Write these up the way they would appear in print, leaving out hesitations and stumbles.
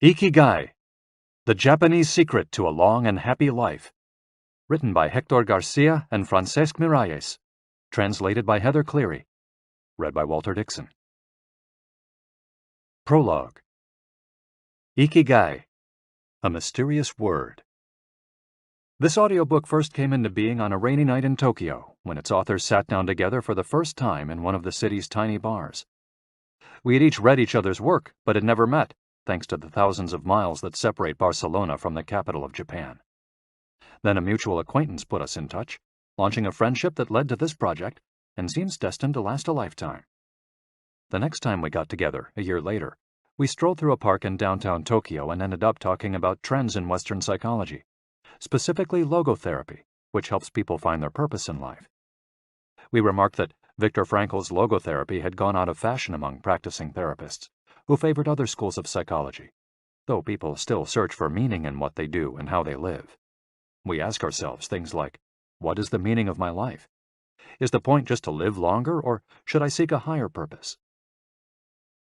Ikigai, The Japanese Secret to a Long and Happy Life. Written by Hector Garcia and Francesc Miralles. Translated by Heather Cleary. Read by Walter Dixon. Prologue. Ikigai, A Mysterious Word. This audiobook first came into being on a rainy night in Tokyo, when its authors sat down together for the first time in one of the city's tiny bars. We had each read each other's work, but had never met, thanks to the thousands of miles that separate Barcelona from the capital of Japan. Then a mutual acquaintance put us in touch, launching a friendship that led to this project and seems destined to last a lifetime. The next time we got together, a year later, we strolled through a park in downtown Tokyo and ended up talking about trends in Western psychology, specifically logotherapy, which helps people find their purpose in life. We remarked that Viktor Frankl's logotherapy had gone out of fashion among practicing therapists, who favored other schools of psychology, though people still search for meaning in what they do and how they live. We ask ourselves things like, what is the meaning of my life? Is the point just to live longer, or should I seek a higher purpose?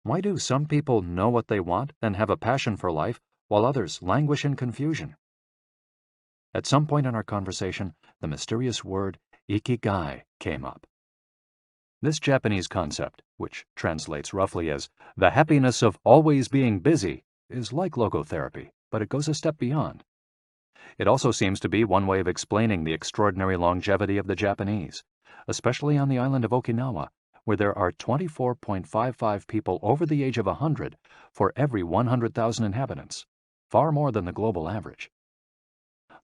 Why do some people know what they want and have a passion for life, while others languish in confusion? At some point in our conversation, the mysterious word Ikigai came up. This Japanese concept, which translates roughly as the happiness of always being busy, is like logotherapy, but it goes a step beyond. It also seems to be one way of explaining the extraordinary longevity of the Japanese, especially on the island of Okinawa, where there are 24.55 people over the age of 100 for every 100,000 inhabitants, far more than the global average.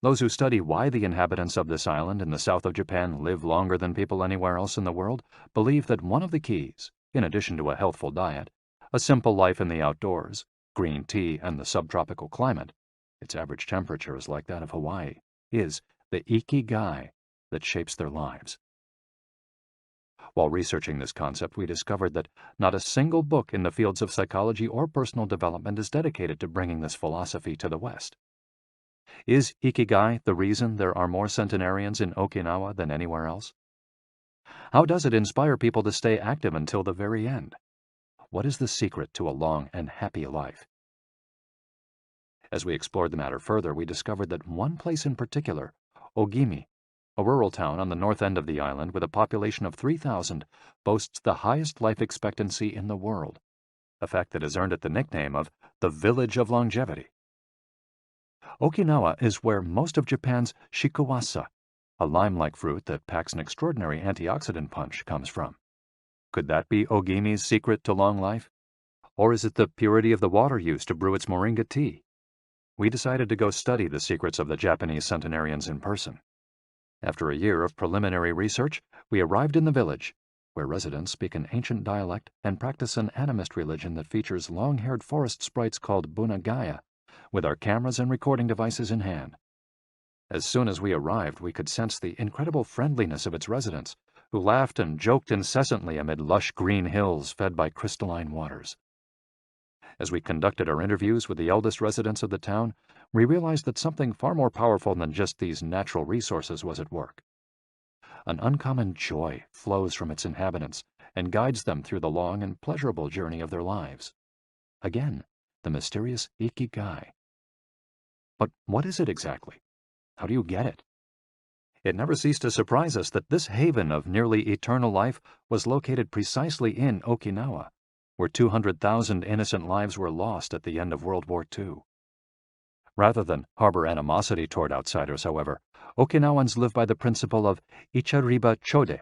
Those who study why the inhabitants of this island in the south of Japan live longer than people anywhere else in the world believe that one of the keys, in addition to a healthful diet, a simple life in the outdoors, green tea, and the subtropical climate, its average temperature is like that of Hawaii, is the Ikigai that shapes their lives. While researching this concept, we discovered that not a single book in the fields of psychology or personal development is dedicated to bringing this philosophy to the West. Is Ikigai the reason there are more centenarians in Okinawa than anywhere else? How does it inspire people to stay active until the very end? What is the secret to a long and happy life? As we explored the matter further, we discovered that one place in particular, Ogimi, a rural town on the north end of the island with a population of 3,000, boasts the highest life expectancy in the world, a fact that has earned it the nickname of the Village of Longevity. Okinawa is where most of Japan's shikuwasa, a lime-like fruit that packs an extraordinary antioxidant punch, comes from. Could that be Ogimi's secret to long life? Or is it the purity of the water used to brew its moringa tea? We decided to go study the secrets of the Japanese centenarians in person. After a year of preliminary research, we arrived in the village, where residents speak an ancient dialect and practice an animist religion that features long-haired forest sprites called bunagaya, with our cameras and recording devices in hand. As soon as we arrived, we could sense the incredible friendliness of its residents, who laughed and joked incessantly amid lush green hills fed by crystalline waters. As we conducted our interviews with the eldest residents of the town, we realized that something far more powerful than just these natural resources was at work. An uncommon joy flows from its inhabitants and guides them through the long and pleasurable journey of their lives. Again, the mysterious Ikigai. But what is it exactly? How do you get it? It never ceased to surprise us that this haven of nearly eternal life was located precisely in Okinawa, where 200,000 innocent lives were lost at the end of World War II. Rather than harbor animosity toward outsiders, however, Okinawans live by the principle of ichariba chode,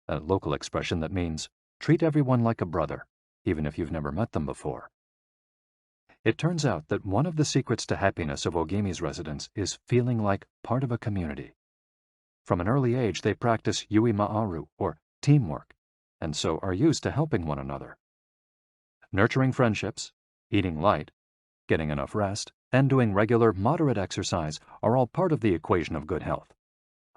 a local expression that means treat everyone like a brother, even if you've never met them before. It turns out that one of the secrets to happiness of Ogimi's residents is feeling like part of a community. From an early age, they practice yui ma'aru, or teamwork, and so are used to helping one another. Nurturing friendships, eating light, getting enough rest, and doing regular, moderate exercise are all part of the equation of good health.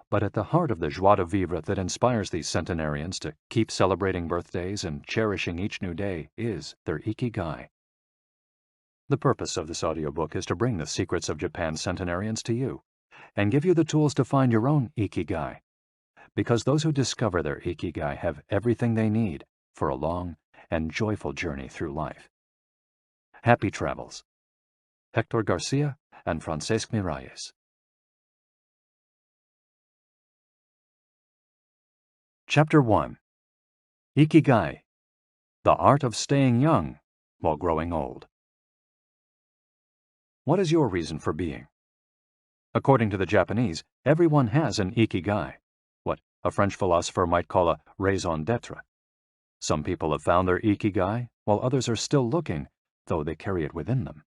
But at the heart of the joie de vivre that inspires these centenarians to keep celebrating birthdays and cherishing each new day is their Ikigai. The purpose of this audiobook is to bring the secrets of Japan's centenarians to you and give you the tools to find your own Ikigai, because those who discover their Ikigai have everything they need for a long and joyful journey through life. Happy travels. Hector Garcia, and Francesc Miralles. Chapter 1. Ikigai, the art of staying young while growing old. What is your reason for being? According to the Japanese, everyone has an ikigai, what a French philosopher might call a raison d'être. Some people have found their ikigai, while others are still looking, though they carry it within them.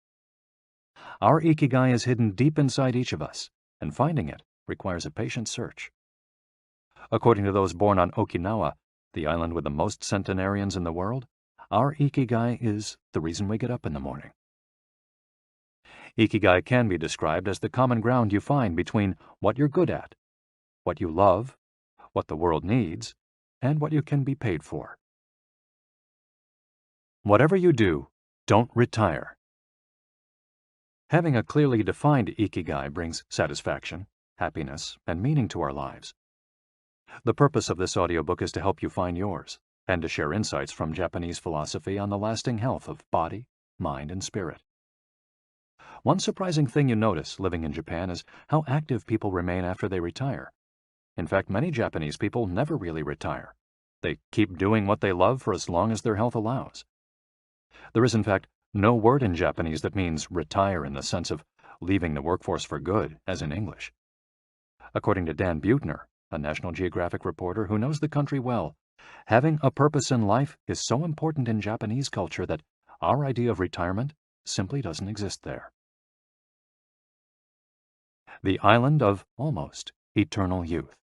Our ikigai is hidden deep inside each of us, and finding it requires a patient search. According to those born on Okinawa, the island with the most centenarians in the world, our ikigai is the reason we get up in the morning. Ikigai can be described as the common ground you find between what you're good at, what you love, what the world needs, and what you can be paid for. Whatever you do, don't retire. Having a clearly defined ikigai brings satisfaction, happiness, and meaning to our lives. The purpose of this audiobook is to help you find yours, and to share insights from Japanese philosophy on the lasting health of body, mind, and spirit. One surprising thing you notice living in Japan is how active people remain after they retire. In fact, many Japanese people never really retire. They keep doing what they love for as long as their health allows. There is, in fact, no word in Japanese that means retire in the sense of leaving the workforce for good, as in English. According to Dan Buettner, a National Geographic reporter who knows the country well, having a purpose in life is so important in Japanese culture that our idea of retirement simply doesn't exist there. The island of almost eternal youth.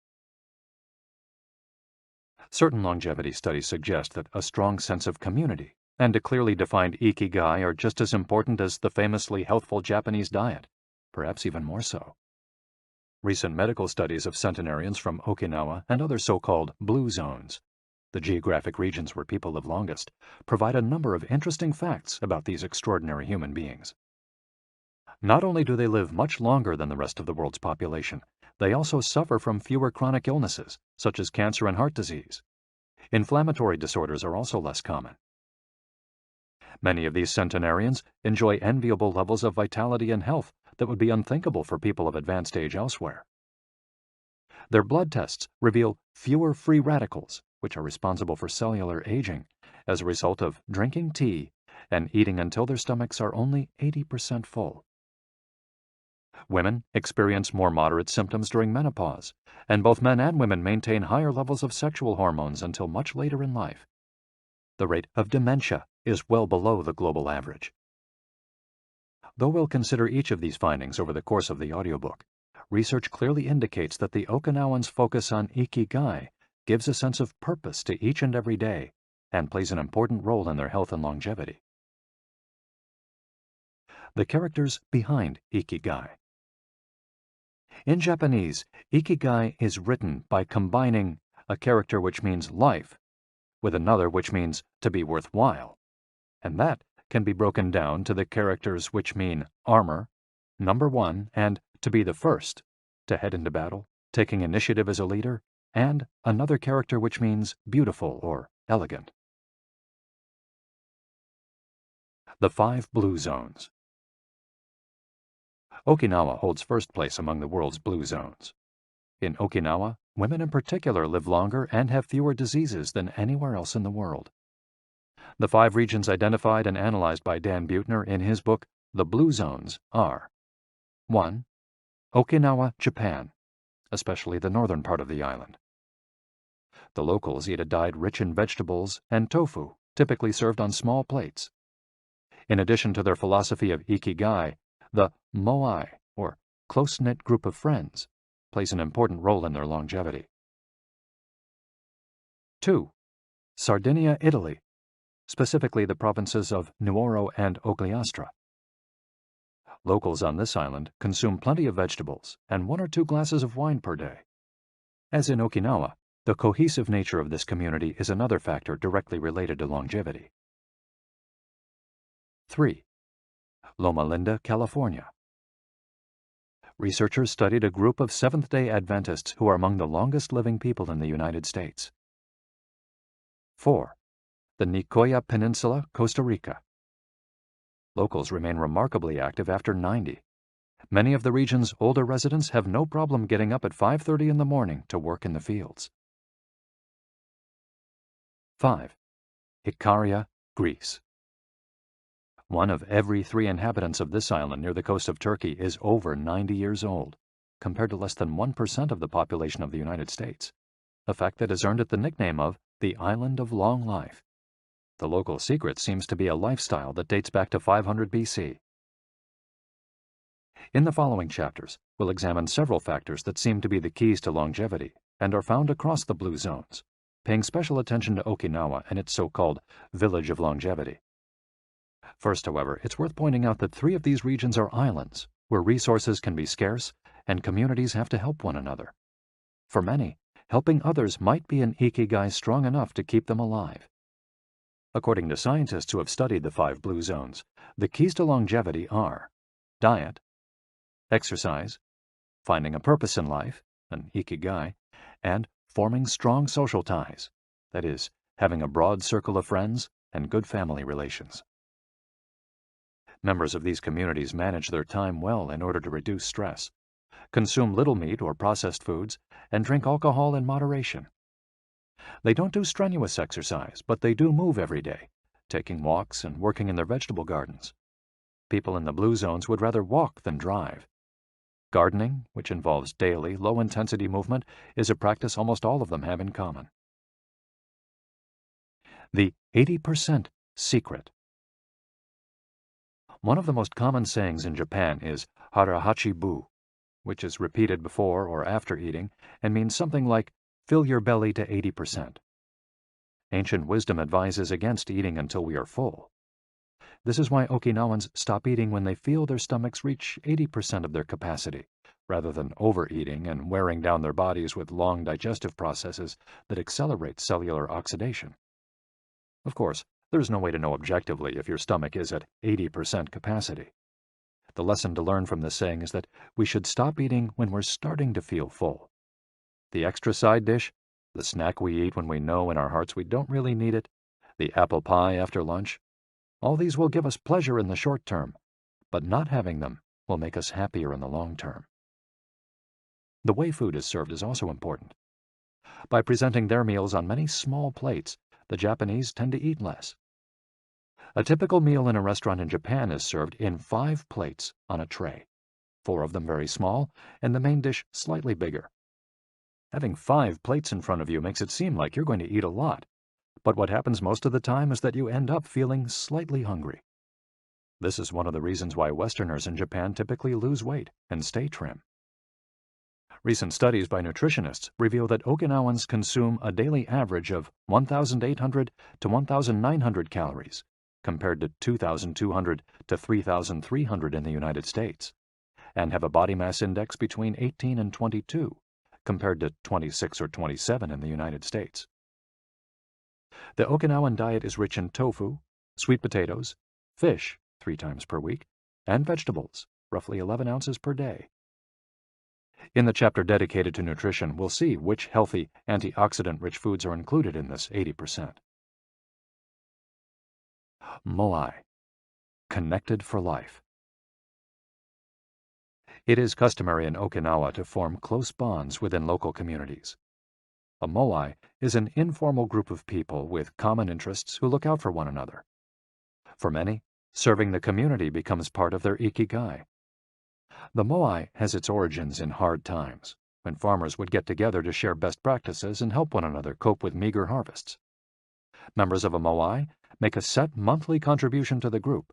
Certain longevity studies suggest that a strong sense of community and a clearly defined ikigai are just as important as the famously healthful Japanese diet, perhaps even more so. Recent medical studies of centenarians from Okinawa and other so-called blue zones, the geographic regions where people live longest, provide a number of interesting facts about these extraordinary human beings. Not only do they live much longer than the rest of the world's population, they also suffer from fewer chronic illnesses, such as cancer and heart disease. Inflammatory disorders are also less common. Many of these centenarians enjoy enviable levels of vitality and health that would be unthinkable for people of advanced age elsewhere. Their blood tests reveal fewer free radicals, which are responsible for cellular aging, as a result of drinking tea and eating until their stomachs are only 80% full. Women experience more moderate symptoms during menopause, and both men and women maintain higher levels of sexual hormones until much later in life. The rate of dementia is well below the global average. Though we'll consider each of these findings over the course of the audiobook, research clearly indicates that the Okinawans' focus on ikigai gives a sense of purpose to each and every day and plays an important role in their health and longevity. The characters behind ikigai. In Japanese, ikigai is written by combining a character which means life with another which means to be worthwhile, and that can be broken down to the characters which mean armor, number one, and to be the first, to head into battle, taking initiative as a leader, and another character which means beautiful or elegant. The 5 blue zones. Okinawa holds first place among the world's blue zones. In Okinawa, women in particular live longer and have fewer diseases than anywhere else in the world. The 5 regions identified and analyzed by Dan Buettner in his book, The Blue Zones, are 1. Okinawa, Japan, especially the northern part of the island. The locals eat a diet rich in vegetables and tofu, typically served on small plates. In addition to their philosophy of ikigai, the moai, or close-knit group of friends, plays an important role in their longevity. 2. Sardinia, Italy, specifically the provinces of Nuoro and Ogliastra. Locals on this island consume plenty of vegetables and 1 or 2 glasses of wine per day. As in Okinawa, the cohesive nature of this community is another factor directly related to longevity. 3. Loma Linda, California. Researchers studied a group of Seventh-day Adventists who are among the longest-living people in the United States. 4. The Nicoya Peninsula, Costa Rica. Locals remain remarkably active after 90. Many of the region's older residents have no problem getting up at 5:30 in the morning to work in the fields. 5. Ikaria, Greece. One of every 3 inhabitants of this island near the coast of Turkey is over 90 years old, compared to less than 1% of the population of the United States, a fact that has earned it the nickname of the Island of Long Life. The local secret seems to be a lifestyle that dates back to 500 BC. In the following chapters, we'll examine several factors that seem to be the keys to longevity and are found across the blue zones, paying special attention to Okinawa and its so-called Village of Longevity. First, however, it's worth pointing out that 3 of these regions are islands, where resources can be scarce and communities have to help one another. For many, helping others might be an ikigai strong enough to keep them alive. According to scientists who have studied the 5 blue zones, the keys to longevity are diet, exercise, finding a purpose in life, an ikigai, and forming strong social ties, that is, having a broad circle of friends and good family relations. Members of these communities manage their time well in order to reduce stress, consume little meat or processed foods, and drink alcohol in moderation. They don't do strenuous exercise, but they do move every day, taking walks and working in their vegetable gardens. People in the blue zones would rather walk than drive. Gardening, which involves daily, low-intensity movement, is a practice almost all of them have in common. The 80% secret. One of the most common sayings in Japan is harahachi-bu, which is repeated before or after eating and means something like, fill your belly to 80%. Ancient wisdom advises against eating until we are full. This is why Okinawans stop eating when they feel their stomachs reach 80% of their capacity, rather than overeating and wearing down their bodies with long digestive processes that accelerate cellular oxidation. Of course, there's no way to know objectively if your stomach is at 80% capacity. The lesson to learn from this saying is that we should stop eating when we're starting to feel full. The extra side dish, the snack we eat when we know in our hearts we don't really need it, the apple pie after lunch, all these will give us pleasure in the short term, but not having them will make us happier in the long term. The way food is served is also important. By presenting their meals on many small plates, the Japanese tend to eat less. A typical meal in a restaurant in Japan is served in 5 plates on a tray, 4 of them very small, and the main dish slightly bigger. Having 5 plates in front of you makes it seem like you're going to eat a lot, but what happens most of the time is that you end up feeling slightly hungry. This is one of the reasons why Westerners in Japan typically lose weight and stay trim. Recent studies by nutritionists reveal that Okinawans consume a daily average of 1,800 to 1,900 calories, compared to 2,200 to 3,300 in the United States, and have a body mass index between 18 and 22, compared to 26 or 27 in the United States. The Okinawan diet is rich in tofu, sweet potatoes, fish 3 times per week, and vegetables, roughly 11 ounces per day. In the chapter dedicated to nutrition, we'll see which healthy, antioxidant-rich foods are included in this 80%. Moai, connected for life. It is customary in Okinawa to form close bonds within local communities. A moai is an informal group of people with common interests who look out for one another. For many, serving the community becomes part of their ikigai. The moai has its origins in hard times, when farmers would get together to share best practices and help one another cope with meager harvests. Members of a moai make a set monthly contribution to the group.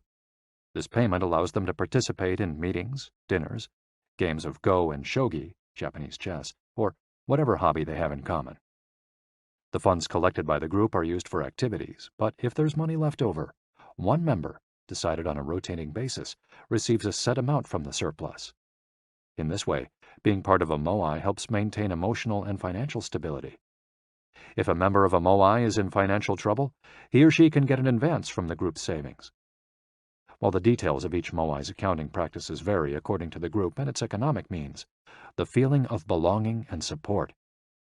This payment allows them to participate in meetings, dinners, games of go and shogi, Japanese chess, or whatever hobby they have in common. The funds collected by the group are used for activities, but if there's money left over, one member, decided on a rotating basis, receives a set amount from the surplus. In this way, being part of a moai helps maintain emotional and financial stability. If a member of a moai is in financial trouble, he or she can get an advance from the group's savings. While the details of each moai's accounting practices vary according to the group and its economic means, the feeling of belonging and support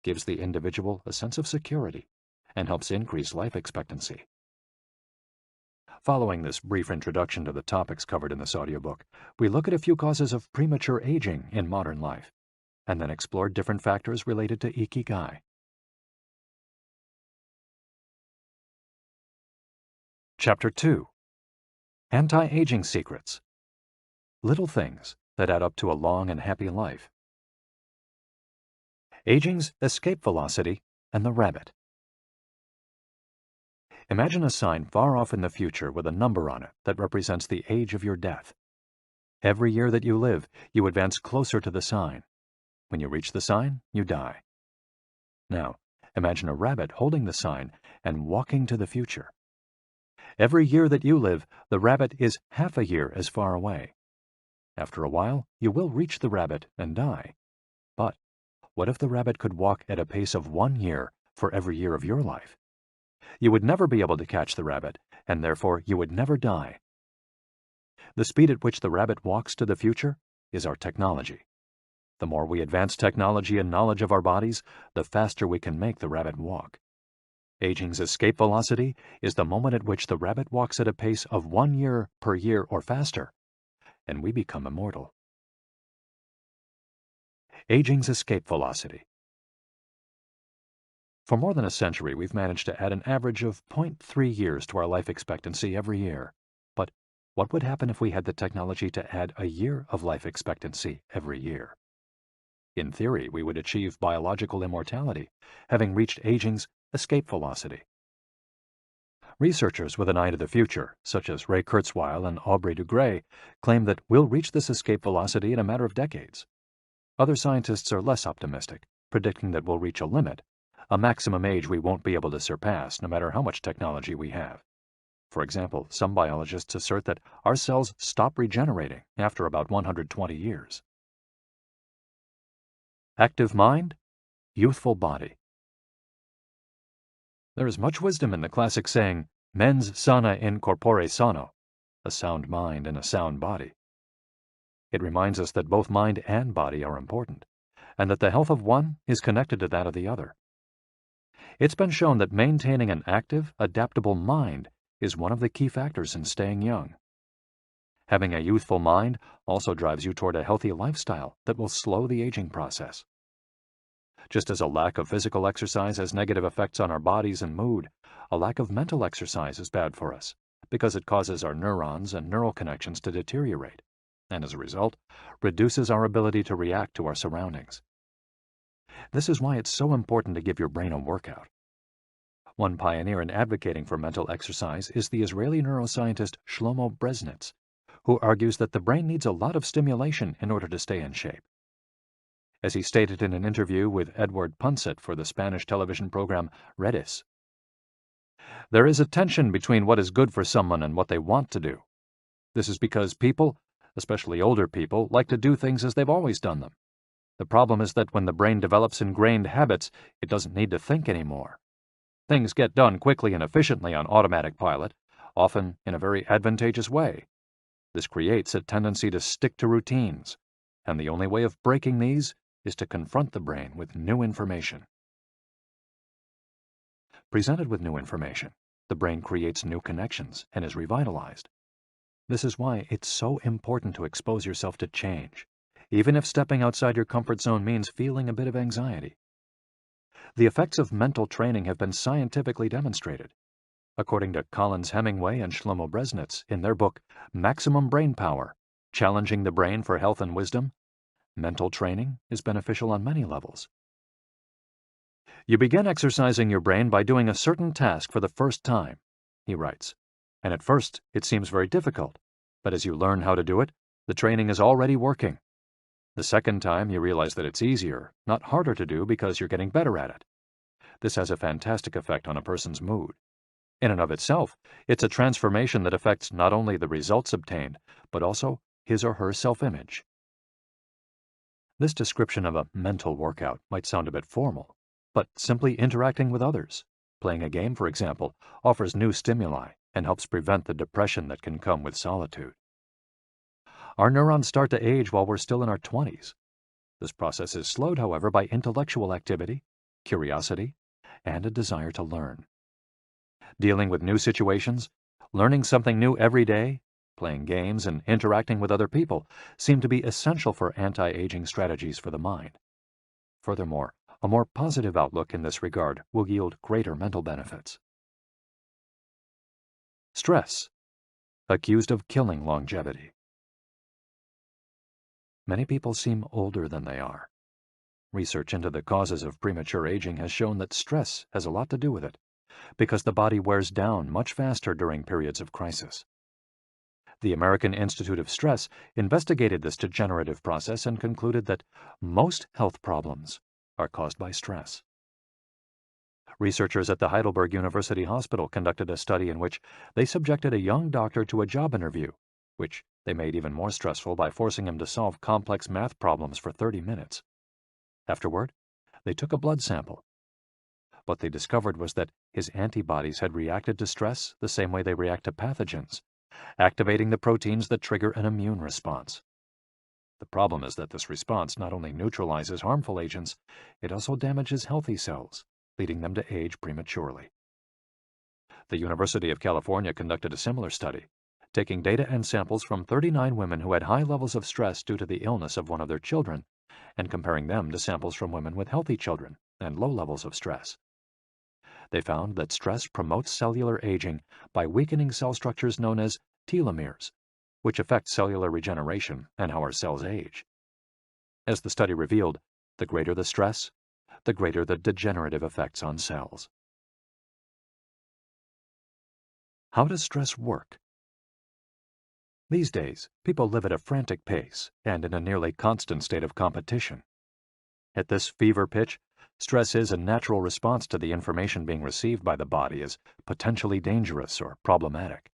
gives the individual a sense of security and helps increase life expectancy. Following this brief introduction to the topics covered in this audiobook, we look at a few causes of premature aging in modern life, and then explore different factors related to Ikigai. Chapter 2. Anti-Aging Secrets. Little things that add up to a long and happy life. Aging's escape velocity and the rabbit. Imagine a sign far off in the future with a number on it that represents the age of your death. Every year that you live, you advance closer to the sign. When you reach the sign, you die. Now, imagine a rabbit holding the sign and walking to the future. Every year that you live, the rabbit is half a year as far away. After a while, you will reach the rabbit and die. But what if the rabbit could walk at a pace of 1 year for every year of your life? You would never be able to catch the rabbit, and therefore you would never die. The speed at which the rabbit walks to the future is our technology. The more we advance technology and knowledge of our bodies, the faster we can make the rabbit walk. Aging's escape velocity is the moment at which the rabbit walks at a pace of 1 year per year or faster, and we become immortal. Aging's escape velocity. For more than a century, we've managed to add an average of 0.3 years to our life expectancy every year. But what would happen if we had the technology to add a year of life expectancy every year? In theory, we would achieve biological immortality, having reached aging's escape velocity. Researchers with an eye to the future, such as Ray Kurzweil and Aubrey de Grey, claim that we'll reach this escape velocity in a matter of decades. Other scientists are less optimistic, predicting that we'll reach a limit, a maximum age we won't be able to surpass no matter how much technology we have. For example, some biologists assert that our cells stop regenerating after about 120 years. Active mind, youthful body. There is much wisdom in the classic saying, mens sana in corpore sano, a sound mind in a sound body. It reminds us that both mind and body are important, and that the health of one is connected to that of the other. It's been shown that maintaining an active, adaptable mind is one of the key factors in staying young. Having a youthful mind also drives you toward a healthy lifestyle that will slow the aging process. Just as a lack of physical exercise has negative effects on our bodies and mood, a lack of mental exercise is bad for us because it causes our neurons and neural connections to deteriorate, and as a result, reduces our ability to react to our surroundings. This is why it's so important to give your brain a workout. One pioneer in advocating for mental exercise is the Israeli neuroscientist Shlomo Brezhnitz, who argues that the brain needs a lot of stimulation in order to stay in shape. As he stated in an interview with Edward Punset for the Spanish television program Redis, there is a tension between what is good for someone and what they want to do. This is because people, especially older people, like to do things as they've always done them. The problem is that when the brain develops ingrained habits, it doesn't need to think anymore. Things get done quickly and efficiently on automatic pilot, often in a very advantageous way. This creates a tendency to stick to routines, and the only way of breaking these is to confront the brain with new information. Presented with new information, the brain creates new connections and is revitalized. This is why it's so important to expose yourself to change, even if stepping outside your comfort zone means feeling a bit of anxiety. The effects of mental training have been scientifically demonstrated. According to Collins Hemingway and Shlomo Brezhnitz in their book Maximum Brain Power, Challenging the Brain for Health and Wisdom, mental training is beneficial on many levels. You begin exercising your brain by doing a certain task for the first time, he writes, and at first it seems very difficult, but as you learn how to do it, the training is already working. The second time you realize that it's easier, not harder to do because you're getting better at it. This has a fantastic effect on a person's mood. In and of itself, it's a transformation that affects not only the results obtained, but also his or her self-image. This description of a mental workout might sound a bit formal, but simply interacting with others, playing a game, for example, offers new stimuli and helps prevent the depression that can come with solitude. Our neurons start to age while we're still in our 20s. This process is slowed, however, by intellectual activity, curiosity, and a desire to learn. Dealing with new situations, Learning something new every day, playing games, and interacting with other people seem to be essential for anti-aging strategies for the mind. Furthermore, a more positive outlook in this regard will yield greater mental benefits. Stress, accused of killing longevity. Many people seem older than they are. Research into the causes of premature aging has shown that stress has a lot to do with it, because the body wears down much faster during periods of crisis. The American Institute of Stress investigated this degenerative process and concluded that most health problems are caused by stress. Researchers at the Heidelberg University Hospital conducted a study in which they subjected a young doctor to a job interview, which they made even more stressful by forcing him to solve complex math problems for 30 minutes. Afterward, they took a blood sample. What they discovered was that his antibodies had reacted to stress the same way they react to pathogens, activating the proteins that trigger an immune response. The problem is that this response not only neutralizes harmful agents, it also damages healthy cells, leading them to age prematurely. The University of California conducted a similar study, taking data and samples from 39 women who had high levels of stress due to the illness of one of their children, and comparing them to samples from women with healthy children and low levels of stress. They found that stress promotes cellular aging by weakening cell structures known as telomeres, which affect cellular regeneration and how our cells age. As the study revealed, the greater the stress, the greater the degenerative effects on cells. How does stress work? These days, people live at a frantic pace and in a nearly constant state of competition. At this fever pitch, stress is a natural response to the information being received by the body as potentially dangerous or problematic.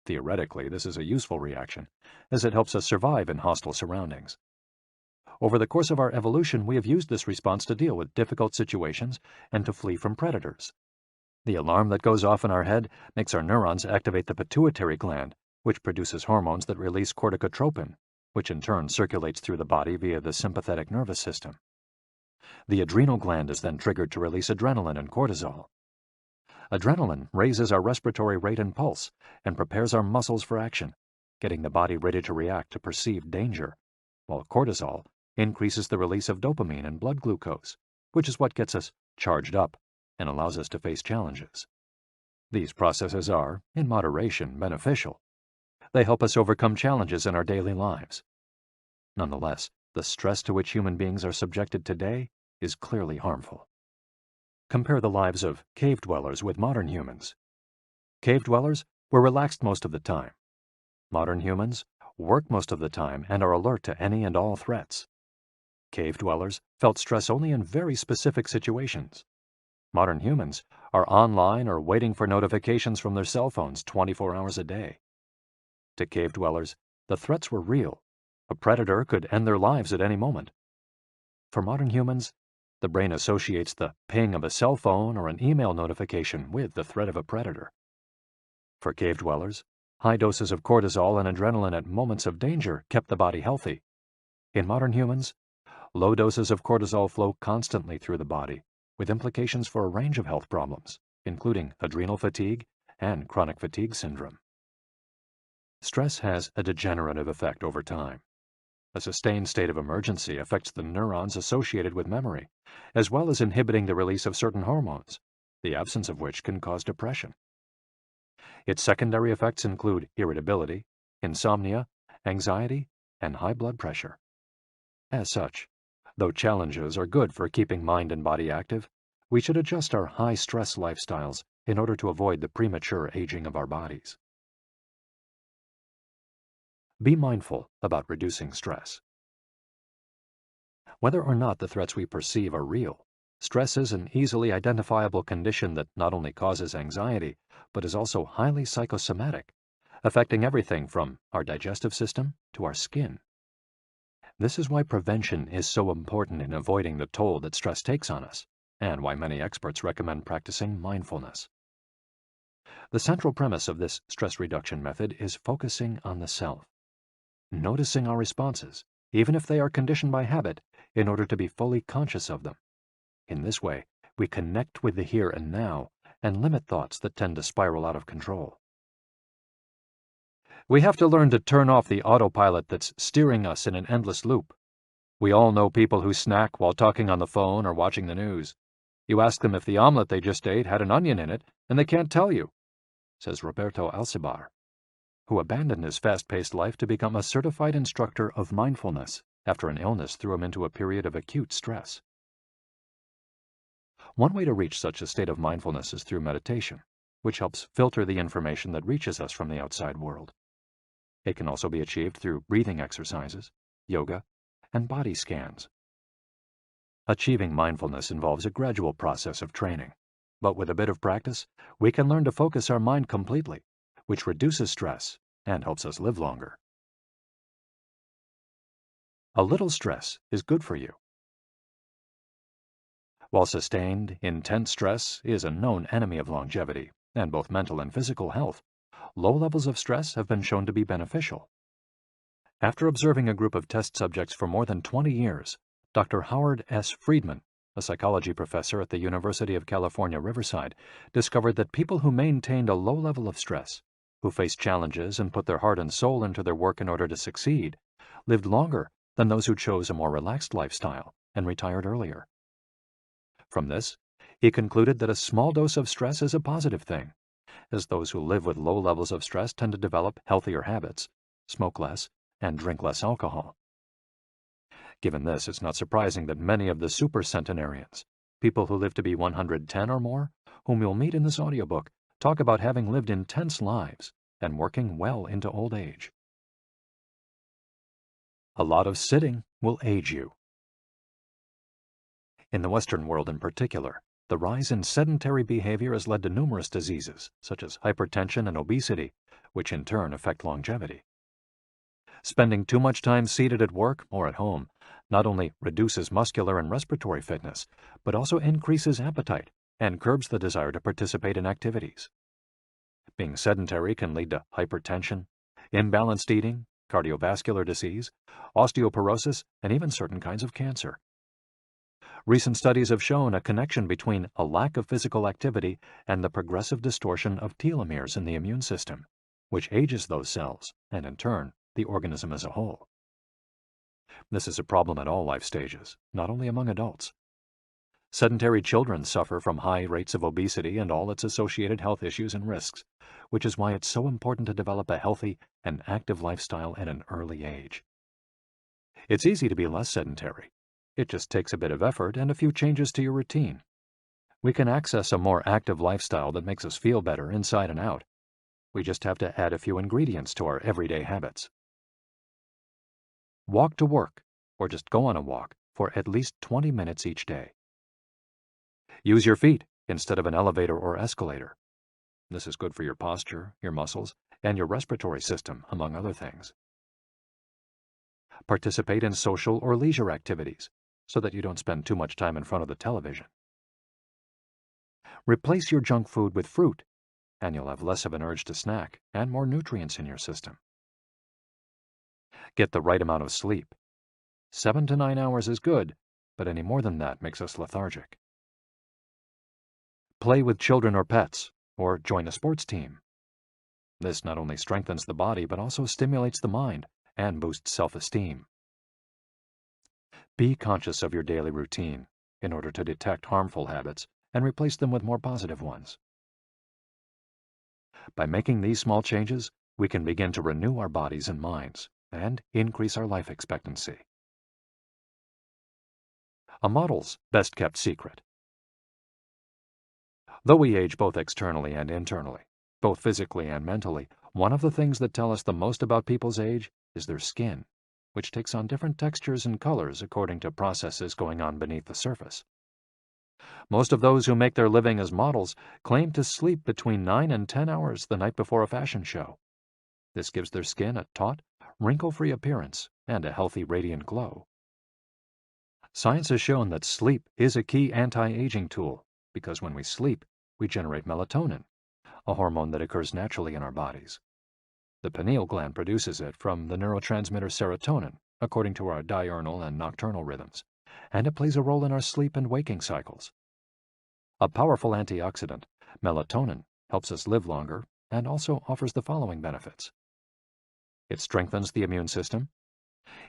Theoretically, this is a useful reaction, as it helps us survive in hostile surroundings. Over the course of our evolution, we have used this response to deal with difficult situations and to flee from predators. The alarm that goes off in our head makes our neurons activate the pituitary gland, which produces hormones that release corticotropin, which in turn circulates through the body via the sympathetic nervous system. The adrenal gland is then triggered to release adrenaline and cortisol. Adrenaline raises our respiratory rate and pulse and prepares our muscles for action, getting the body ready to react to perceived danger, while cortisol increases the release of dopamine and blood glucose, which is what gets us charged up and allows us to face challenges. These processes are, in moderation, beneficial. They help us overcome challenges in our daily lives. Nonetheless, the stress to which human beings are subjected today is clearly harmful. Compare the lives of cave dwellers with modern humans. Cave dwellers were relaxed most of the time. Modern humans work most of the time and are alert to any and all threats. Cave dwellers felt stress only in very specific situations. Modern humans are online or waiting for notifications from their cell phones 24 hours a day. To cave dwellers, the threats were real. A predator could end their lives at any moment. For modern humans, the brain associates the ping of a cell phone or an email notification with the threat of a predator. For cave dwellers, high doses of cortisol and adrenaline at moments of danger kept the body healthy. In modern humans, low doses of cortisol flow constantly through the body, with implications for a range of health problems, including adrenal fatigue and chronic fatigue syndrome. Stress has a degenerative effect over time. A sustained state of emergency affects the neurons associated with memory, as well as inhibiting the release of certain hormones, the absence of which can cause depression. Its secondary effects include irritability, insomnia, anxiety, and high blood pressure. As such, though challenges are good for keeping mind and body active, we should adjust our high-stress lifestyles in order to avoid the premature aging of our bodies. Be mindful about reducing stress. Whether or not the threats we perceive are real, stress is an easily identifiable condition that not only causes anxiety, but is also highly psychosomatic, affecting everything from our digestive system to our skin. This is why prevention is so important in avoiding the toll that stress takes on us, and why many experts recommend practicing mindfulness. The central premise of this stress reduction method is focusing on the self, noticing our responses, even if they are conditioned by habit, in order to be fully conscious of them. In this way, we connect with the here and now and limit thoughts that tend to spiral out of control. We have to learn to turn off the autopilot that's steering us in an endless loop. We all know people who snack while talking on the phone or watching the news. You ask them if the omelet they just ate had an onion in it, and they can't tell you, says Roberto Alcibar, who abandoned his fast-paced life to become a certified instructor of mindfulness after an illness threw him into a period of acute stress. One way to reach such a state of mindfulness is through meditation, which helps filter the information that reaches us from the outside world. It can also be achieved through breathing exercises, yoga, and body scans. Achieving mindfulness involves a gradual process of training, but with a bit of practice, we can learn to focus our mind completely, which reduces stress and helps us live longer. A little stress is good for you. While sustained, intense stress is a known enemy of longevity and both mental and physical health, low levels of stress have been shown to be beneficial. After observing a group of test subjects for more than 20 years, Dr. Howard S. Friedman, a psychology professor at the University of California, Riverside, discovered that people who maintained a low level of stress, who faced challenges and put their heart and soul into their work in order to succeed, lived longer than those who chose a more relaxed lifestyle and retired earlier. From this, he concluded that a small dose of stress is a positive thing, as those who live with low levels of stress tend to develop healthier habits, smoke less, and drink less alcohol. Given this, it's not surprising that many of the super centenarians, people who live to be 110 or more, whom you'll meet in this audiobook, talk about having lived intense lives and working well into old age. A lot of sitting will age you. In the Western world in particular, the rise in sedentary behavior has led to numerous diseases, such as hypertension and obesity, which in turn affect longevity. Spending too much time seated at work or at home not only reduces muscular and respiratory fitness, but also increases appetite and curbs the desire to participate in activities. Being sedentary can lead to hypertension, imbalanced eating, cardiovascular disease, osteoporosis, and even certain kinds of cancer. Recent studies have shown a connection between a lack of physical activity and the progressive distortion of telomeres in the immune system, which ages those cells and, in turn, the organism as a whole. This is a problem at all life stages, not only among adults. Sedentary children suffer from high rates of obesity and all its associated health issues and risks, which is why it's so important to develop a healthy and active lifestyle at an early age. It's easy to be less sedentary. It just takes a bit of effort and a few changes to your routine. We can access a more active lifestyle that makes us feel better inside and out. We just have to add a few ingredients to our everyday habits. Walk to work, or just go on a walk, for at least 20 minutes each day. Use your feet instead of an elevator or escalator. This is good for your posture, your muscles, and your respiratory system, among other things. Participate in social or leisure activities, so that you don't spend too much time in front of the television. Replace your junk food with fruit, and you'll have less of an urge to snack and more nutrients in your system. Get the right amount of sleep. 7 to 9 hours is good, but any more than that makes us lethargic. Play with children or pets, or join a sports team. This not only strengthens the body, but also stimulates the mind and boosts self-esteem. Be conscious of your daily routine in order to detect harmful habits and replace them with more positive ones. By making these small changes, we can begin to renew our bodies and minds and increase our life expectancy. A model's best-kept secret. Though we age both externally and internally, both physically and mentally, one of the things that tell us the most about people's age is their skin, which takes on different textures and colors according to processes going on beneath the surface. Most of those who make their living as models claim to sleep between 9 and 10 hours the night before a fashion show. This gives their skin a taut, wrinkle-free appearance and a healthy, radiant glow. Science has shown that sleep is a key anti-aging tool because when we sleep, we generate melatonin, a hormone that occurs naturally in our bodies. The pineal gland produces it from the neurotransmitter serotonin, according to our diurnal and nocturnal rhythms, and it plays a role in our sleep and waking cycles. A powerful antioxidant, melatonin, helps us live longer and also offers the following benefits. It strengthens the immune system.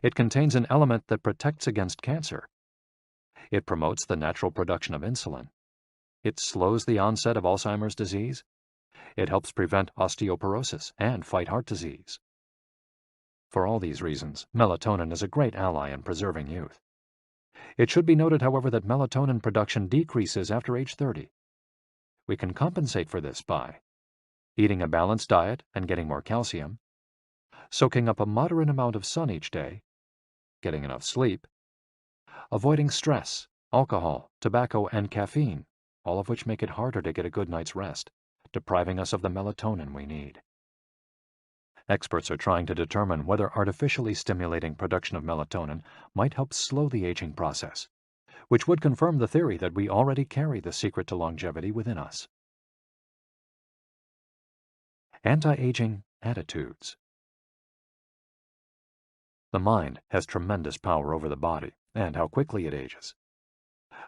It contains an element that protects against cancer. It promotes the natural production of insulin. It slows the onset of Alzheimer's disease. It helps prevent osteoporosis and fight heart disease. For all these reasons, melatonin is a great ally in preserving youth. It should be noted, however, that melatonin production decreases after age 30. We can compensate for this by eating a balanced diet and getting more calcium, soaking up a moderate amount of sun each day, getting enough sleep, avoiding stress, alcohol, tobacco, and caffeine, all of which make it harder to get a good night's rest, depriving us of the melatonin we need. Experts are trying to determine whether artificially stimulating production of melatonin might help slow the aging process, which would confirm the theory that we already carry the secret to longevity within us. Anti-aging attitudes. The mind has tremendous power over the body and how quickly it ages.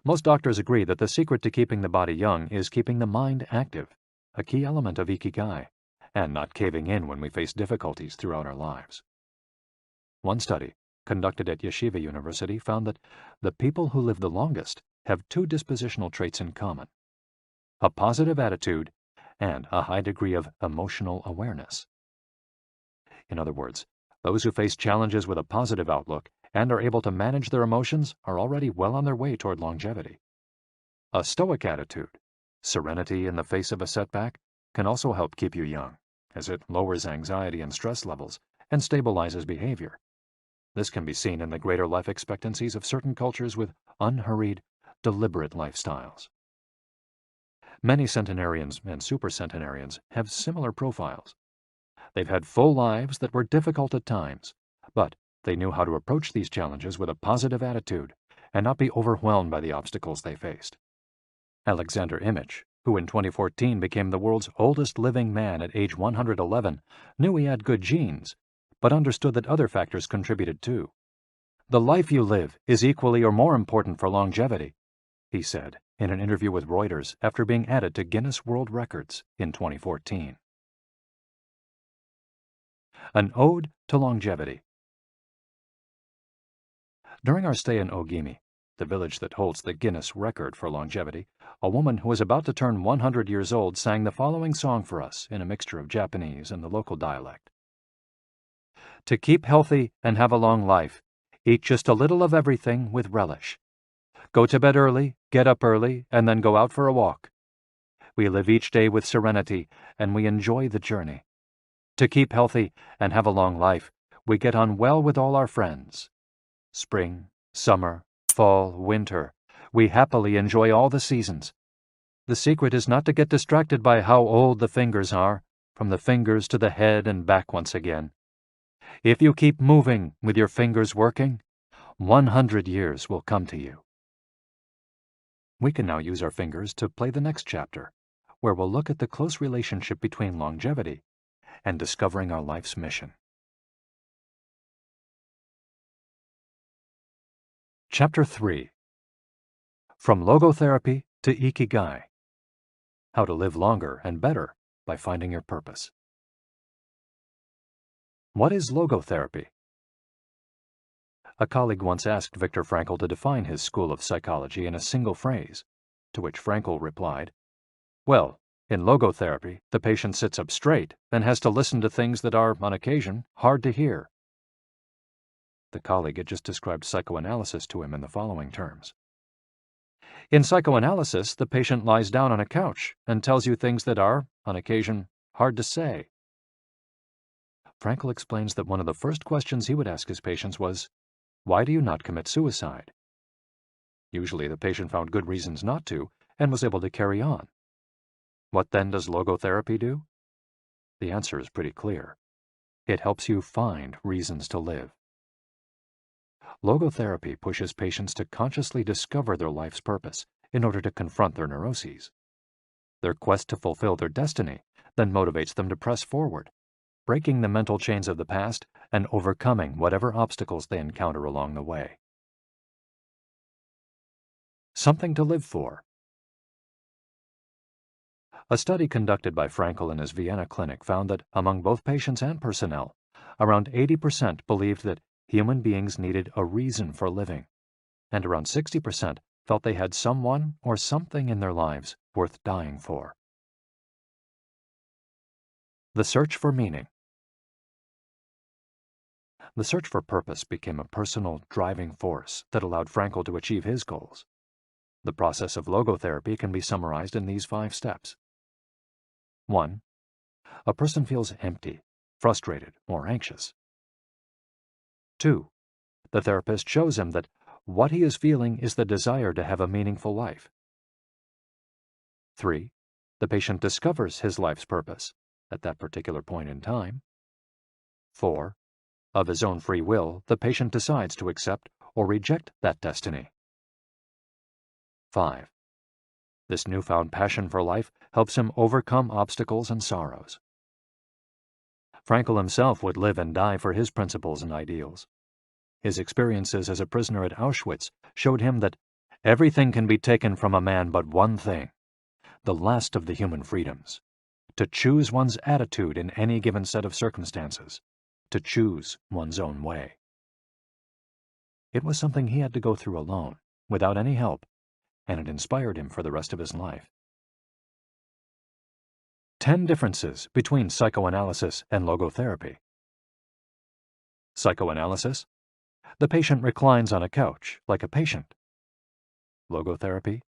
Most doctors agree that the secret to keeping the body young is keeping the mind active, a key element of Ikigai, and not caving in when we face difficulties throughout our lives. One study, conducted at Yeshiva University, found that the people who live the longest have two dispositional traits in common: a positive attitude and a high degree of emotional awareness. In other words, those who face challenges with a positive outlook and are able to manage their emotions are already well on their way toward longevity. A stoic attitude, serenity in the face of a setback, can also help keep you young, as it lowers anxiety and stress levels and stabilizes behavior. This can be seen in the greater life expectancies of certain cultures with unhurried, deliberate lifestyles. Many centenarians and supercentenarians have similar profiles. They've had full lives that were difficult at times, but they knew how to approach these challenges with a positive attitude and not be overwhelmed by the obstacles they faced. Alexander Imich, who in 2014 became the world's oldest living man at age 111, knew he had good genes, but understood that other factors contributed too. "The life you live is equally or more important for longevity," he said in an interview with Reuters after being added to Guinness World Records in 2014. An Ode to Longevity. During our stay in Ogimi, the village that holds the Guinness record for longevity, a woman who was about to turn 100 years old sang the following song for us in a mixture of Japanese and the local dialect. "To keep healthy and have a long life, eat just a little of everything with relish. Go to bed early, get up early, and then go out for a walk. We live each day with serenity, and we enjoy the journey. To keep healthy and have a long life, we get on well with all our friends. Spring, summer, fall, winter, we happily enjoy all the seasons. The secret is not to get distracted by how old the fingers are, from the fingers to the head and back once again. If you keep moving with your fingers working, 100 years will come to you." We can now use our fingers to play the next chapter, where we'll look at the close relationship between longevity and discovering our life's mission. Chapter 3. From LogoTherapy to Ikigai. How to live longer and better by finding your purpose. What is logotherapy? A colleague once asked Viktor Frankl to define his school of psychology in a single phrase, to which Frankl replied, "Well, in logotherapy, the patient sits up straight and has to listen to things that are, on occasion, hard to hear." The colleague had just described psychoanalysis to him in the following terms. "In psychoanalysis, the patient lies down on a couch and tells you things that are, on occasion, hard to say." Frankl explains that one of the first questions he would ask his patients was, "Why do you not commit suicide?" Usually the patient found good reasons not to and was able to carry on. What then does logotherapy do? The answer is pretty clear. It helps you find reasons to live. Logotherapy pushes patients to consciously discover their life's purpose in order to confront their neuroses. Their quest to fulfill their destiny then motivates them to press forward, breaking the mental chains of the past and overcoming whatever obstacles they encounter along the way. Something to live for. A study conducted by Frankl in his Vienna clinic found that among both patients and personnel, Around 80% believed that human beings needed a reason for living, and around 60% felt they had someone or something in their lives worth dying for. The search for meaning. The search for purpose became a personal driving force that allowed Frankl to achieve his goals. The process of logotherapy can be summarized in these 5 steps. 1. A person feels empty, frustrated, or anxious. 2. The therapist shows him that what he is feeling is the desire to have a meaningful life. 3. The patient discovers his life's purpose at that particular point in time. 4. Of his own free will, the patient decides to accept or reject that destiny. 5. This newfound passion for life helps him overcome obstacles and sorrows. Frankl himself would live and die for his principles and ideals. His experiences as a prisoner at Auschwitz showed him that everything can be taken from a man but one thing, the last of the human freedoms: to choose one's attitude in any given set of circumstances, to choose one's own way. It was something he had to go through alone, without any help, and it inspired him for the rest of his life. 10 differences between psychoanalysis and logotherapy. Psychoanalysis: the patient reclines on a couch like a patient. Logotherapy: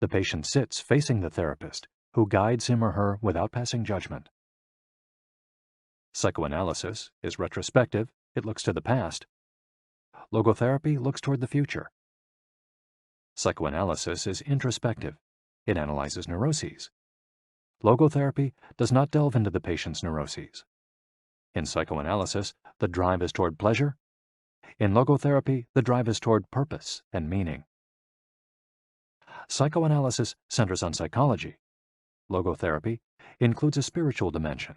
the patient sits facing the therapist, who guides him or her without passing judgment. Psychoanalysis is retrospective, it looks to the past. Logotherapy looks toward the future. Psychoanalysis is introspective, it analyzes neuroses. Logotherapy does not delve into the patient's neuroses. In psychoanalysis, the drive is toward pleasure. In logotherapy, the drive is toward purpose and meaning. Psychoanalysis centers on psychology. Logotherapy includes a spiritual dimension.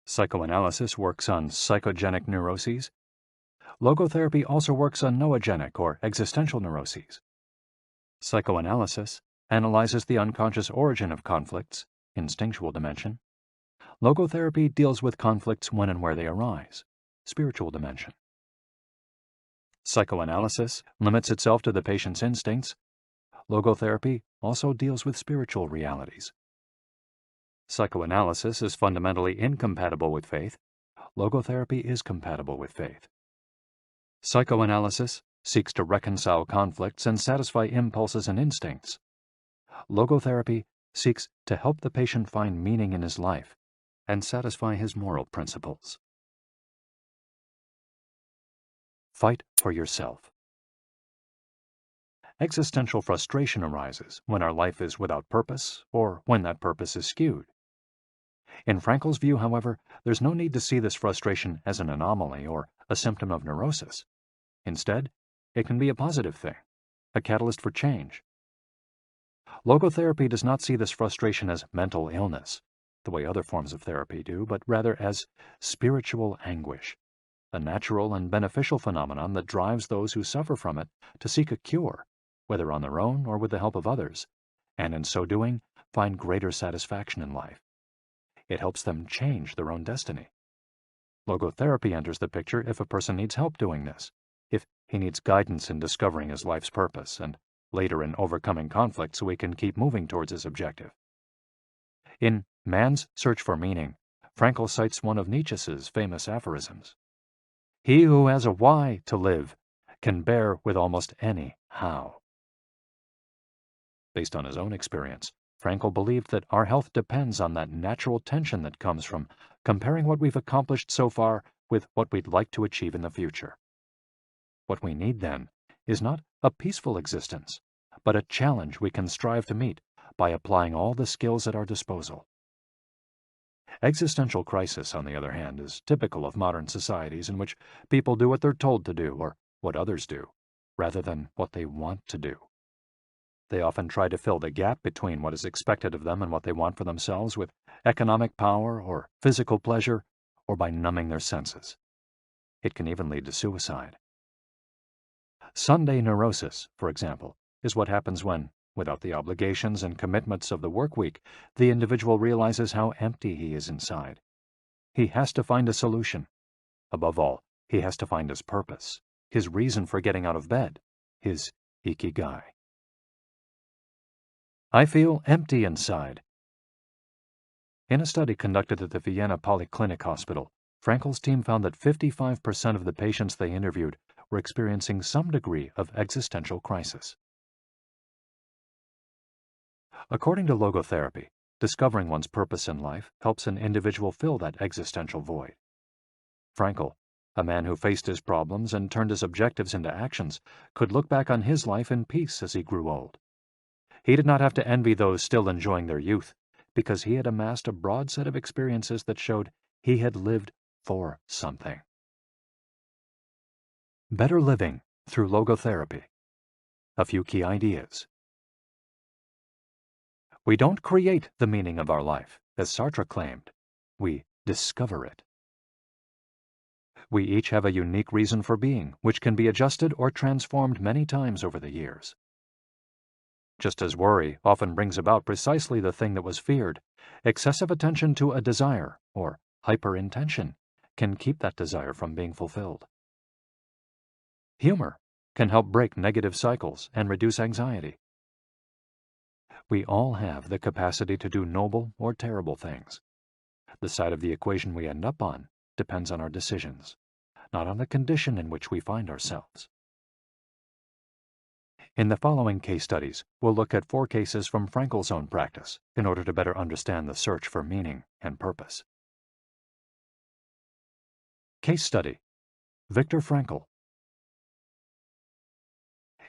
Psychoanalysis works on psychogenic neuroses. Logotherapy also works on noogenic or existential neuroses. Psychoanalysis analyzes the unconscious origin of conflicts, instinctual dimension. Logotherapy deals with conflicts when and where they arise, spiritual dimension. Psychoanalysis limits itself to the patient's instincts. Logotherapy also deals with spiritual realities. Psychoanalysis is fundamentally incompatible with faith. Logotherapy is compatible with faith. Psychoanalysis seeks to reconcile conflicts and satisfy impulses and instincts. Logotherapy seeks to help the patient find meaning in his life and satisfy his moral principles. Fight for yourself. Existential frustration arises when our life is without purpose or when that purpose is skewed. In Frankl's view, however, there's no need to see this frustration as an anomaly or a symptom of neurosis. Instead, it can be a positive thing, a catalyst for change. Logotherapy does not see this frustration as mental illness, the way other forms of therapy do, but rather as spiritual anguish, a natural and beneficial phenomenon that drives those who suffer from it to seek a cure, whether on their own or with the help of others, and in so doing, find greater satisfaction in life. It helps them change their own destiny. Logotherapy enters the picture if a person needs help doing this, if he needs guidance in discovering his life's purpose, and later in overcoming conflict so he can keep moving towards his objective. In Man's Search for Meaning, Frankl cites one of Nietzsche's famous aphorisms: "He who has a why to live can bear with almost any how." Based on his own experience, Frankl believed that our health depends on that natural tension that comes from comparing what we've accomplished so far with what we'd like to achieve in the future. What we need, then, is not a peaceful existence, but a challenge we can strive to meet by applying all the skills at our disposal. Existential crisis, on the other hand, is typical of modern societies in which people do what they're told to do or what others do, rather than what they want to do. They often try to fill the gap between what is expected of them and what they want for themselves with economic power or physical pleasure, or by numbing their senses. It can even lead to suicide. Sunday neurosis, for example, is what happens when, without the obligations and commitments of the work week, the individual realizes how empty he is inside. He has to find a solution. Above all, he has to find his purpose, his reason for getting out of bed, his Ikigai. I feel empty inside. In a study conducted at the Vienna Polyclinic Hospital, Frankel's team found that 55% of the patients they interviewed were experiencing some degree of existential crisis. According to LogoTherapy, discovering one's purpose in life helps an individual fill that existential void. Frankel, a man who faced his problems and turned his objectives into actions, could look back on his life in peace as he grew old. He did not have to envy those still enjoying their youth, because he had amassed a broad set of experiences that showed he had lived for something. Better living through logotherapy. A few key ideas. We don't create the meaning of our life, as Sartre claimed. We discover it. We each have a unique reason for being, which can be adjusted or transformed many times over the years. Just as worry often brings about precisely the thing that was feared, excessive attention to a desire, or hyperintention, can keep that desire from being fulfilled. Humor can help break negative cycles and reduce anxiety. We all have the capacity to do noble or terrible things. The side of the equation we end up on depends on our decisions, not on the condition in which we find ourselves. In the following case studies, we'll look at 4 cases from Frankel's own practice in order to better understand the search for meaning and purpose. Case study: Viktor Frankl.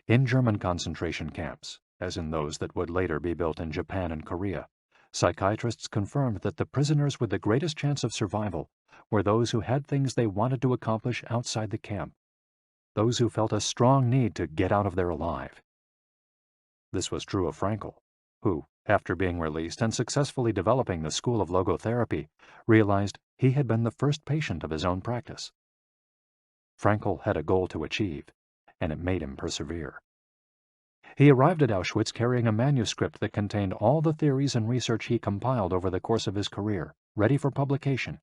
In German concentration camps, as in those that would later be built in Japan and Korea, psychiatrists confirmed that the prisoners with the greatest chance of survival were those who had things they wanted to accomplish outside the camp, those who felt a strong need to get out of there alive. This was true of Frankl, who, after being released and successfully developing the school of logotherapy, realized he had been the first patient of his own practice. Frankl had a goal to achieve, and it made him persevere. He arrived at Auschwitz carrying a manuscript that contained all the theories and research he compiled over the course of his career, ready for publication.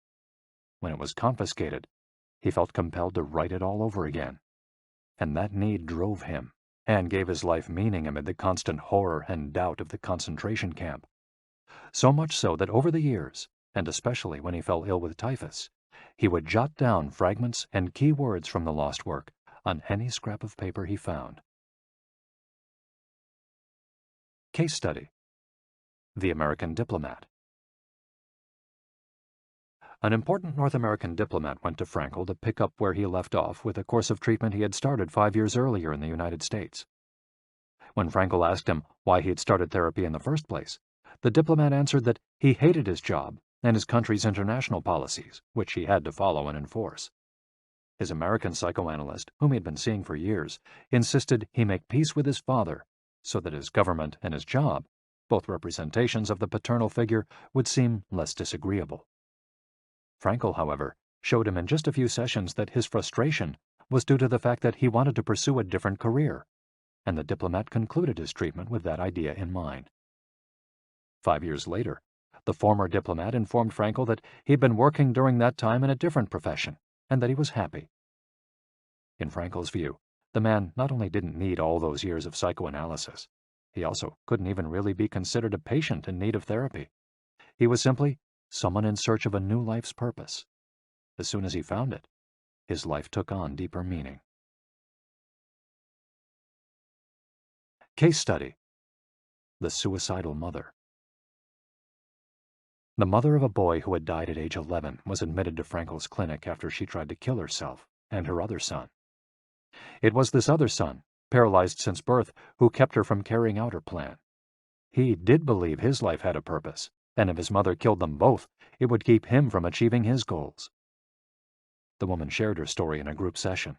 When it was confiscated, he felt compelled to write it all over again. And that need drove him, and gave his life meaning amid the constant horror and doubt of the concentration camp. So much so that over the years, and especially when he fell ill with typhus, he would jot down fragments and key words from the lost work on any scrap of paper he found. Case study: The American Diplomat. An important North American diplomat went to Frankl to pick up where he left off with a course of treatment he had started 5 years earlier in the United States. When Frankl asked him why he had started therapy in the first place, the diplomat answered that he hated his job and his country's international policies, which he had to follow and enforce. His American psychoanalyst, whom he had been seeing for years, insisted he make peace with his father so that his government and his job, both representations of the paternal figure, would seem less disagreeable. Frankl, however, showed him in just a few sessions that his frustration was due to the fact that he wanted to pursue a different career, and the diplomat concluded his treatment with that idea in mind. 5 years later, the former diplomat informed Frankl that he had been working during that time in a different profession, and that he was happy. In Frankl's view, the man not only didn't need all those years of psychoanalysis, he also couldn't even really be considered a patient in need of therapy. He was simply someone in search of a new life's purpose. As soon as he found it, his life took on deeper meaning. Case study: The Suicidal Mother. The mother of a boy who had died at age 11 was admitted to Frankl's clinic after she tried to kill herself and her other son. It was this other son, paralyzed since birth, who kept her from carrying out her plan. He did believe his life had a purpose, and if his mother killed them both, it would keep him from achieving his goals. The woman shared her story in a group session.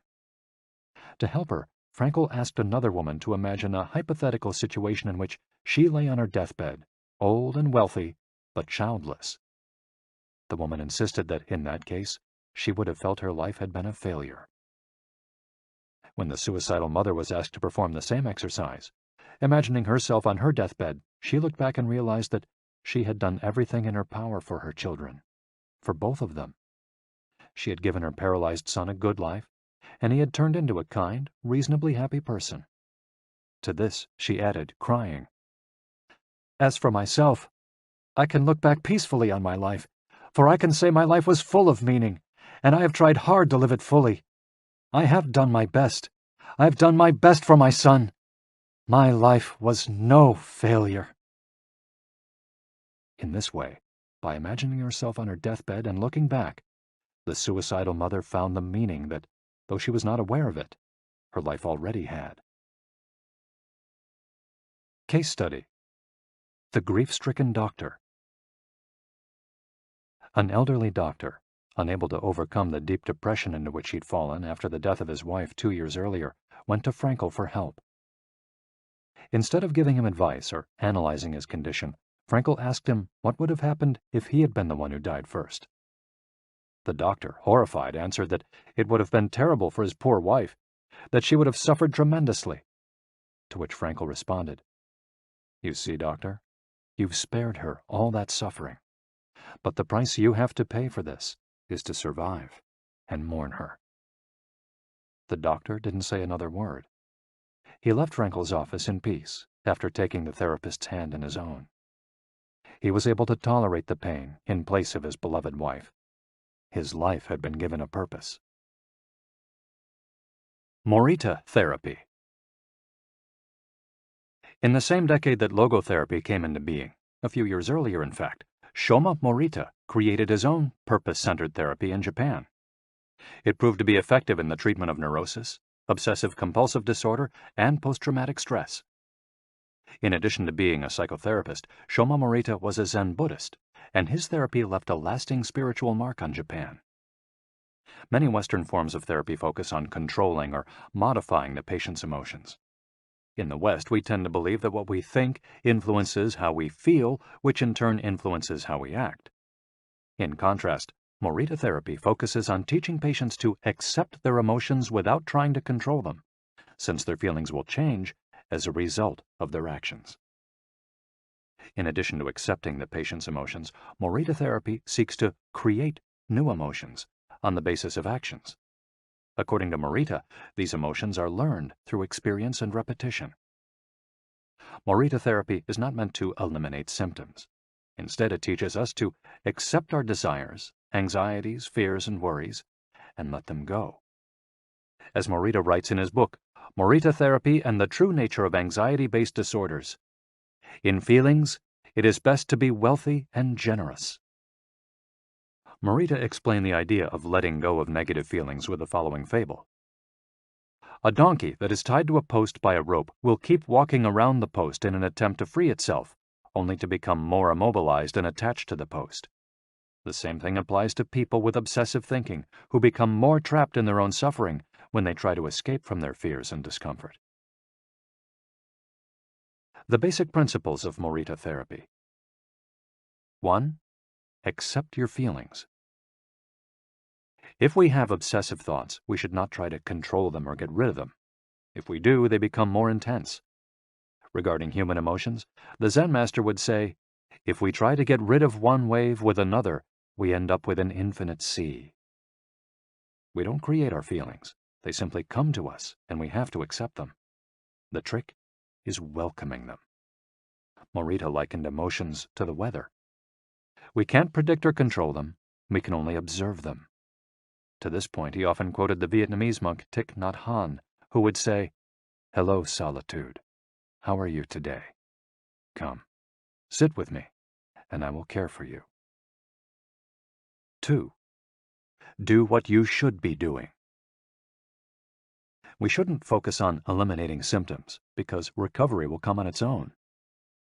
To help her, Frankl asked another woman to imagine a hypothetical situation in which she lay on her deathbed, old and wealthy, but childless. The woman insisted that, in that case, she would have felt her life had been a failure. When the suicidal mother was asked to perform the same exercise, imagining herself on her deathbed, she looked back and realized that she had done everything in her power for her children. for both of them. She had given her paralyzed son a good life, and he had turned into a kind, reasonably happy person. To this she added, crying, "As for myself, I can look back peacefully on my life, for I can say my life was full of meaning, and I have tried hard to live it fully. I have done my best. I have done my best for my son. My life was no failure." In this way, by imagining herself on her deathbed and looking back, the suicidal mother found the meaning that, though she was not aware of it, her life already had. Case study: The grief-stricken doctor. An elderly doctor, unable to overcome the deep depression into which he'd fallen after the death of his wife 2 years earlier, went to Frankel for help. Instead of giving him advice or analyzing his condition, Frankel asked him what would have happened if he had been the one who died first. The doctor, horrified, answered that it would have been terrible for his poor wife, that she would have suffered tremendously. To which Frankel responded, "You see, doctor, you've spared her all that suffering, but the price you have to pay for this is to survive and mourn her." The doctor didn't say another word. He left Frankel's office in peace after taking the therapist's hand in his own. He was able to tolerate the pain in place of his beloved wife. His life had been given a purpose. Morita therapy. In the same decade that logotherapy came into being, a few years earlier in fact, Shoma Morita created his own purpose-centered therapy in Japan. It proved to be effective in the treatment of neurosis, obsessive-compulsive disorder, and post-traumatic stress. In addition to being a psychotherapist, Shoma Morita was a Zen Buddhist, and his therapy left a lasting spiritual mark on Japan. Many Western forms of therapy focus on controlling or modifying the patient's emotions. In the West, we tend to believe that what we think influences how we feel, which in turn influences how we act. In contrast, Morita therapy focuses on teaching patients to accept their emotions without trying to control them, since their feelings will change as a result of their actions. In addition to accepting the patient's emotions, Morita therapy seeks to create new emotions on the basis of actions. According to Morita, these emotions are learned through experience and repetition. Morita therapy is not meant to eliminate symptoms. Instead, it teaches us to accept our desires, anxieties, fears, and worries, and let them go. As Morita writes in his book, Morita Therapy and the True Nature of Anxiety-Based Disorders, in feelings, it is best to be wealthy and generous. Morita explained the idea of letting go of negative feelings with the following fable. A donkey that is tied to a post by a rope will keep walking around the post in an attempt to free itself, only to become more immobilized and attached to the post. The same thing applies to people with obsessive thinking, who become more trapped in their own suffering when they try to escape from their fears and discomfort. The basic principles of Morita therapy. 1. Accept your feelings. If we have obsessive thoughts, we should not try to control them or get rid of them. If we do, they become more intense. Regarding human emotions, the Zen master would say, if we try to get rid of one wave with another, we end up with an infinite sea. We don't create our feelings. They simply come to us, and we have to accept them. The trick is welcoming them. Morita likened emotions to the weather. We can't predict or control them. We can only observe them. To this point, he often quoted the Vietnamese monk Thich Nhat Hanh, who would say, "Hello, solitude. How are you today? Come, sit with me, and I will care for you." 2. Do what you should be doing. We shouldn't focus on eliminating symptoms, because recovery will come on its own.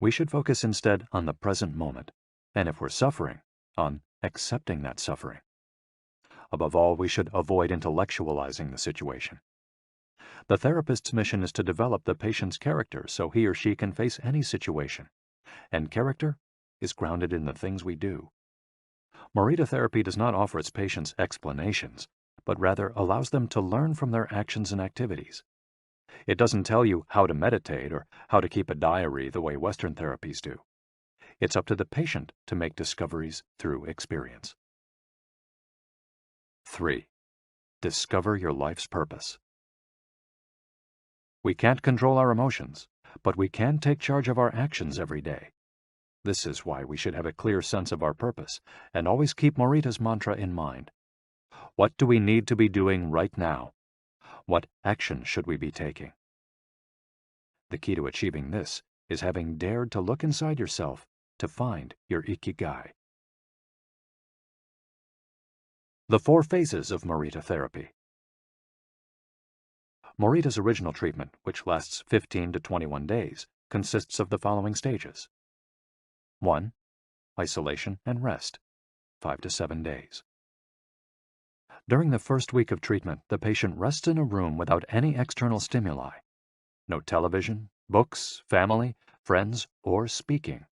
We should focus instead on the present moment, and if we're suffering, on accepting that suffering. Above all, we should avoid intellectualizing the situation. The therapist's mission is to develop the patient's character so he or she can face any situation, and character is grounded in the things we do. Morita therapy does not offer its patients explanations, but rather allows them to learn from their actions and activities. It doesn't tell you how to meditate or how to keep a diary the way Western therapies do. It's up to the patient to make discoveries through experience. 3. Discover your life's purpose. We can't control our emotions, but we can take charge of our actions every day. This is why we should have a clear sense of our purpose and always keep Morita's mantra in mind. What do we need to be doing right now? What action should we be taking? The key to achieving this is having dared to look inside yourself to find your Ikigai. The 4 phases of Morita therapy. Morita's original treatment, which lasts 15 to 21 days, consists of the following stages. 1. Isolation and rest, 5 to 7 days. During the first week of treatment, the patient rests in a room without any external stimuli. No television, books, family, friends, or speaking.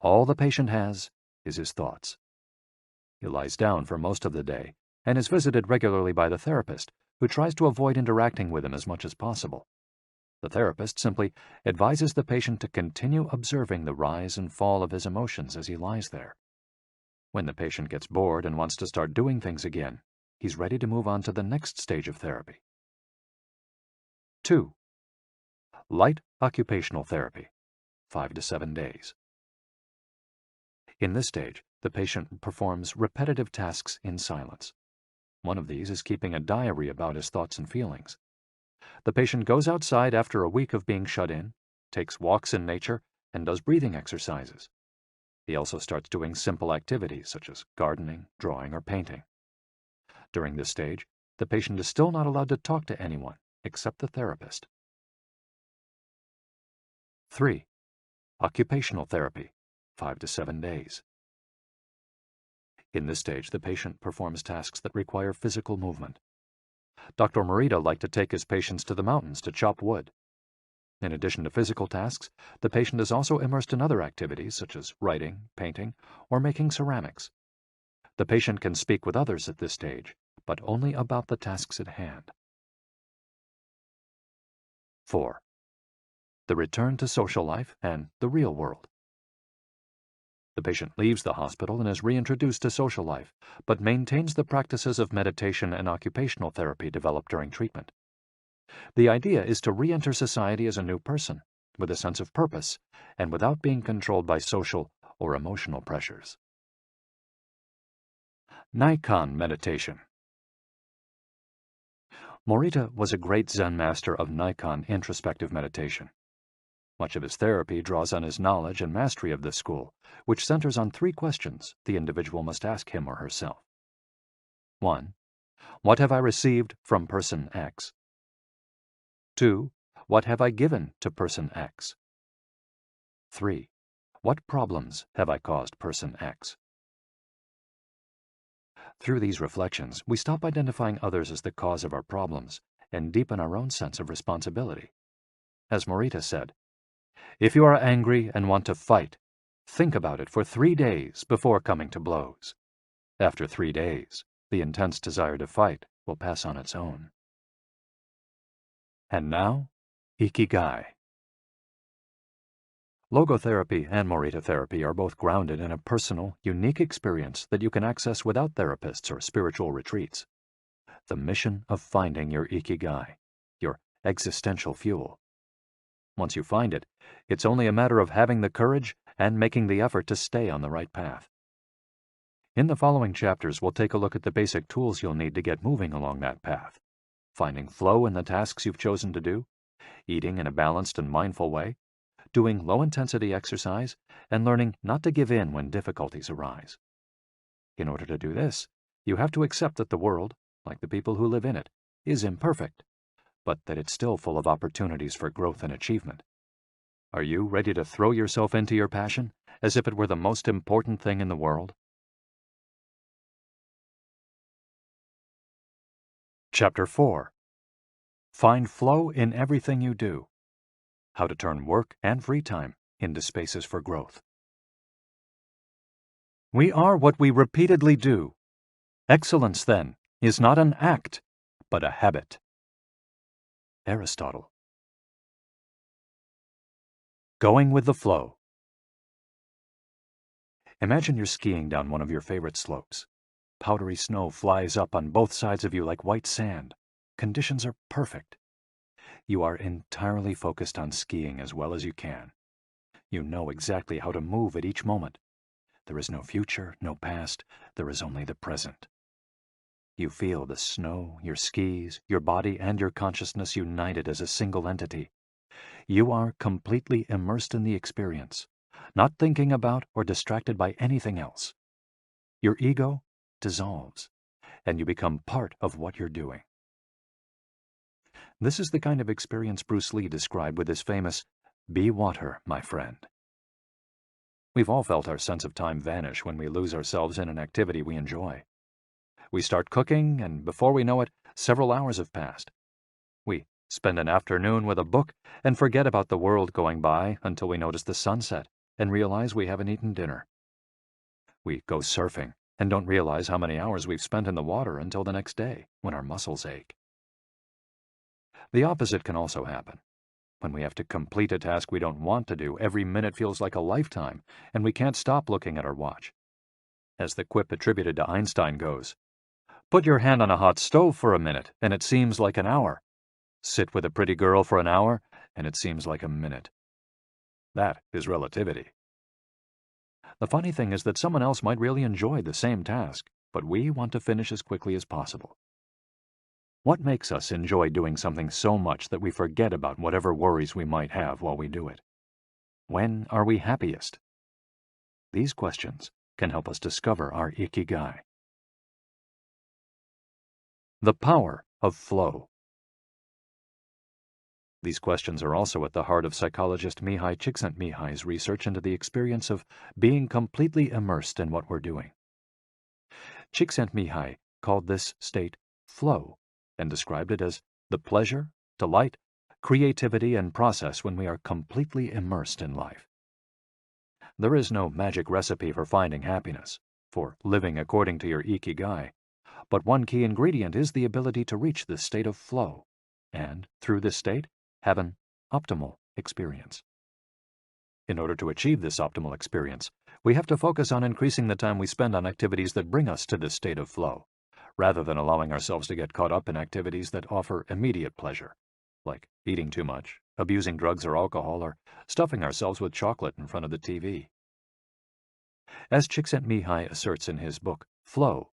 All the patient has is his thoughts. He lies down for most of the day and is visited regularly by the therapist, who tries to avoid interacting with him as much as possible. The therapist simply advises the patient to continue observing the rise and fall of his emotions as he lies there. When the patient gets bored and wants to start doing things again, he's ready to move on to the next stage of therapy. 2. Light occupational therapy, 5 to 7 days. In this stage, the patient performs repetitive tasks in silence. One of these is keeping a diary about his thoughts and feelings. The patient goes outside after a week of being shut in, takes walks in nature, and does breathing exercises. He also starts doing simple activities such as gardening, drawing, or painting. During this stage, the patient is still not allowed to talk to anyone except the therapist. 3. Occupational therapy, 5 to 7 days. In this stage, the patient performs tasks that require physical movement. Dr. Morita liked to take his patients to the mountains to chop wood. In addition to physical tasks, the patient is also immersed in other activities such as writing, painting, or making ceramics. The patient can speak with others at this stage, but only about the tasks at hand. 4. The return to social life and the real world. The patient leaves the hospital and is reintroduced to social life, but maintains the practices of meditation and occupational therapy developed during treatment. The idea is to re-enter society as a new person, with a sense of purpose, and without being controlled by social or emotional pressures. Nikon meditation. Morita was a great Zen master of Nikon introspective meditation. Much of his therapy draws on his knowledge and mastery of this school, which centers on 3 questions the individual must ask him or herself. 1. What have I received from person X? 2. What have I given to person X? 3. What problems have I caused person X? Through these reflections, we stop identifying others as the cause of our problems and deepen our own sense of responsibility. As Morita said, if you are angry and want to fight, think about it for 3 days before coming to blows. After 3 days, the intense desire to fight will pass on its own. And now, Ikigai. LogoTherapy and Morita therapy are both grounded in a personal, unique experience that you can access without therapists or spiritual retreats. The mission of finding your Ikigai, your existential fuel. Once you find it, it's only a matter of having the courage and making the effort to stay on the right path. In the following chapters, we'll take a look at the basic tools you'll need to get moving along that path. Finding flow in the tasks you've chosen to do, eating in a balanced and mindful way, doing low-intensity exercise, and learning not to give in when difficulties arise. In order to do this, you have to accept that the world, like the people who live in it, is imperfect, but that it's still full of opportunities for growth and achievement. Are you ready to throw yourself into your passion as if it were the most important thing in the world? Chapter 4. Find flow in everything you do. How to turn work and free time into spaces for growth. We are what we repeatedly do. Excellence, then, is not an act, but a habit. Aristotle. Going with the flow. Imagine you're skiing down one of your favorite slopes. powdery snow flies up on both sides of you like white sand. Conditions are perfect. You are entirely focused on skiing as well as you can. You know exactly how to move at each moment. There is no future, no past. There is only the present. You feel the snow, your skis, your body, and your consciousness united as a single entity. You are completely immersed in the experience, not thinking about or distracted by anything else. Your ego dissolves, and you become part of what you're doing. This is the kind of experience Bruce Lee described with his famous, "Be water, my friend." We've all felt our sense of time vanish when we lose ourselves in an activity we enjoy. We start cooking, and before we know it, several hours have passed. We spend an afternoon with a book and forget about the world going by until we notice the sunset and realize we haven't eaten dinner. We go surfing and don't realize how many hours we've spent in the water until the next day when our muscles ache. The opposite can also happen. When we have to complete a task we don't want to do, every minute feels like a lifetime, and we can't stop looking at our watch. As the quip attributed to Einstein goes, "Put your hand on a hot stove for a minute, and it seems like an hour. Sit with a pretty girl for an hour, and it seems like a minute." That is relativity. The funny thing is that someone else might really enjoy the same task, but we want to finish as quickly as possible. What makes us enjoy doing something so much that we forget about whatever worries we might have while we do it? When are we happiest? These questions can help us discover our Ikigai. The power of flow. These questions are also at the heart of psychologist Mihai Csikszentmihalyi's research into the experience of being completely immersed in what we're doing. Csikszentmihalyi called this state flow and described it as the pleasure, delight, creativity, and process when we are completely immersed in life. There is no magic recipe for finding happiness, for living according to your Ikigai, but one key ingredient is the ability to reach this state of flow, and, through this state, have an optimal experience. In order to achieve this optimal experience, we have to focus on increasing the time we spend on activities that bring us to this state of flow, rather than allowing ourselves to get caught up in activities that offer immediate pleasure, like eating too much, abusing drugs or alcohol, or stuffing ourselves with chocolate in front of the TV. As Csikszentmihalyi asserts in his book, Flow,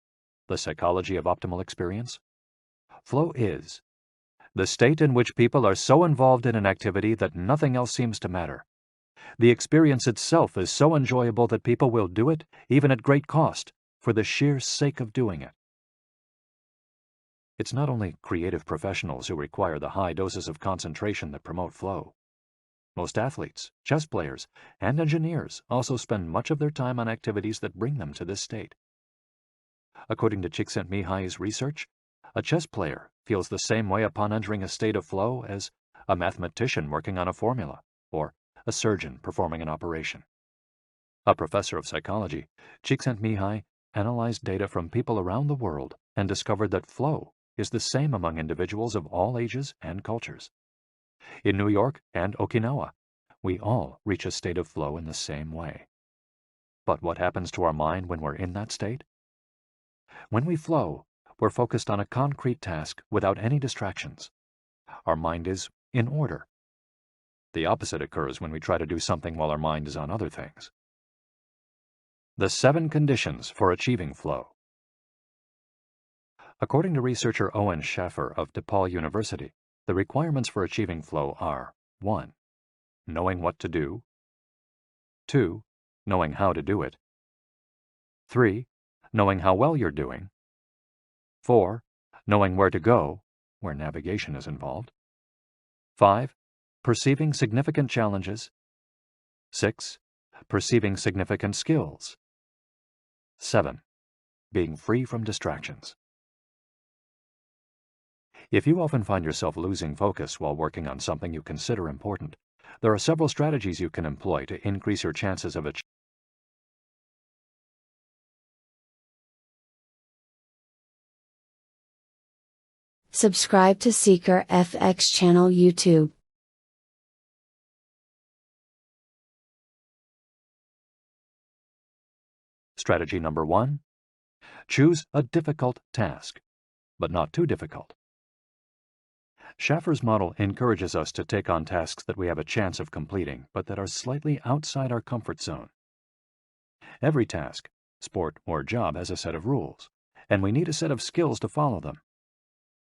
The Psychology of Optimal Experience, flow is the state in which people are so involved in an activity that nothing else seems to matter. The experience itself is so enjoyable that people will do it, even at great cost, for the sheer sake of doing it. It's not only creative professionals who require the high doses of concentration that promote flow. Most athletes, chess players, and engineers also spend much of their time on activities that bring them to this state. According to Csikszentmihalyi's research, a chess player feels the same way upon entering a state of flow as a mathematician working on a formula, or a surgeon performing an operation. A professor of psychology, Csikszentmihalyi analyzed data from people around the world and discovered that flow is the same among individuals of all ages and cultures. In New York and Okinawa, we all reach a state of flow in the same way. But what happens to our mind when we're in that state? When we flow, we're focused on a concrete task without any distractions. Our mind is in order. The opposite occurs when we try to do something while our mind is on other things. The 7 conditions for achieving flow. According to researcher Owen Schaffer of DePaul University, the requirements for achieving flow are 1. Knowing what to do. 2. Knowing how to do it. 3. Knowing how well you're doing. 4. Knowing where to go, where navigation is involved. 5. Perceiving significant challenges. 6. Perceiving significant skills. 7. Being free from distractions. If you often find yourself losing focus while working on something you consider important, there are several strategies you can employ to increase your chances of achieving. Subscribe to Seeker FX channel YouTube. Strategy number 1. Choose a difficult task, but not too difficult. Schaffer's model encourages us to take on tasks that we have a chance of completing, but that are slightly outside our comfort zone. Every task, sport or job, has a set of rules, and we need a set of skills to follow them.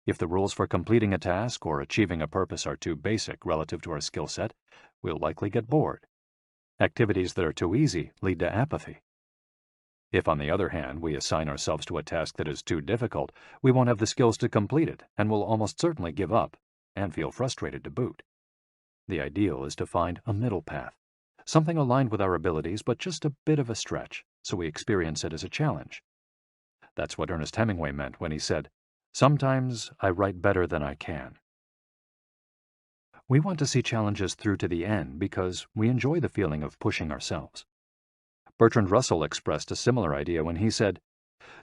If the rules for completing a task or achieving a purpose are too basic relative to our skill set, we'll likely get bored. Activities that are too easy lead to apathy. If, on the other hand, we assign ourselves to a task that is too difficult, we won't have the skills to complete it and will almost certainly give up and feel frustrated to boot. The ideal is to find a middle path, something aligned with our abilities but just a bit of a stretch, so we experience it as a challenge. That's what Ernest Hemingway meant when he said, "Sometimes I write better than I can." We want to see challenges through to the end because we enjoy the feeling of pushing ourselves. Bertrand Russell expressed a similar idea when he said,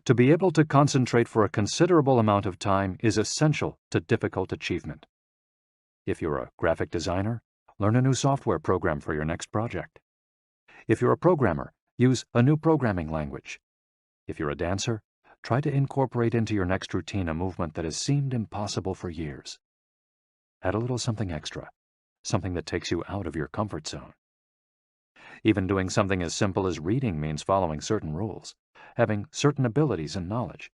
"To be able to concentrate for a considerable amount of time is essential to difficult achievement." If you're a graphic designer, learn a new software program for your next project. If you're a programmer, use a new programming language. If you're a dancer, try to incorporate into your next routine a movement that has seemed impossible for years. Add a little something extra, something that takes you out of your comfort zone. Even doing something as simple as reading means following certain rules, having certain abilities and knowledge.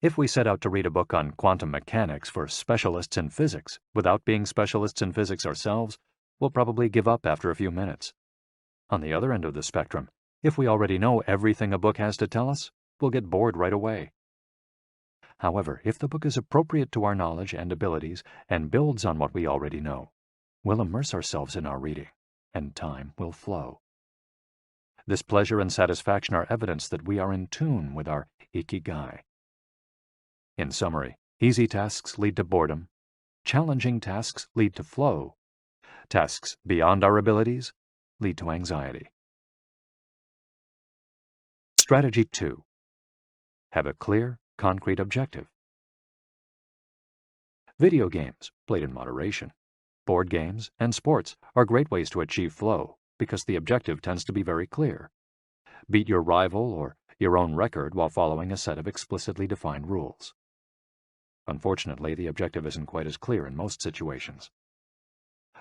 If we set out to read a book on quantum mechanics for specialists in physics without being specialists in physics ourselves, we'll probably give up after a few minutes. On the other end of the spectrum, if we already know everything a book has to tell us, we'll get bored right away. However, if the book is appropriate to our knowledge and abilities and builds on what we already know, we'll immerse ourselves in our reading, and time will flow. This pleasure and satisfaction are evidence that we are in tune with our Ikigai. In summary, easy tasks lead to boredom, challenging tasks lead to flow, tasks beyond our abilities lead to anxiety. Strategy 2. Have a clear, concrete objective. Video games, played in moderation, board games, and sports are great ways to achieve flow because the objective tends to be very clear. Beat your rival or your own record while following a set of explicitly defined rules. Unfortunately, the objective isn't quite as clear in most situations.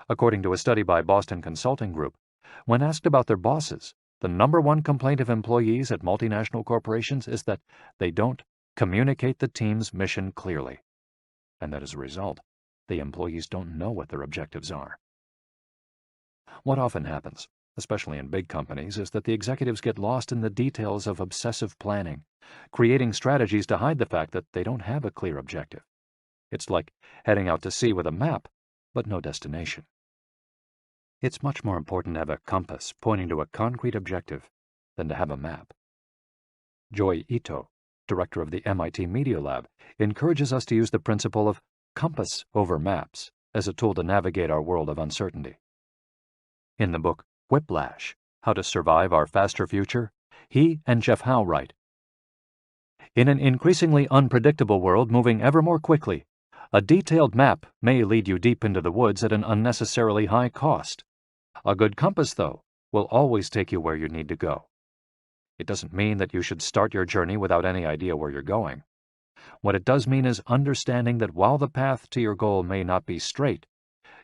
According to a study by Boston Consulting Group, when asked about their bosses, the #1 complaint of employees at multinational corporations is that they don't communicate the team's mission clearly, and that as a result, the employees don't know what their objectives are. What often happens, especially in big companies, is that the executives get lost in the details of obsessive planning, creating strategies to hide the fact that they don't have a clear objective. It's like heading out to sea with a map, but no destination. It's much more important to have a compass pointing to a concrete objective than to have a map. Joy Ito, director of the MIT Media Lab, encourages us to use the principle of compass over maps as a tool to navigate our world of uncertainty. In the book Whiplash, How to Survive Our Faster Future, he and Jeff Howe write, "In an increasingly unpredictable world moving ever more quickly, a detailed map may lead you deep into the woods at an unnecessarily high cost. A good compass, though, will always take you where you need to go. It doesn't mean that you should start your journey without any idea where you're going. What it does mean is understanding that while the path to your goal may not be straight,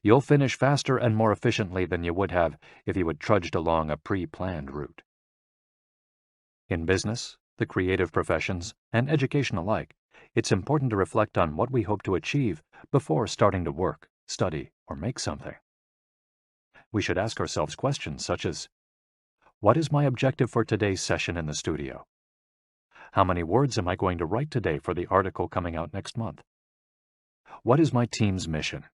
you'll finish faster and more efficiently than you would have if you had trudged along a pre-planned route." In business, the creative professions, and education alike, it's important to reflect on what we hope to achieve before starting to work, study, or make something. We should ask ourselves questions such as, what is my objective for today's session in the studio? How many words am I going to write today for the article coming out next month? What is my team's mission?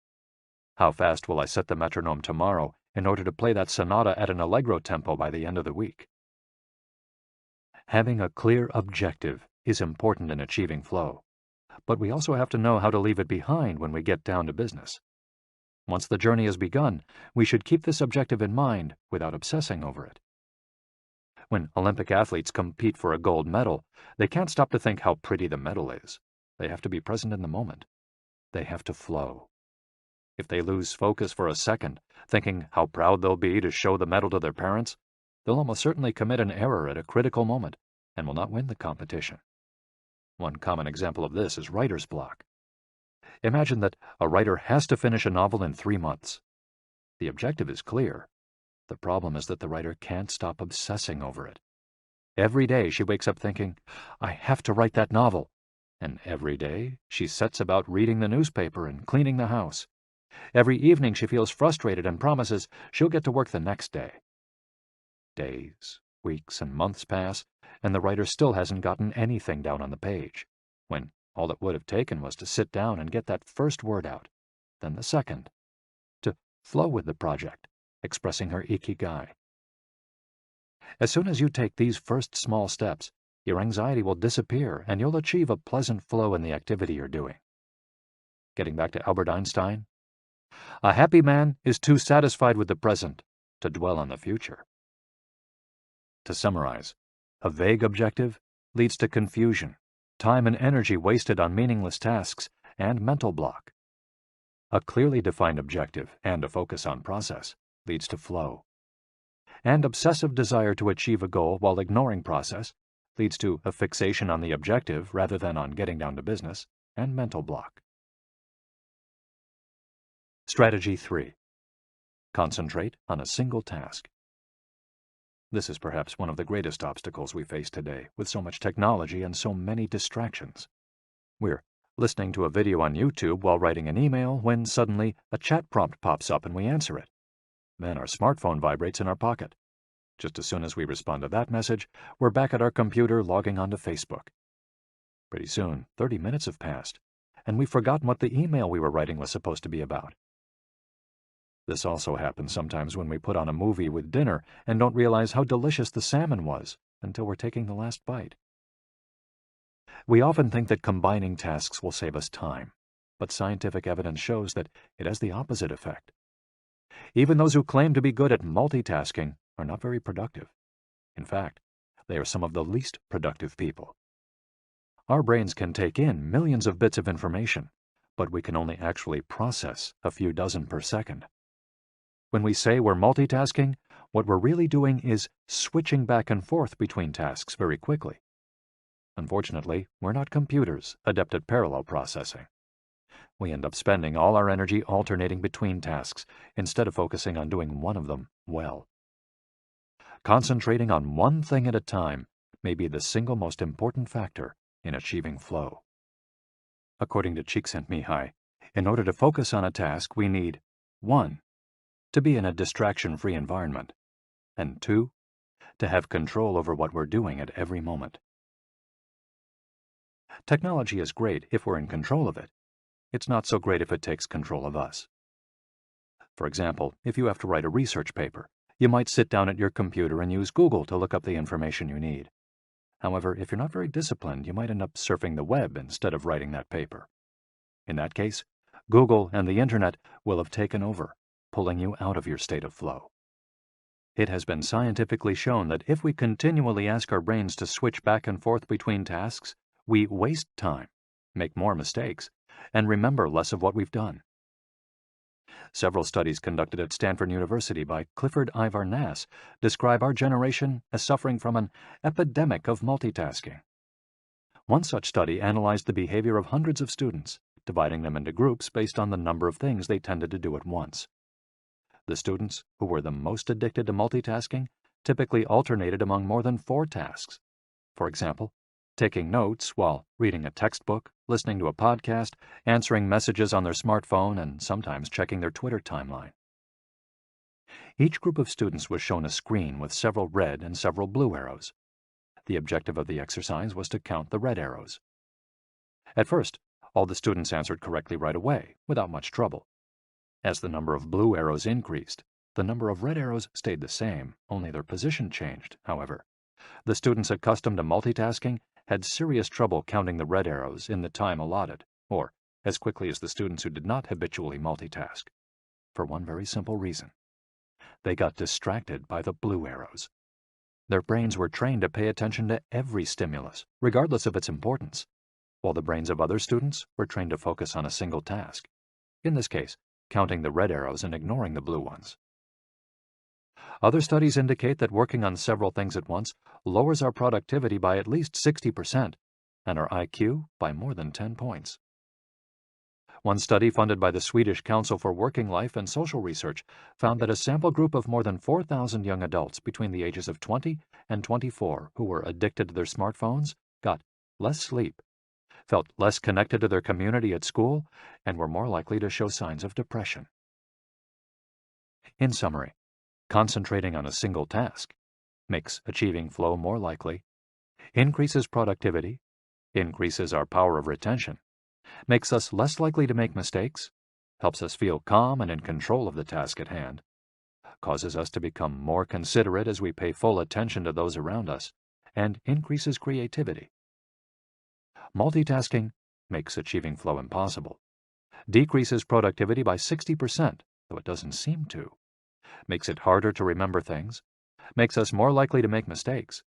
How fast will I set the metronome tomorrow in order to play that sonata at an allegro tempo by the end of the week? Having a clear objective is important in achieving flow, but we also have to know how to leave it behind when we get down to business. Once the journey has begun, we should keep this objective in mind without obsessing over it. When Olympic athletes compete for a gold medal, they can't stop to think how pretty the medal is. They have to be present in the moment. They have to flow. If they lose focus for a second, thinking how proud they'll be to show the medal to their parents, they'll almost certainly commit an error at a critical moment and will not win the competition. One common example of this is writer's block. Imagine that a writer has to finish a novel in 3 months. The objective is clear. The problem is that the writer can't stop obsessing over it. Every day she wakes up thinking, I have to write that novel. And every day she sets about reading the newspaper and cleaning the house. Every evening she feels frustrated and promises she'll get to work the next day. Days, weeks, and months pass, and the writer still hasn't gotten anything down on the page, when all it would have taken was to sit down and get that first word out, then the second, to flow with the project, expressing her Ikigai. As soon as you take these first small steps, your anxiety will disappear and you'll achieve a pleasant flow in the activity you're doing. Getting back to Albert Einstein, a happy man is too satisfied with the present to dwell on the future. To summarize, a vague objective leads to confusion, time and energy wasted on meaningless tasks, and mental block. A clearly defined objective and a focus on process leads to flow. And obsessive desire to achieve a goal while ignoring process leads to a fixation on the objective rather than on getting down to business, and mental block. Strategy 3. Concentrate on a single task. This is perhaps one of the greatest obstacles we face today, with so much technology and so many distractions. We're listening to a video on YouTube while writing an email when suddenly a chat prompt pops up and we answer it. Then our smartphone vibrates in our pocket. Just as soon as we respond to that message, we're back at our computer logging onto Facebook. Pretty soon, 30 minutes have passed, and we've forgotten what the email we were writing was supposed to be about. This also happens sometimes when we put on a movie with dinner and don't realize how delicious the salmon was until we're taking the last bite. We often think that combining tasks will save us time, but scientific evidence shows that it has the opposite effect. Even those who claim to be good at multitasking are not very productive. In fact, they are some of the least productive people. Our brains can take in millions of bits of information, but we can only actually process a few dozen per second. When we say we're multitasking, what we're really doing is switching back and forth between tasks very quickly. Unfortunately, we're not computers adept at parallel processing. We end up spending all our energy alternating between tasks instead of focusing on doing one of them well. Concentrating on one thing at a time may be the single most important factor in achieving flow. According to Csikszentmihalyi, in order to focus on a task, we need 1. To be in a distraction-free environment, and 2. To have control over what we're doing at every moment. Technology is great if we're in control of it. It's not so great if it takes control of us. For example, if you have to write a research paper, you might sit down at your computer and use Google to look up the information you need. However, if you're not very disciplined, you might end up surfing the web instead of writing that paper. In that case, Google and the Internet will have taken over, pulling you out of your state of flow. It has been scientifically shown that if we continually ask our brains to switch back and forth between tasks, we waste time, make more mistakes, and remember less of what we've done. Several studies conducted at Stanford University by Clifford Ivar Nass describe our generation as suffering from an epidemic of multitasking. One such study analyzed the behavior of hundreds of students, dividing them into groups based on the number of things they tended to do at once. The students who were the most addicted to multitasking typically alternated among more than 4 tasks. For example, taking notes while reading a textbook, listening to a podcast, answering messages on their smartphone, and sometimes checking their Twitter timeline. Each group of students was shown a screen with several red and several blue arrows. The objective of the exercise was to count the red arrows. At first, all the students answered correctly right away, without much trouble. As the number of blue arrows increased, the number of red arrows stayed the same, only their position changed, however. The students accustomed to multitasking had serious trouble counting the red arrows in the time allotted, or as quickly as the students who did not habitually multitask, for one very simple reason. They got distracted by the blue arrows. Their brains were trained to pay attention to every stimulus, regardless of its importance, while the brains of other students were trained to focus on a single task, in this case, counting the red arrows and ignoring the blue ones. Other studies indicate that working on several things at once lowers our productivity by at least 60%, and our IQ by more than 10 points. One study funded by the Swedish Council for Working Life and Social Research found that a sample group of more than 4,000 young adults between the ages of 20 and 24 who were addicted to their smartphones got less sleep, felt less connected to their community at school, and were more likely to show signs of depression. In summary, concentrating on a single task makes achieving flow more likely, increases productivity, increases our power of retention, makes us less likely to make mistakes, helps us feel calm and in control of the task at hand, causes us to become more considerate as we pay full attention to those around us, and increases creativity. Multitasking makes achieving flow impossible, decreases productivity by 60%, though it doesn't seem to, makes it harder to remember things, makes us more likely to make mistakes,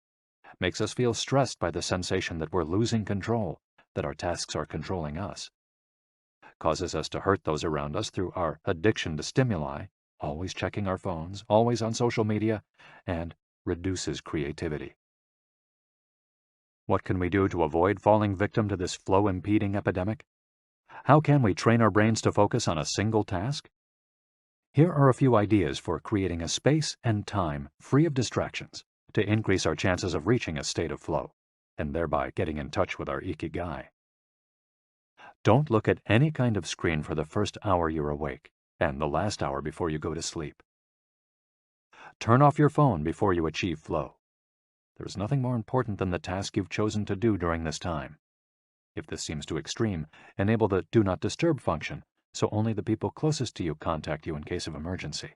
makes us feel stressed by the sensation that we're losing control, that our tasks are controlling us, causes us to hurt those around us through our addiction to stimuli, always checking our phones, always on social media, and reduces creativity. What can we do to avoid falling victim to this flow-impeding epidemic? How can we train our brains to focus on a single task? Here are a few ideas for creating a space and time free of distractions to increase our chances of reaching a state of flow, and thereby getting in touch with our Ikigai. Don't look at any kind of screen for the first hour you're awake and the last hour before you go to sleep. Turn off your phone before you achieve flow. There is nothing more important than the task you've chosen to do during this time. If this seems too extreme, enable the Do Not Disturb function so only the people closest to you contact you in case of emergency.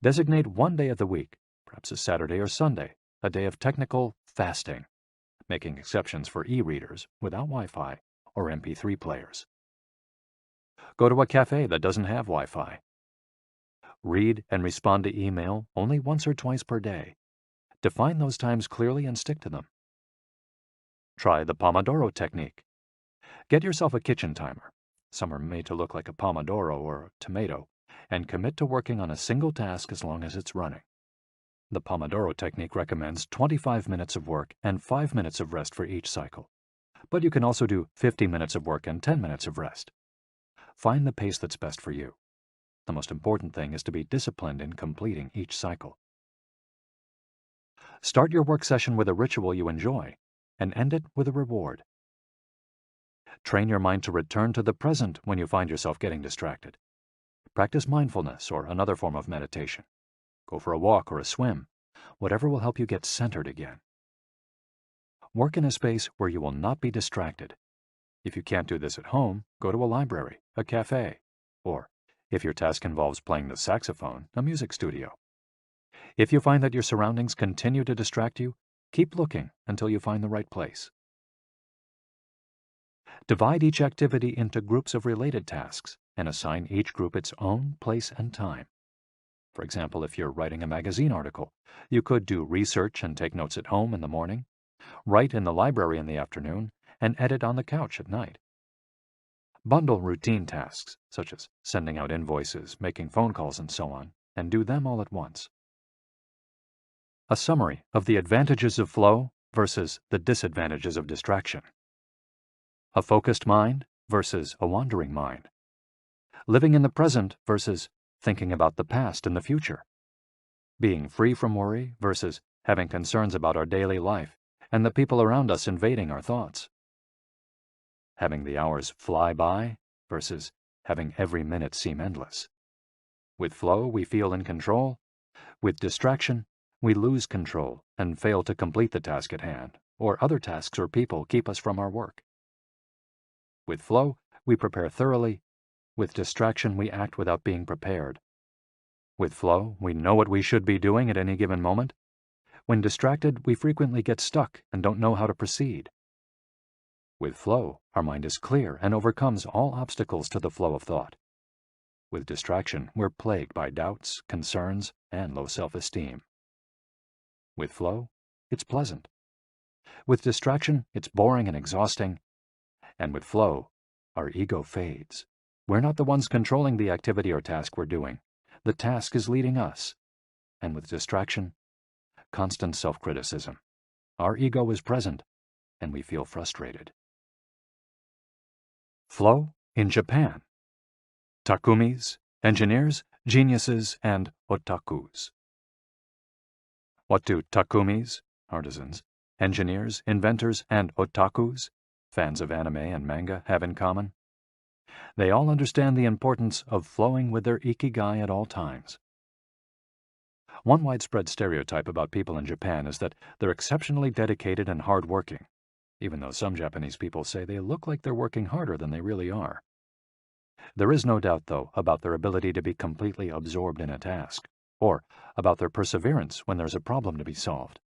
Designate one day of the week, perhaps a Saturday or Sunday, a day of technical fasting, making exceptions for e-readers without Wi-Fi or MP3 players. Go to a cafe that doesn't have Wi-Fi. Read and respond to email only once or twice per day. Define those times clearly and stick to them. Try the Pomodoro technique. Get yourself a kitchen timer. Some are made to look like a pomodoro or a tomato, and commit to working on a single task as long as it's running. The Pomodoro technique recommends 25 minutes of work and 5 minutes of rest for each cycle, but you can also do 50 minutes of work and 10 minutes of rest. Find the pace that's best for you. The most important thing is to be disciplined in completing each cycle. Start your work session with a ritual you enjoy, and end it with a reward. Train your mind to return to the present when you find yourself getting distracted. Practice mindfulness or another form of meditation. Go for a walk or a swim, whatever will help you get centered again. Work in a space where you will not be distracted. If you can't do this at home, go to a library, a cafe, or, if your task involves playing the saxophone, a music studio. If you find that your surroundings continue to distract you, keep looking until you find the right place. Divide each activity into groups of related tasks and assign each group its own place and time. For example, if you're writing a magazine article, you could do research and take notes at home in the morning, write in the library in the afternoon, and edit on the couch at night. Bundle routine tasks, such as sending out invoices, making phone calls, and so on, and do them all at once. A summary of the advantages of flow versus the disadvantages of distraction. A focused mind versus a wandering mind. Living in the present versus thinking about the past and the future. Being free from worry versus having concerns about our daily life and the people around us invading our thoughts. Having the hours fly by versus having every minute seem endless. With flow, we feel in control. With distraction, we lose control and fail to complete the task at hand, or other tasks or people keep us from our work. With flow, we prepare thoroughly. With distraction, we act without being prepared. With flow, we know what we should be doing at any given moment. When distracted, we frequently get stuck and don't know how to proceed. With flow, our mind is clear and overcomes all obstacles to the flow of thought. With distraction, we're plagued by doubts, concerns, and low self-esteem. With flow, it's pleasant. With distraction, it's boring and exhausting. And with flow, our ego fades. We're not the ones controlling the activity or task we're doing. The task is leading us. And with distraction, constant self-criticism. Our ego is present, and we feel frustrated. Flow in Japan. Takumis, engineers, geniuses, and otakus. What do takumis, artisans, engineers, inventors, and otakus, fans of anime and manga, have in common? They all understand the importance of flowing with their ikigai at all times. One widespread stereotype about people in Japan is that they're exceptionally dedicated and hard-working, even though some Japanese people say they look like they're working harder than they really are. There is no doubt, though, about their ability to be completely absorbed in a task, or about their perseverance when there's a problem to be solved.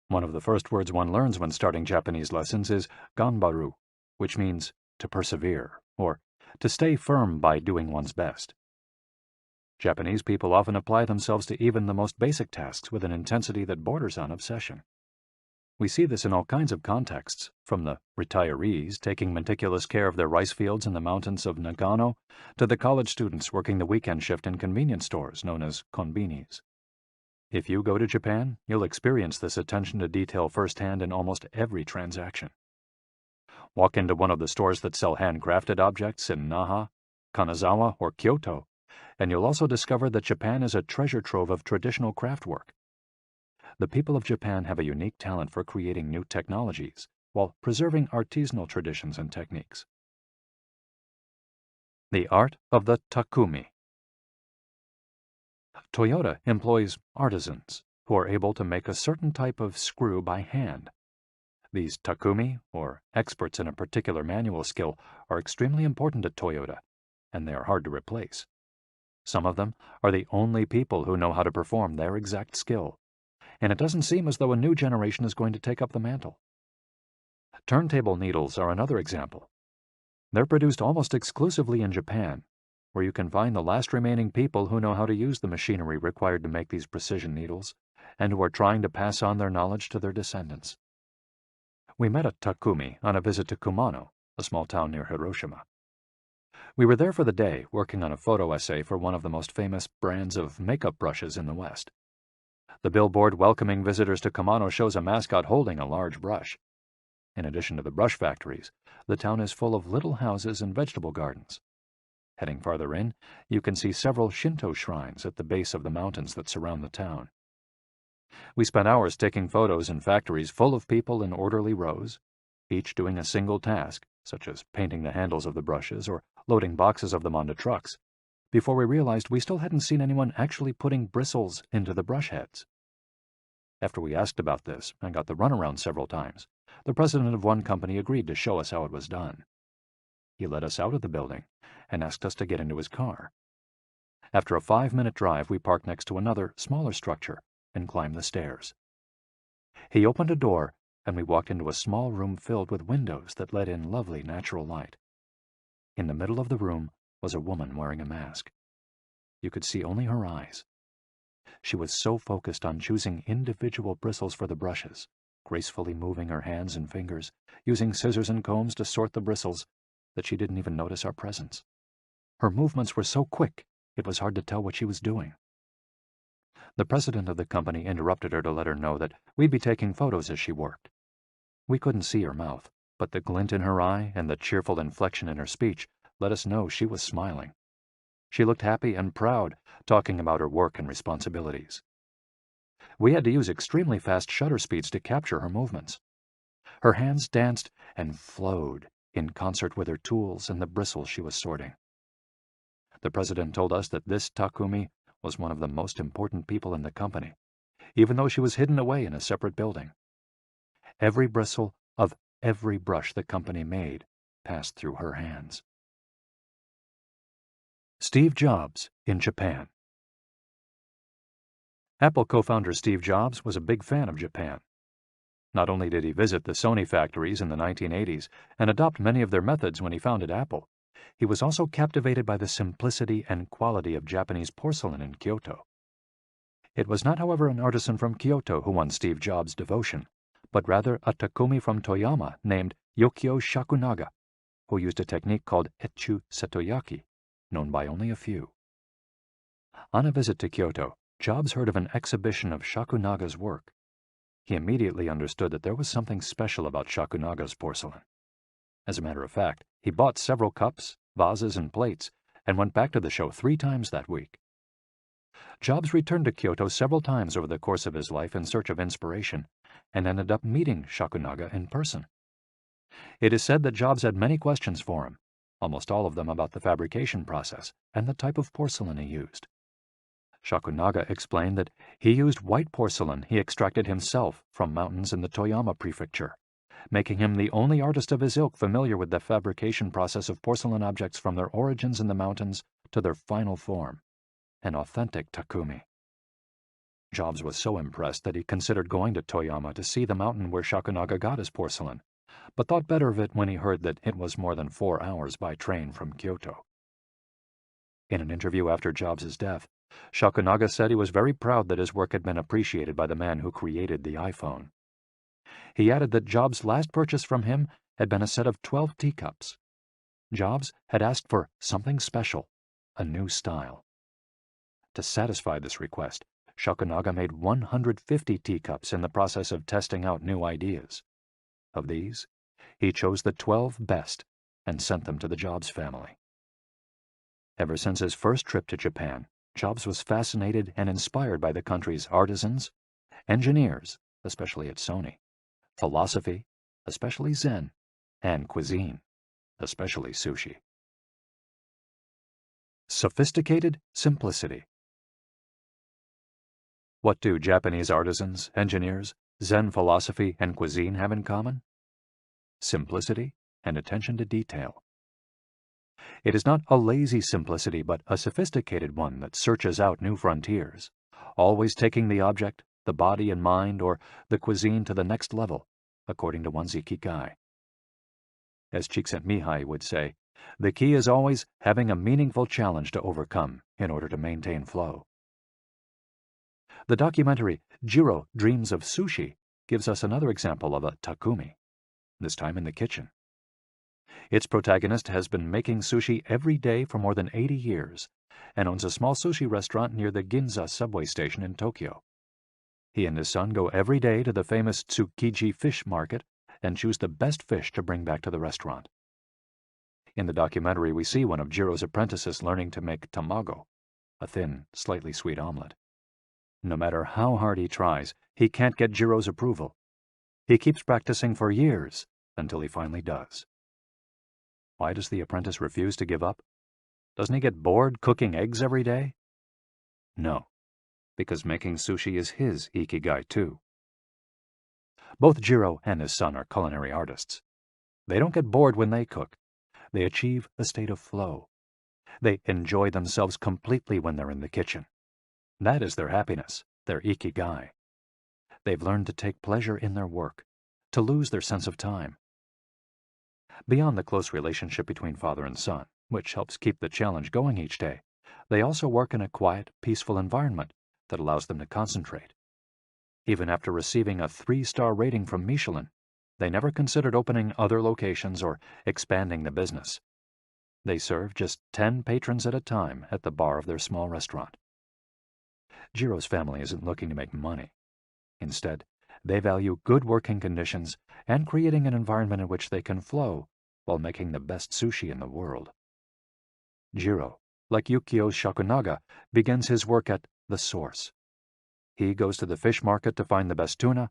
One of the first words one learns when starting Japanese lessons is ganbaru, which means to persevere, or to stay firm by doing one's best. Japanese people often apply themselves to even the most basic tasks with an intensity that borders on obsession. We see this in all kinds of contexts, from the retirees taking meticulous care of their rice fields in the mountains of Nagano to the college students working the weekend shift in convenience stores known as konbinis. If you go to Japan, you'll experience this attention to detail firsthand in almost every transaction. Walk into one of the stores that sell handcrafted objects in Naha, Kanazawa, or Kyoto, and you'll also discover that Japan is a treasure trove of traditional craftwork. The people of Japan have a unique talent for creating new technologies while preserving artisanal traditions and techniques. The art of the takumi. Toyota employs artisans who are able to make a certain type of screw by hand. These takumi, or experts in a particular manual skill, are extremely important at Toyota, and they are hard to replace. Some of them are the only people who know how to perform their exact skill, and it doesn't seem as though a new generation is going to take up the mantle. Turntable needles are another example. They're produced almost exclusively in Japan, where you can find the last remaining people who know how to use the machinery required to make these precision needles, and who are trying to pass on their knowledge to their descendants. We met a takumi on a visit to Kumano, a small town near Hiroshima. We were there for the day, working on a photo essay for one of the most famous brands of makeup brushes in the West. The billboard welcoming visitors to Kumano shows a mascot holding a large brush. In addition to the brush factories, the town is full of little houses and vegetable gardens. Heading farther in, you can see several Shinto shrines at the base of the mountains that surround the town. We spent hours taking photos in factories full of people in orderly rows, each doing a single task, such as painting the handles of the brushes or loading boxes of them onto trucks, before we realized we still hadn't seen anyone actually putting bristles into the brush heads. After we asked about this and got the runaround several times, the president of one company agreed to show us how it was done. He led us out of the building and asked us to get into his car. After a 5-minute drive, we parked next to another, smaller structure and climbed the stairs. He opened a door, and we walked into a small room filled with windows that let in lovely natural light. In the middle of the room was a woman wearing a mask. You could see only her eyes. She was so focused on choosing individual bristles for the brushes, gracefully moving her hands and fingers, using scissors and combs to sort the bristles, that she didn't even notice our presence. Her movements were so quick, it was hard to tell what she was doing. The president of the company interrupted her to let her know that we'd be taking photos as she worked. We couldn't see her mouth, but the glint in her eye and the cheerful inflection in her speech let us know she was smiling. She looked happy and proud, talking about her work and responsibilities. We had to use extremely fast shutter speeds to capture her movements. Her hands danced and flowed in concert with her tools and the bristles she was sorting. The president told us that this takumi was one of the most important people in the company, even though she was hidden away in a separate building. Every bristle of every brush the company made passed through her hands. Steve Jobs in Japan. Apple co-founder Steve Jobs was a big fan of Japan. Not only did he visit the Sony factories in the 1980s and adopt many of their methods when he founded Apple, he was also captivated by the simplicity and quality of Japanese porcelain in Kyoto. It was not, however, an artisan from Kyoto who won Steve Jobs' devotion, but rather a takumi from Toyama named Yokio Shakunaga, who used a technique called Echu Setoyaki, known by only a few. On a visit to Kyoto, Jobs heard of an exhibition of Shakunaga's work. he immediately understood that there was something special about Shakunaga's porcelain. As a matter of fact, he bought several cups, vases, and plates, and went back to the show 3 times that week. Jobs returned to Kyoto several times over the course of his life in search of inspiration, and ended up meeting Shakunaga in person. It is said that Jobs had many questions for him, almost all of them about the fabrication process and the type of porcelain he used. Shakunaga explained that he used white porcelain he extracted himself from mountains in the Toyama prefecture, making him the only artist of his ilk familiar with the fabrication process of porcelain objects from their origins in the mountains to their final form, an authentic takumi. Jobs was so impressed that he considered going to Toyama to see the mountain where Shakunaga got his porcelain, but thought better of it when he heard that it was more than 4 hours by train from Kyoto. In an interview after Jobs' death, Shakunaga said he was very proud that his work had been appreciated by the man who created the iPhone. He added that Jobs' last purchase from him had been a set of 12 teacups. Jobs had asked for something special, a new style. To satisfy this request, Shakunaga made 150 teacups in the process of testing out new ideas. Of these, he chose the 12 best and sent them to the Jobs family. Ever since his first trip to Japan, Jobs was fascinated and inspired by the country's artisans, engineers, especially at Sony, philosophy, especially Zen, and cuisine, especially sushi. Sophisticated simplicity. What do Japanese artisans, engineers, Zen philosophy, and cuisine have in common? Simplicity and attention to detail. It is not a lazy simplicity, but a sophisticated one that searches out new frontiers, always taking the object, the body and mind, or the cuisine to the next level, according to one's Ikigai. As Csikszentmihalyi would say, the key is always having a meaningful challenge to overcome in order to maintain flow. The documentary Jiro Dreams of Sushi gives us another example of a takumi, this time in the kitchen. Its protagonist has been making sushi every day for more than 80 years and owns a small sushi restaurant near the Ginza subway station in Tokyo. He and his son go every day to the famous Tsukiji fish market and choose the best fish to bring back to the restaurant. In the documentary, we see one of Jiro's apprentices learning to make tamago, a thin, slightly sweet omelet. No matter how hard he tries, he can't get Jiro's approval. He keeps practicing for years until he finally does. Why does the apprentice refuse to give up? Doesn't he get bored cooking eggs every day? No, because making sushi is his Ikigai too. Both Jiro and his son are culinary artists. They don't get bored when they cook. They achieve a state of flow. They enjoy themselves completely when they're in the kitchen. That is their happiness, their Ikigai. They've learned to take pleasure in their work, to lose their sense of time. Beyond the close relationship between father and son, which helps keep the challenge going each day, they also work in a quiet, peaceful environment that allows them to concentrate. Even after receiving a 3-star rating from Michelin, they never considered opening other locations or expanding the business. They serve just 10 patrons at a time at the bar of their small restaurant. Jiro's family isn't looking to make money. Instead, they value good working conditions and creating an environment in which they can flow while making the best sushi in the world. Jiro, like Yukio Shakunaga, begins his work at the source. He goes to the fish market to find the best tuna.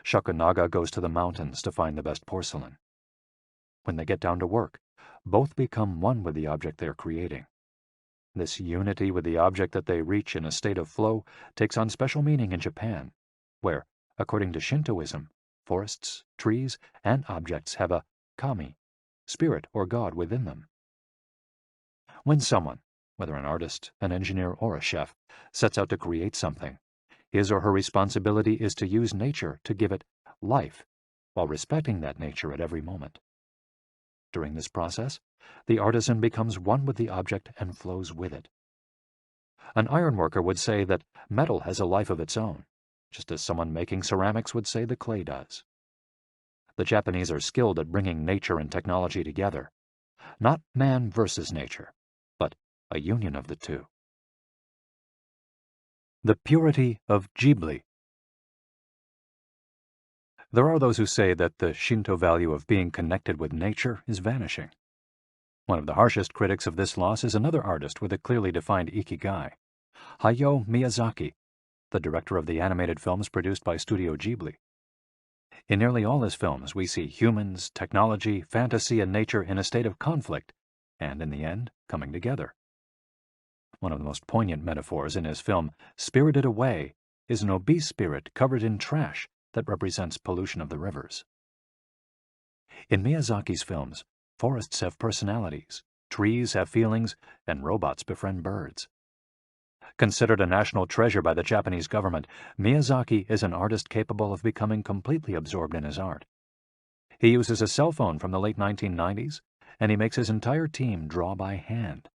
Shakunaga goes to the mountains to find the best porcelain. When they get down to work, both become one with the object they are creating. This unity with the object that they reach in a state of flow takes on special meaning in Japan, where, according to Shintoism, forests, trees, and objects have a kami, spirit or god within them. When someone, whether an artist, an engineer, or a chef, sets out to create something, his or her responsibility is to use nature to give it life, while respecting that nature at every moment. During this process, the artisan becomes one with the object and flows with it. An ironworker would say that metal has a life of its own, just as someone making ceramics would say the clay does. The Japanese are skilled at bringing nature and technology together, not man versus nature, but a union of the two. The purity of Ghibli. There are those who say that the Shinto value of being connected with nature is vanishing. One of the harshest critics of this loss is another artist with a clearly defined ikigai, Hayao Miyazaki, the director of the animated films produced by Studio Ghibli. In nearly all his films, we see humans, technology, fantasy, and nature in a state of conflict, and in the end, coming together. One of the most poignant metaphors in his film Spirited Away is an obese spirit covered in trash that represents pollution of the rivers. In Miyazaki's films, forests have personalities, trees have feelings, and robots befriend birds. Considered a national treasure by the Japanese government, Miyazaki is an artist capable of becoming completely absorbed in his art. He uses a cell phone from the late 1990s, and he makes his entire team draw by hand.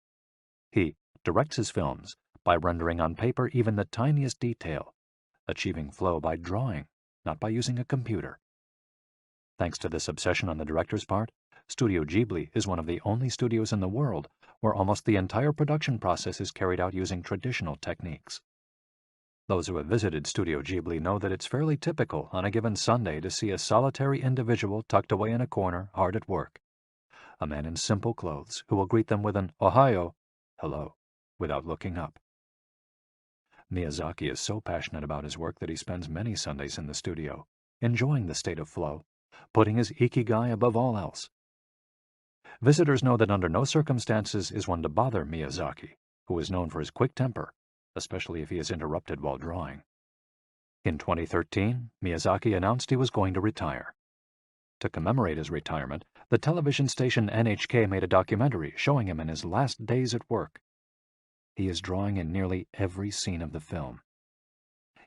He directs his films by rendering on paper even the tiniest detail, achieving flow by drawing, not by using a computer. Thanks to this obsession on the director's part, Studio Ghibli is one of the only studios in the world where almost the entire production process is carried out using traditional techniques. Those who have visited Studio Ghibli know that it's fairly typical on a given Sunday to see a solitary individual tucked away in a corner, hard at work. A man in simple clothes who will greet them with an "Ohayo," hello, without looking up. Miyazaki is so passionate about his work that he spends many Sundays in the studio, enjoying the state of flow, putting his ikigai above all else. Visitors know that under no circumstances is one to bother Miyazaki, who is known for his quick temper, especially if he is interrupted while drawing. In 2013, Miyazaki announced he was going to retire. To commemorate his retirement, the television station NHK made a documentary showing him in his last days at work. He is drawing in nearly every scene of the film.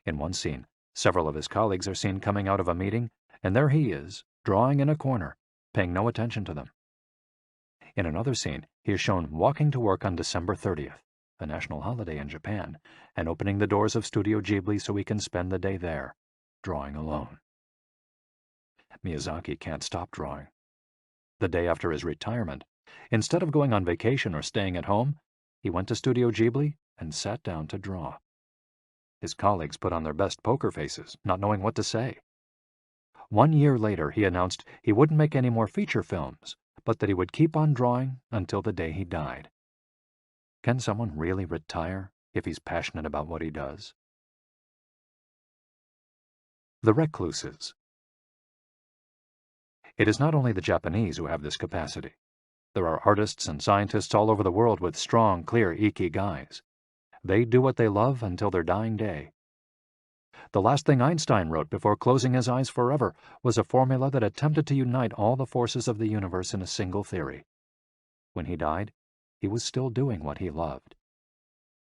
In one scene, several of his colleagues are seen coming out of a meeting, and there he is, drawing in a corner, paying no attention to them. In another scene, he is shown walking to work on December 30th, a national holiday in Japan, and opening the doors of Studio Ghibli so he can spend the day there, drawing alone. Miyazaki can't stop drawing. The day after his retirement, instead of going on vacation or staying at home, he went to Studio Ghibli and sat down to draw. His colleagues put on their best poker faces, not knowing what to say. 1 year later, he announced he wouldn't make any more feature films, but that he would keep on drawing until the day he died. Can someone really retire if he's passionate about what he does? The recluses. It is not only the Japanese who have this capacity. There are artists and scientists all over the world with strong, clear ikigais. They do what they love until their dying day. The last thing Einstein wrote before closing his eyes forever was a formula that attempted to unite all the forces of the universe in a single theory. When he died, he was still doing what he loved.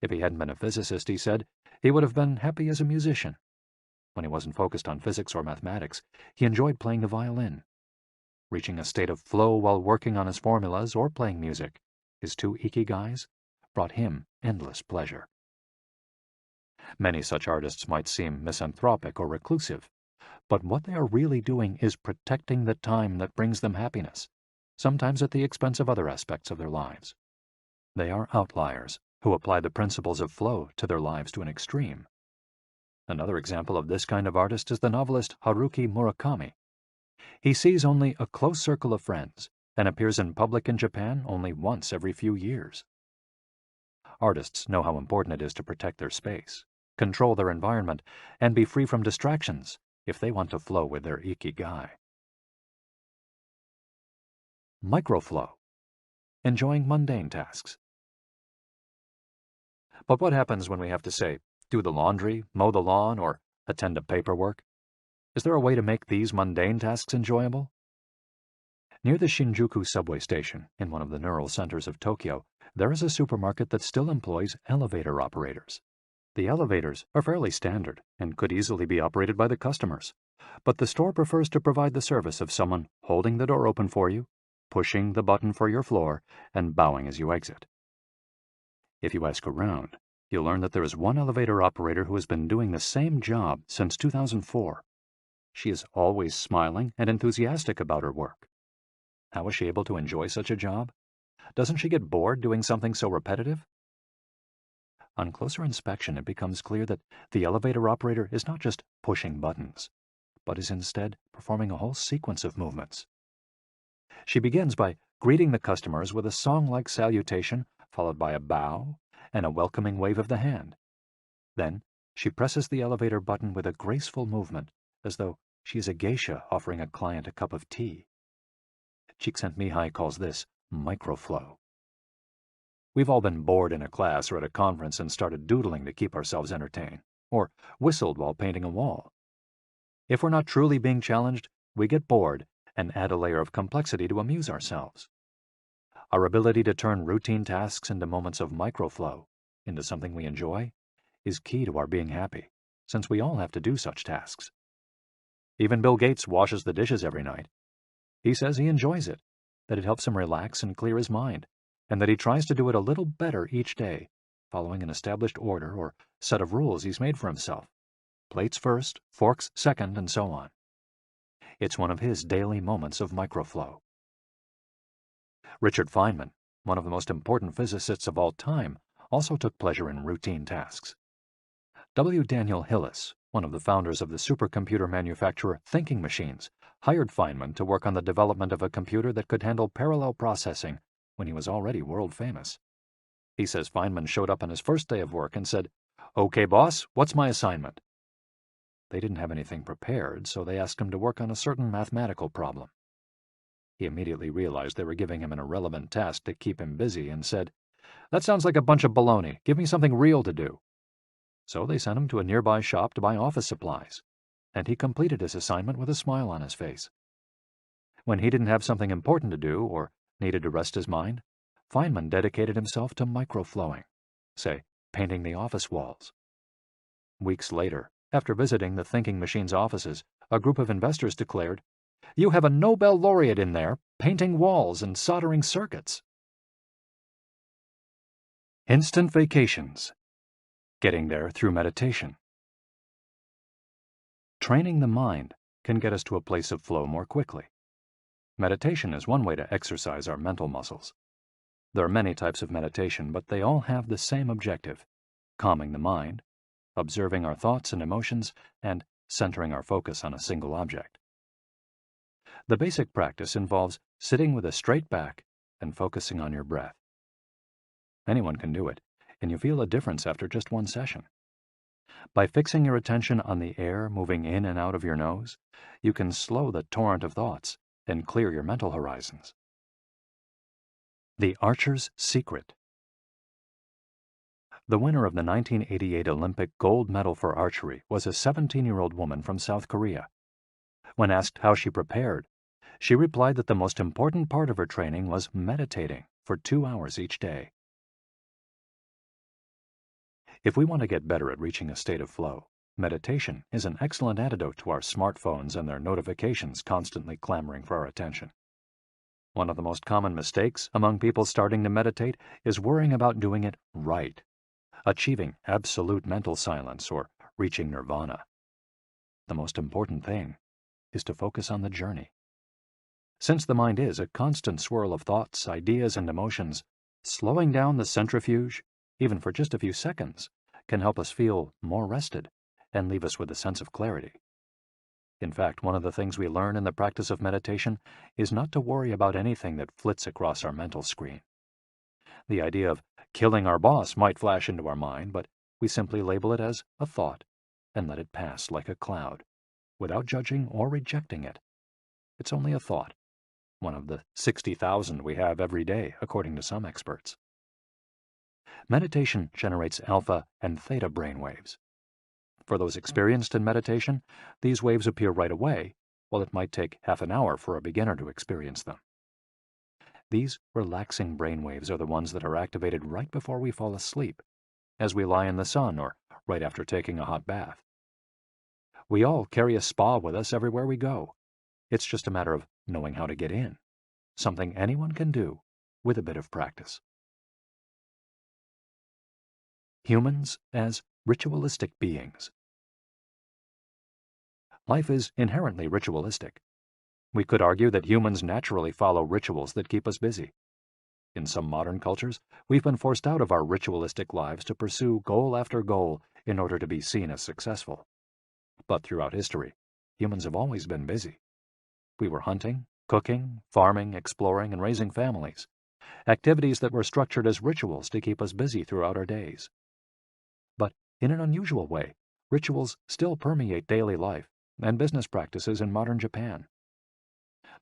If he hadn't been a physicist, he said, he would have been happy as a musician. When he wasn't focused on physics or mathematics, he enjoyed playing the violin. Reaching a state of flow while working on his formulas or playing music, his two ikigais, brought him endless pleasure. Many such artists might seem misanthropic or reclusive, but what they are really doing is protecting the time that brings them happiness, sometimes at the expense of other aspects of their lives. They are outliers who apply the principles of flow to their lives to an extreme. Another example of this kind of artist is the novelist Haruki Murakami. He sees only a close circle of friends and appears in public in Japan only once every few years. Artists know how important it is to protect their space, control their environment, and be free from distractions if they want to flow with their ikigai. Microflow. Enjoying mundane tasks. But what happens when we have to, say, do the laundry, mow the lawn, or attend to paperwork? Is there a way to make these mundane tasks enjoyable? Near the Shinjuku subway station, in one of the neural centers of Tokyo, there is a supermarket that still employs elevator operators. The elevators are fairly standard and could easily be operated by the customers, but the store prefers to provide the service of someone holding the door open for you, pushing the button for your floor, and bowing as you exit. If you ask around, you'll learn that there is one elevator operator who has been doing the same job since 2004. She is always smiling and enthusiastic about her work. How is she able to enjoy such a job? Doesn't she get bored doing something so repetitive? On closer inspection, it becomes clear that the elevator operator is not just pushing buttons, but is instead performing a whole sequence of movements. She begins by greeting the customers with a song-like salutation, followed by a bow and a welcoming wave of the hand. Then, she presses the elevator button with a graceful movement, as though she is a geisha offering a client a cup of tea. Csikszentmihalyi calls this microflow. We've all been bored in a class or at a conference and started doodling to keep ourselves entertained, or whistled while painting a wall. If we're not truly being challenged, we get bored and add a layer of complexity to amuse ourselves. Our ability to turn routine tasks into moments of microflow, into something we enjoy, is key to our being happy, since we all have to do such tasks. Even Bill Gates washes the dishes every night. He says he enjoys it, that it helps him relax and clear his mind, and that he tries to do it a little better each day, following an established order or set of rules he's made for himself. Plates first, forks second, and so on. It's one of his daily moments of microflow. Richard Feynman, one of the most important physicists of all time, also took pleasure in routine tasks. W. Daniel Hillis, one of the founders of the supercomputer manufacturer Thinking Machines, hired Feynman to work on the development of a computer that could handle parallel processing when he was already world famous. He says Feynman showed up on his first day of work and said, "Okay, boss, what's my assignment?" They didn't have anything prepared, so they asked him to work on a certain mathematical problem. He immediately realized they were giving him an irrelevant task to keep him busy and said, "That sounds like a bunch of baloney. Give me something real to do." So they sent him to a nearby shop to buy office supplies, and he completed his assignment with a smile on his face. When he didn't have something important to do or needed to rest his mind, Feynman dedicated himself to microflowing, say, painting the office walls. Weeks later, after visiting the Thinking Machines offices, a group of investors declared, "You have a Nobel laureate in there, painting walls and soldering circuits." Instant vacations. Getting there through meditation. Training the mind can get us to a place of flow more quickly. Meditation is one way to exercise our mental muscles. There are many types of meditation, but they all have the same objective: calming the mind, observing our thoughts and emotions, and centering our focus on a single object. The basic practice involves sitting with a straight back and focusing on your breath. Anyone can do it, and you feel a difference after just one session. By fixing your attention on the air moving in and out of your nose, you can slow the torrent of thoughts and clear your mental horizons. The Archer's Secret. The winner of the 1988 Olympic gold medal for archery was a 17-year-old woman from South Korea. When asked how she prepared, she replied that the most important part of her training was meditating for 2 hours each day. If we want to get better at reaching a state of flow, meditation is an excellent antidote to our smartphones and their notifications constantly clamoring for our attention. One of the most common mistakes among people starting to meditate is worrying about doing it right, achieving absolute mental silence or reaching nirvana. The most important thing is to focus on the journey. Since the mind is a constant swirl of thoughts, ideas, and emotions, slowing down the centrifuge, even for just a few seconds, can help us feel more rested and leave us with a sense of clarity. In fact, one of the things we learn in the practice of meditation is not to worry about anything that flits across our mental screen. The idea of killing our boss might flash into our mind, but we simply label it as a thought and let it pass like a cloud, without judging or rejecting it. It's only a thought, one of the 60,000 we have every day, according to some experts. Meditation generates alpha and theta brainwaves. For those experienced in meditation, these waves appear right away, while it might take half an hour for a beginner to experience them. These relaxing brainwaves are the ones that are activated right before we fall asleep, as we lie in the sun or right after taking a hot bath. We all carry a spa with us everywhere we go. It's just a matter of knowing how to get in, something anyone can do with a bit of practice. Humans as ritualistic beings. Life is inherently ritualistic. We could argue that humans naturally follow rituals that keep us busy. In some modern cultures, we've been forced out of our ritualistic lives to pursue goal after goal in order to be seen as successful. But throughout history, humans have always been busy. We were hunting, cooking, farming, exploring, and raising families, activities that were structured as rituals to keep us busy throughout our days. But in an unusual way, rituals still permeate daily life and business practices in modern Japan.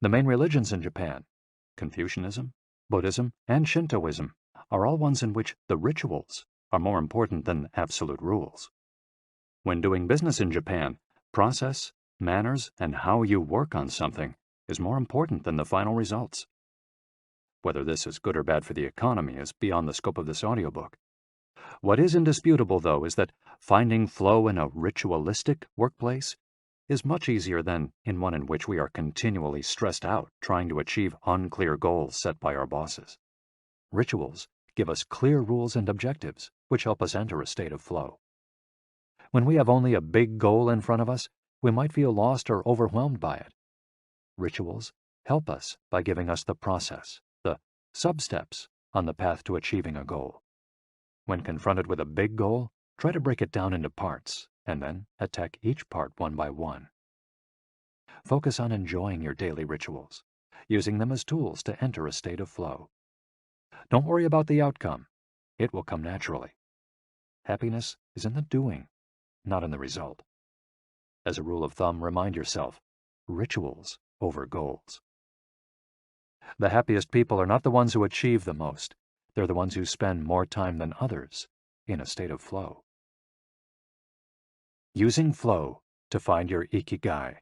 The main religions in Japan, Confucianism, Buddhism, and Shintoism, are all ones in which the rituals are more important than absolute rules. When doing business in Japan, process, manners, and how you work on something is more important than the final results. Whether this is good or bad for the economy is beyond the scope of this audiobook. What is indisputable, though, is that finding flow in a ritualistic workplace is much easier than in one in which we are continually stressed out trying to achieve unclear goals set by our bosses. Rituals give us clear rules and objectives, which help us enter a state of flow. When we have only a big goal in front of us, we might feel lost or overwhelmed by it. Rituals help us by giving us the process, the sub-steps on the path to achieving a goal. When confronted with a big goal, try to break it down into parts, and then attack each part one by one. Focus on enjoying your daily rituals, using them as tools to enter a state of flow. Don't worry about the outcome. It will come naturally. Happiness is in the doing, not in the result. As a rule of thumb, remind yourself, rituals over goals. The happiest people are not the ones who achieve the most. They're the ones who spend more time than others in a state of flow. Using flow to find your Ikigai.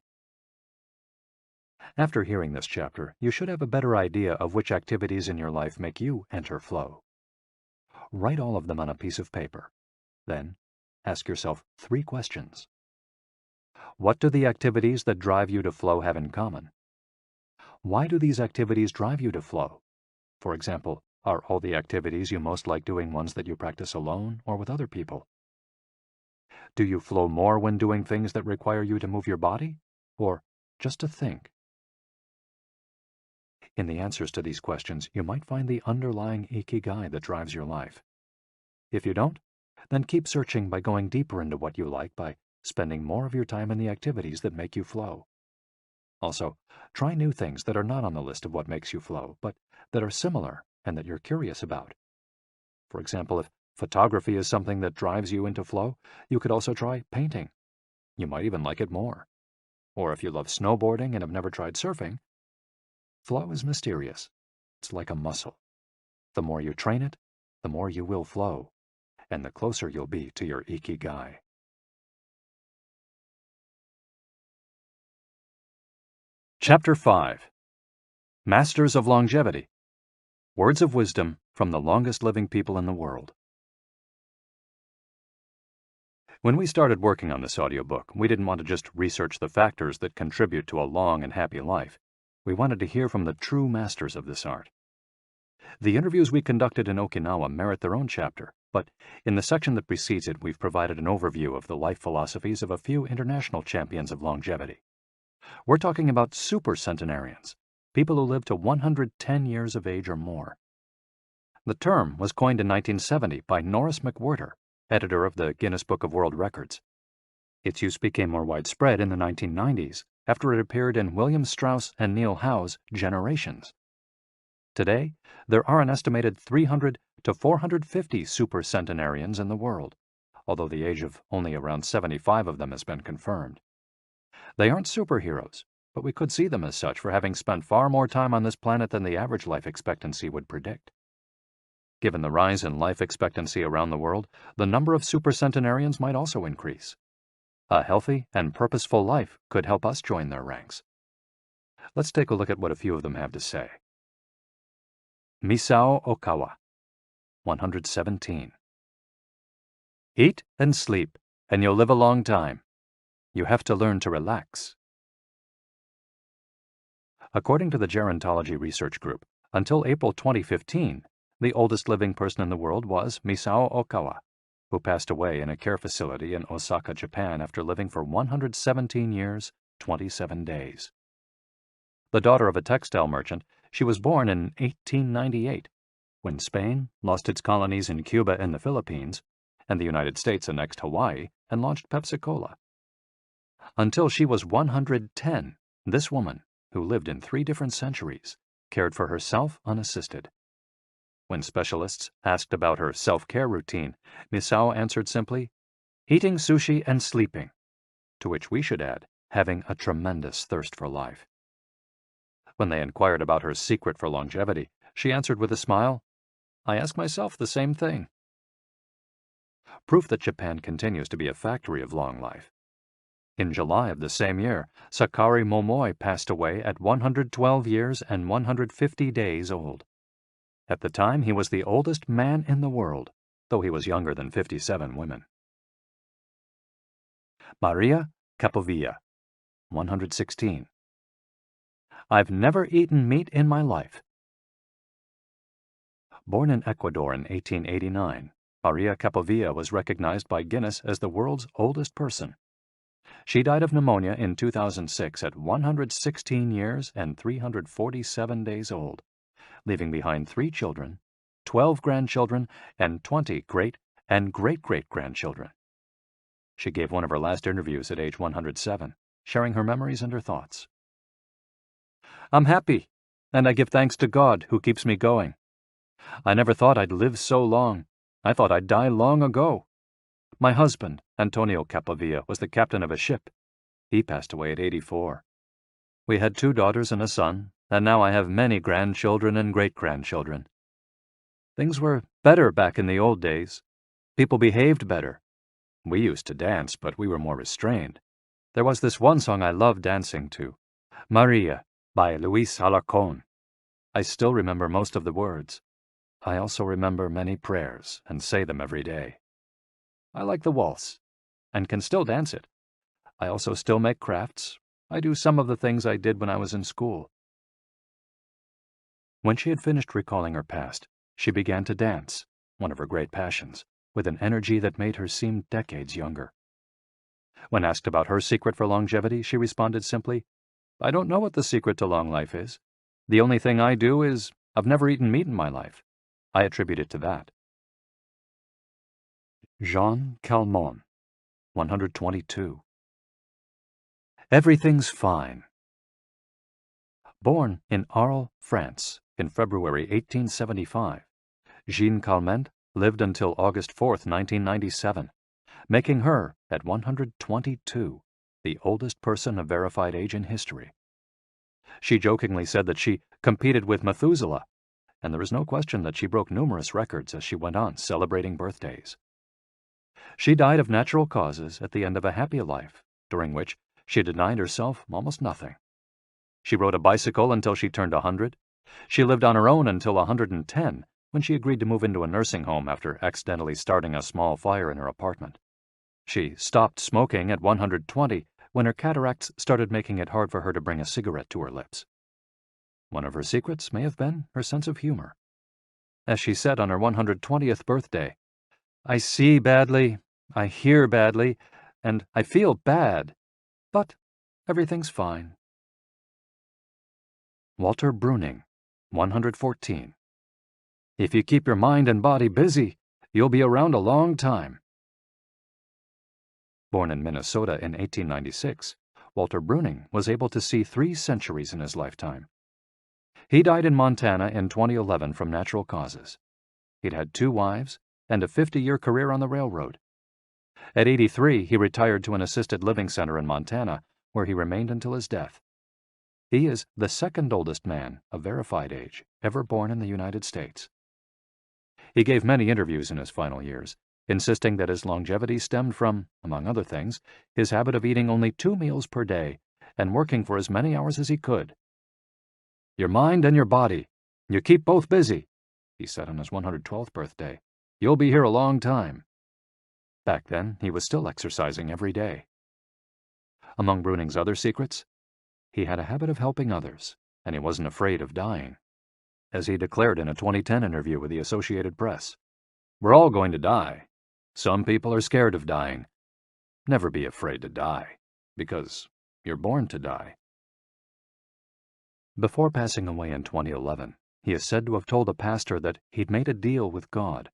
After hearing this chapter, you should have a better idea of which activities in your life make you enter flow. Write all of them on a piece of paper. Then, ask yourself 3 questions. What do the activities that drive you to flow have in common? Why do these activities drive you to flow? For example, are all the activities you most like doing ones that you practice alone or with other people? Do you flow more when doing things that require you to move your body, or just to think? In the answers to these questions, you might find the underlying Ikigai that drives your life. If you don't, then keep searching by going deeper into what you like by spending more of your time in the activities that make you flow. Also, try new things that are not on the list of what makes you flow, but that are similar and that you're curious about. For example, if photography is something that drives you into flow, you could also try painting. You might even like it more. Or if you love snowboarding and have never tried surfing, flow is mysterious. It's like a muscle. The more you train it, the more you will flow, and the closer you'll be to your Ikigai. Chapter 5. Masters of Longevity. Words of wisdom from the longest living people in the world. When we started working on this audiobook, we didn't want to just research the factors that contribute to a long and happy life. We wanted to hear from the true masters of this art. The interviews we conducted in Okinawa merit their own chapter, but in the section that precedes it, we've provided an overview of the life philosophies of a few international champions of longevity. We're talking about super centenarians, people who live to 110 years of age or more. The term was coined in 1970 by Norris McWhirter, editor of the Guinness Book of World Records. Its use became more widespread in the 1990s after it appeared in William Strauss and Neil Howe's Generations. Today, there are an estimated 300 to 450 super centenarians in the world, although the age of only around 75 of them has been confirmed. They aren't superheroes, but we could see them as such for having spent far more time on this planet than the average life expectancy would predict. Given the rise in life expectancy around the world, the number of supercentenarians might also increase. A healthy and purposeful life could help us join their ranks. Let's take a look at what a few of them have to say. Misao Okawa, 117. Eat and sleep, and you'll live a long time. You have to learn to relax. According to the Gerontology Research Group, until April 2015, the oldest living person in the world was Misao Okawa, who passed away in a care facility in Osaka, Japan after living for 117 years, 27 days. The daughter of a textile merchant, she was born in 1898, when Spain lost its colonies in Cuba and the Philippines, and the United States annexed Hawaii and launched Pepsi-Cola. Until she was 110, this woman, who lived in 3 different centuries, cared for herself unassisted. When specialists asked about her self-care routine, Misao answered simply, eating sushi and sleeping, to which we should add, having a tremendous thirst for life. When they inquired about her secret for longevity, she answered with a smile, I ask myself the same thing. Proof that Japan continues to be a factory of long life. In July of the same year, Sakari Momoi passed away at 112 years and 150 days old. At the time, he was the oldest man in the world, though he was younger than 57 women. Maria Capovilla, 116. I've never eaten meat in my life. Born in Ecuador in 1889, Maria Capovilla was recognized by Guinness as the world's oldest person. She died of pneumonia in 2006 at 116 years and 347 days old, leaving behind 3 children, 12 grandchildren, and 20 great and great-great-grandchildren. She gave one of her last interviews at age 107, sharing her memories and her thoughts. I'm happy, and I give thanks to God who keeps me going. I never thought I'd live so long. I thought I'd die long ago. My husband, Antonio Capovilla, was the captain of a ship. He passed away at 84. We had 2 daughters and a son, and now I have many grandchildren and great-grandchildren. Things were better back in the old days. People behaved better. We used to dance, but we were more restrained. There was this one song I loved dancing to, Maria by Luis Alarcón. I still remember most of the words. I also remember many prayers and say them every day. I like the waltz, and can still dance it. I also still make crafts. I do some of the things I did when I was in school. When she had finished recalling her past, she began to dance, one of her great passions, with an energy that made her seem decades younger. When asked about her secret for longevity, she responded simply, I don't know what the secret to long life is. The only thing I do is I've never eaten meat in my life. I attribute it to that. Jean Calment, 122. Everything's fine. Born in Arles, France, in February 1875, Jean Calment lived until August 4, 1997, making her, at 122, the oldest person of verified age in history. She jokingly said that she competed with Methuselah, and there is no question that she broke numerous records as she went on celebrating birthdays. She died of natural causes at the end of a happy life, during which she denied herself almost nothing. She rode a bicycle until she turned 100. She lived on her own until 110, when she agreed to move into a nursing home after accidentally starting a small fire in her apartment. She stopped smoking at 120 when her cataracts started making it hard for her to bring a cigarette to her lips. One of her secrets may have been her sense of humor. As she said on her 120th birthday, I see badly, I hear badly, and I feel bad, but everything's fine. Walter Bruning, 114. If you keep your mind and body busy, you'll be around a long time. Born in Minnesota in 1896, Walter Bruning was able to see 3 centuries in his lifetime. He died in Montana in 2011 from natural causes. He'd had 2 wives and a 50-year career on the railroad. At 83, he retired to an assisted living center in Montana, where he remained until his death. He is the second oldest man of verified age ever born in the United States. He gave many interviews in his final years, insisting that his longevity stemmed from, among other things, his habit of eating only 2 meals per day and working for as many hours as he could. Your mind and your body, you keep both busy, he said on his 112th birthday. You'll be here a long time. Back then, he was still exercising every day. Among Bruning's other secrets, he had a habit of helping others, and he wasn't afraid of dying. As he declared in a 2010 interview with the Associated Press, we're all going to die. Some people are scared of dying. Never be afraid to die, because you're born to die. Before passing away in 2011, he is said to have told a pastor that he'd made a deal with God.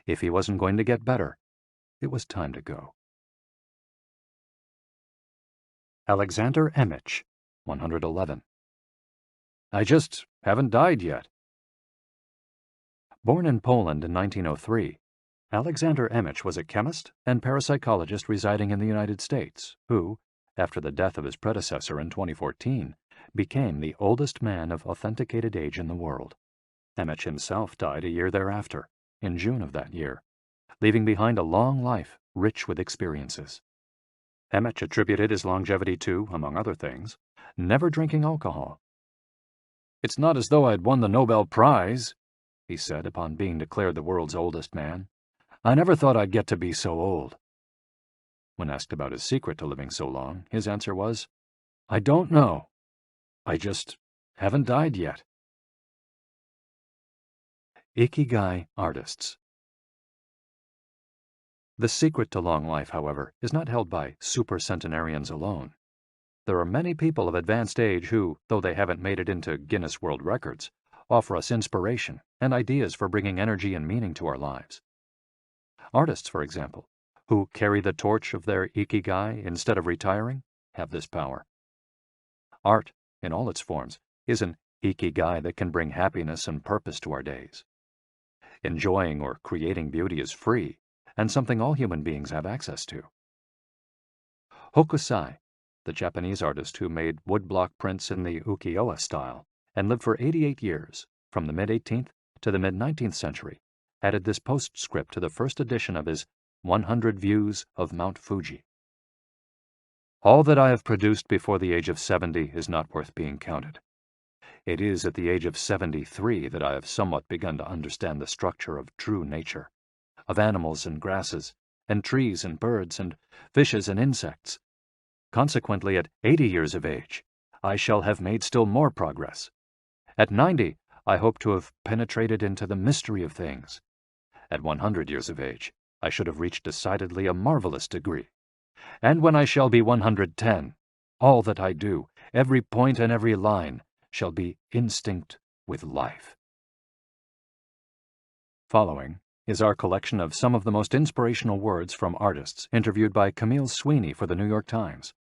If he wasn't going to get better, it was time to go. Alexander Emich, 111. I just haven't died yet. Born in Poland in 1903, Alexander Emich was a chemist and parapsychologist residing in the United States who, after the death of his predecessor in 2014, became the oldest man of authenticated age in the world. Emich himself died a year thereafter, in June of that year, leaving behind a long life rich with experiences. Emich attributed his longevity to, among other things, never drinking alcohol. "It's not as though I'd won the Nobel Prize," he said upon being declared the world's oldest man. "I never thought I'd get to be so old." When asked about his secret to living so long, his answer was, "I don't know. I just haven't died yet." Ikigai artists. The secret to long life, however, is not held by super centenarians alone. There are many people of advanced age who, though they haven't made it into Guinness World Records, offer us inspiration and ideas for bringing energy and meaning to our lives. Artists, for example, who carry the torch of their Ikigai instead of retiring, have this power. Art, in all its forms, is an Ikigai that can bring happiness and purpose to our days. Enjoying or creating beauty is free, and something all human beings have access to. Hokusai, the Japanese artist who made woodblock prints in the ukiyo-e style and lived for 88 years, from the mid-18th to the mid-19th century, added this postscript to the first edition of his 100 Views of Mount Fuji. "All that I have produced before the age of 70 is not worth being counted. It is at the age of 73 that I have somewhat begun to understand the structure of true nature, of animals and grasses, and trees and birds, and fishes and insects. Consequently, at 80 years of age, I shall have made still more progress. At 90, I hope to have penetrated into the mystery of things. At 100 years of age, I should have reached decidedly a marvelous degree. And when I shall be 110, all that I do, every point and every line, shall be instinct with life." Following is our collection of some of the most inspirational words from artists interviewed by Camille Sweeney for the New York Times.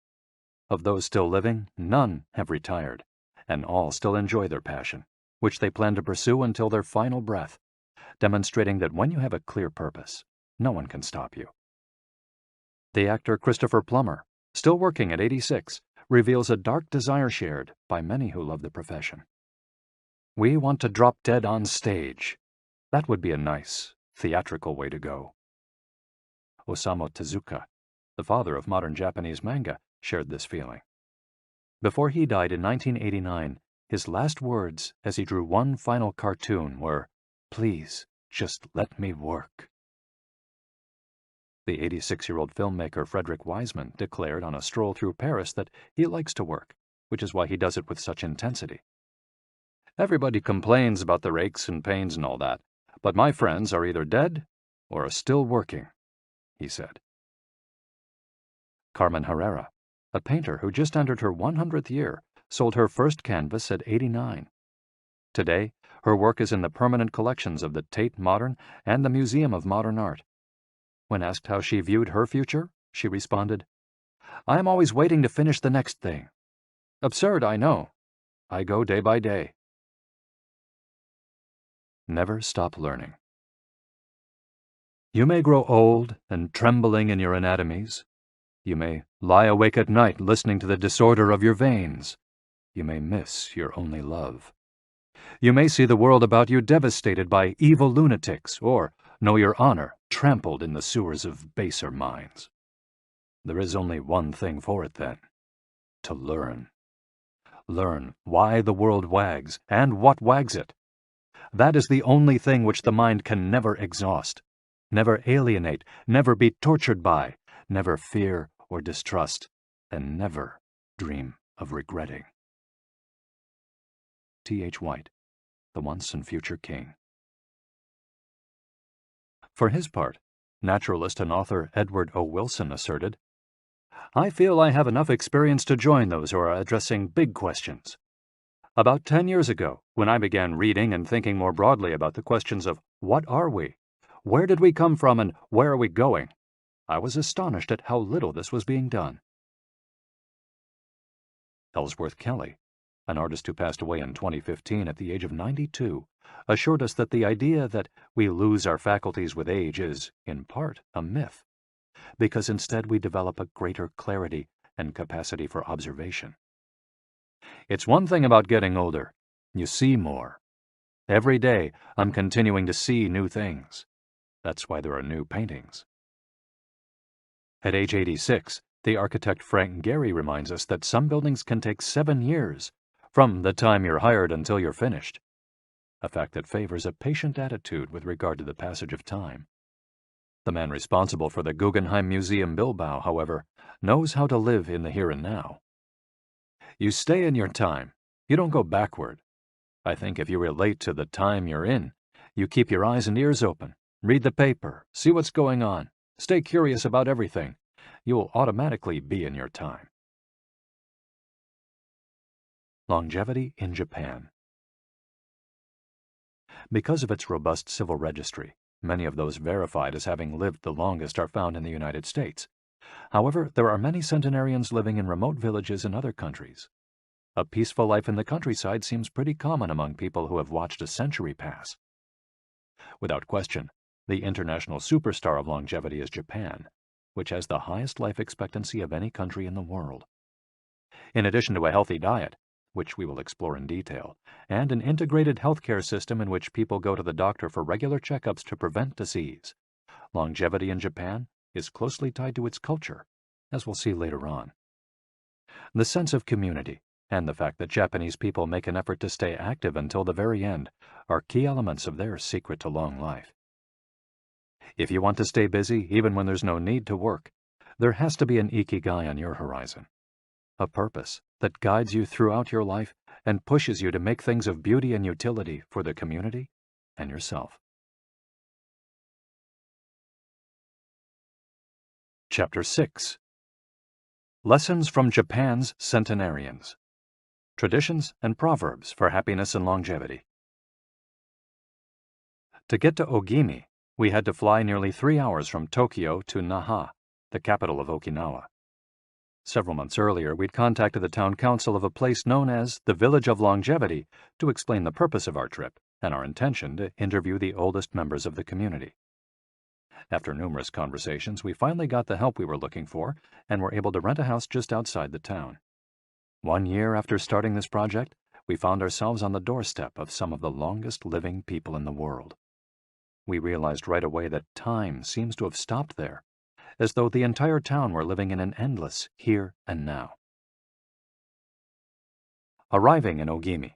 Of those still living, none have retired, and all still enjoy their passion, which they plan to pursue until their final breath, demonstrating that when you have a clear purpose, no one can stop you. The actor Christopher Plummer, still working at 86, reveals a dark desire shared by many who love the profession. "We want to drop dead on stage. That would be a nice, theatrical way to go." Osamu Tezuka, the father of modern Japanese manga, shared this feeling. Before he died in 1989, his last words as he drew one final cartoon were, "Please, just let me work." The 86-year-old filmmaker Frederick Wiseman declared on a stroll through Paris that he likes to work, which is why he does it with such intensity. "Everybody complains about the aches and pains and all that, but my friends are either dead or are still working," he said. Carmen Herrera, a painter who just entered her 100th year, sold her first canvas at 89. Today, her work is in the permanent collections of the Tate Modern and the Museum of Modern Art. When asked how she viewed her future, she responded, "I am always waiting to finish the next thing. Absurd, I know. I go day by day." Never stop learning. You may grow old and trembling in your anatomies. You may lie awake at night listening to the disorder of your veins. You may miss your only love. You may see the world about you devastated by evil lunatics, or know your honor trampled in the sewers of baser minds. There is only one thing for it then: to learn. Learn why the world wags and what wags it. That is the only thing which the mind can never exhaust, never alienate, never be tortured by, never fear or distrust, and never dream of regretting. T.H. White, the once and future king. For his part, naturalist and author Edward O. Wilson asserted, "I feel I have enough experience to join those who are addressing big questions. About 10 years ago, when I began reading and thinking more broadly about the questions of what are we, where did we come from, and where are we going, I was astonished at how little this was being done." Ellsworth Kelly, an artist who passed away in 2015 at the age of 92, assured us that the idea that we lose our faculties with age is, in part, a myth, because instead we develop a greater clarity and capacity for observation. It's one thing about getting older. You see more. Every day, I'm continuing to see new things. That's why there are new paintings. At age 86, the architect Frank Gehry reminds us that some buildings can take 7 years, from the time you're hired until you're finished, a fact that favors a patient attitude with regard to the passage of time. The man responsible for the Guggenheim Museum Bilbao, however, knows how to live in the here and now. You stay in your time. You don't go backward. I think if you relate to the time you're in, you keep your eyes and ears open, read the paper, see what's going on, stay curious about everything, you'll automatically be in your time. Longevity in Japan. Because of its robust civil registry, many of those verified as having lived the longest are found in the United States. However, there are many centenarians living in remote villages in other countries. A peaceful life in the countryside seems pretty common among people who have watched a century pass. Without question, the international superstar of longevity is Japan, which has the highest life expectancy of any country in the world. In addition to a healthy diet, which we will explore in detail, and an integrated healthcare system in which people go to the doctor for regular checkups to prevent disease, longevity in Japan is closely tied to its culture, as we'll see later on. The sense of community and the fact that Japanese people make an effort to stay active until the very end are key elements of their secret to long life. If you want to stay busy even when there's no need to work, there has to be an Ikigai on your horizon, a purpose that guides you throughout your life and pushes you to make things of beauty and utility for the community and yourself. Chapter 6. Lessons from Japan's Centenarians. Traditions and Proverbs for Happiness and Longevity. To get to Ogimi, we had to fly nearly 3 hours from Tokyo to Naha, the capital of Okinawa. Several months earlier, we'd contacted the town council of a place known as the Village of Longevity to explain the purpose of our trip and our intention to interview the oldest members of the community. After numerous conversations, we finally got the help we were looking for and were able to rent a house just outside the town. 1 year after starting this project, we found ourselves on the doorstep of some of the longest living people in the world. We realized right away that time seems to have stopped there, as though the entire town were living in an endless here and now. Arriving in Ogimi.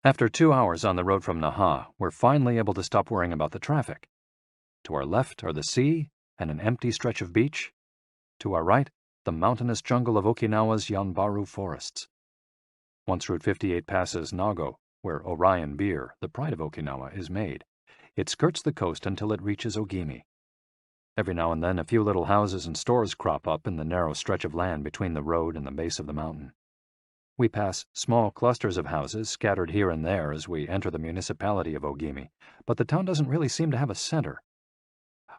After 2 hours on the road from Naha, we're finally able to stop worrying about the traffic. To our left are the sea and an empty stretch of beach. To our right, the mountainous jungle of Okinawa's Yanbaru forests. Once Route 58 passes Nago, where Orion beer, the pride of Okinawa, is made, it skirts the coast until it reaches Ogimi. Every now and then a few little houses and stores crop up in the narrow stretch of land between the road and the base of the mountain. We pass small clusters of houses scattered here and there as we enter the municipality of Ogimi, but the town doesn't really seem to have a center.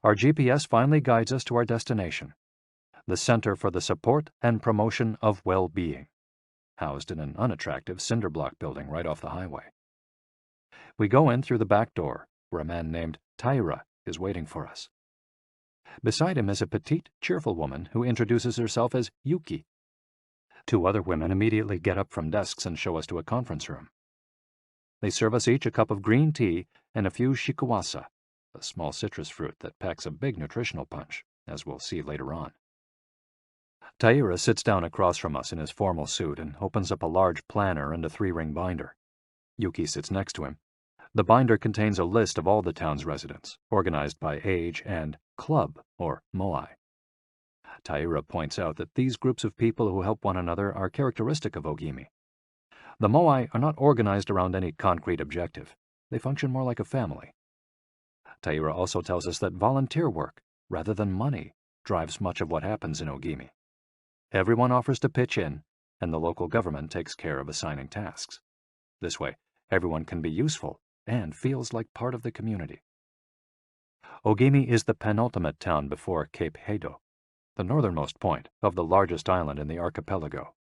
Our GPS finally guides us to our destination, the Center for the Support and Promotion of Well-Being, housed in an unattractive cinder block building right off the highway. We go in through the back door, where a man named Taira is waiting for us. Beside him is a petite, cheerful woman who introduces herself as Yuki. 2 other women immediately get up from desks and show us to a conference room. They serve us each a cup of green tea and a few shikuwasa, a small citrus fruit that packs a big nutritional punch, as we'll see later on. Taira sits down across from us in his formal suit and opens up a large planner and a 3-ring binder. Yuki sits next to him. The binder contains a list of all the town's residents, organized by age and club, or moai. Taira points out that these groups of people who help one another are characteristic of Ogimi. The moai are not organized around any concrete objective. They function more like a family. Taira also tells us that volunteer work, rather than money, drives much of what happens in Ogimi. Everyone offers to pitch in, and the local government takes care of assigning tasks. This way, everyone can be useful and feels like part of the community. Ogimi is the penultimate town before Cape Heido, the northernmost point of the largest island in the archipelago.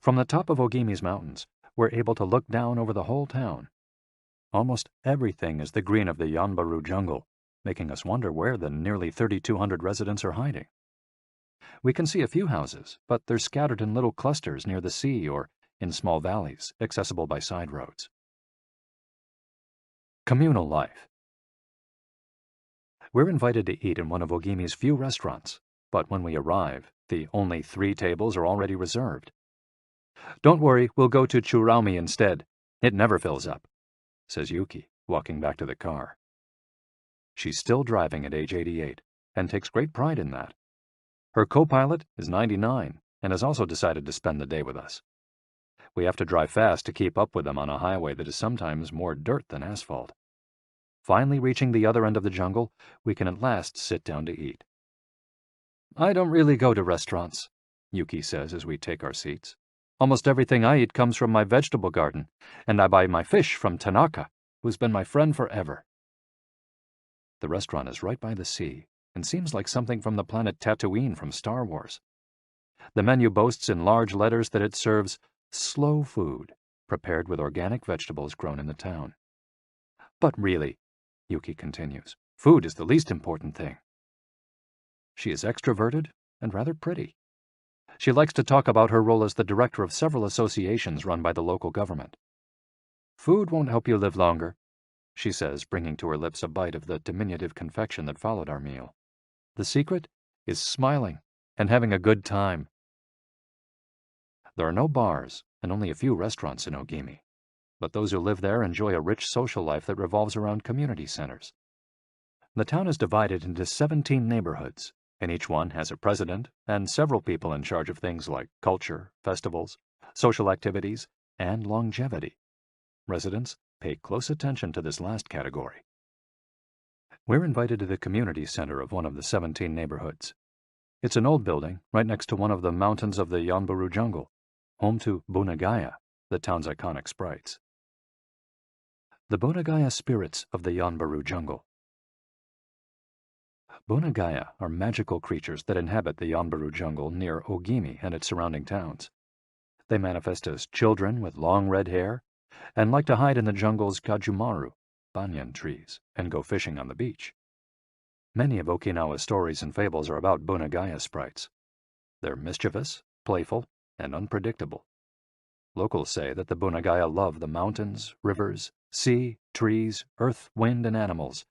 From the top of Ogimi's mountains, we're able to look down over the whole town. Almost everything is the green of the Yanbaru jungle, making us wonder where the nearly 3,200 residents are hiding. We can see a few houses, but they're scattered in little clusters near the sea or in small valleys, accessible by side roads. Communal life. We're invited to eat in one of Ogimi's few restaurants, but when we arrive, the only 3 tables are already reserved. "Don't worry, we'll go to Churaumi instead. It never fills up," says Yuki, walking back to the car. She's still driving at age 88 and takes great pride in that. Her co-pilot is 99 and has also decided to spend the day with us. We have to drive fast to keep up with them on a highway that is sometimes more dirt than asphalt. Finally reaching the other end of the jungle, we can at last sit down to eat. "I don't really go to restaurants," Yuki says as we take our seats. "Almost everything I eat comes from my vegetable garden, and I buy my fish from Tanaka, who's been my friend forever." The restaurant is right by the sea and seems like something from the planet Tatooine from Star Wars. The menu boasts in large letters that it serves slow food, prepared with organic vegetables grown in the town. "But really," Yuki continues, "food is the least important thing." She is extroverted and rather pretty. She likes to talk about her role as the director of several associations run by the local government. "Food won't help you live longer," she says, bringing to her lips a bite of the diminutive confection that followed our meal. "The secret is smiling and having a good time." There are no bars and only a few restaurants in Ogimi, but those who live there enjoy a rich social life that revolves around community centers. The town is divided into 17 neighborhoods, and each one has a president and several people in charge of things like culture, festivals, social activities, and longevity. Residents pay close attention to this last category. We're invited to the community center of one of the 17 neighborhoods. It's an old building right next to one of the mountains of the Yanbaru jungle, home to Bunagaya, the town's iconic sprites. The Bunagaya spirits of the Yanbaru jungle. Bunagaya are magical creatures that inhabit the Yanbaru jungle near Ogimi and its surrounding towns. They manifest as children with long red hair and like to hide in the jungle's gajumaru, banyan trees, and go fishing on the beach. Many of Okinawa's stories and fables are about Bunagaya sprites. They're mischievous, playful, and unpredictable. Locals say that the Bunagaya love the mountains, rivers, sea, trees, earth, wind, and animals,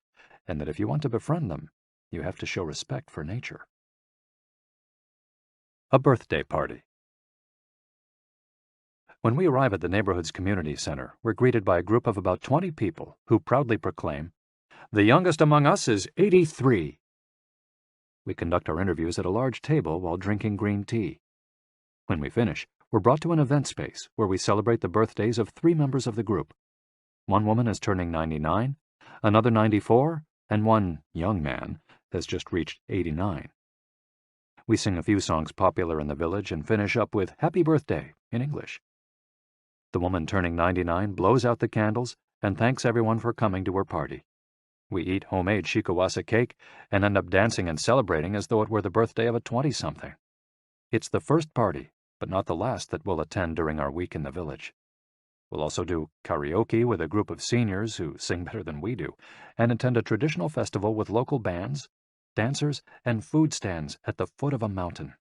and that if you want to befriend them, you have to show respect for nature. A birthday party. When we arrive at the neighborhood's community center, we're greeted by a group of about 20 people who proudly proclaim, "The youngest among us is 83. We conduct our interviews at a large table while drinking green tea. When we finish, we're brought to an event space where we celebrate the birthdays of 3 members of the group. One woman is turning 99, another 94, and one young man has just reached 89. We sing a few songs popular in the village and finish up with "Happy Birthday" in English. The woman turning 99 blows out the candles and thanks everyone for coming to her party. We eat homemade shikawasa cake and end up dancing and celebrating as though it were the birthday of a 20-something. It's the first party, but not the last that we'll attend during our week in the village. We'll also do karaoke with a group of seniors who sing better than we do, and attend a traditional festival with local bands, dancers, and food stands at the foot of a mountain.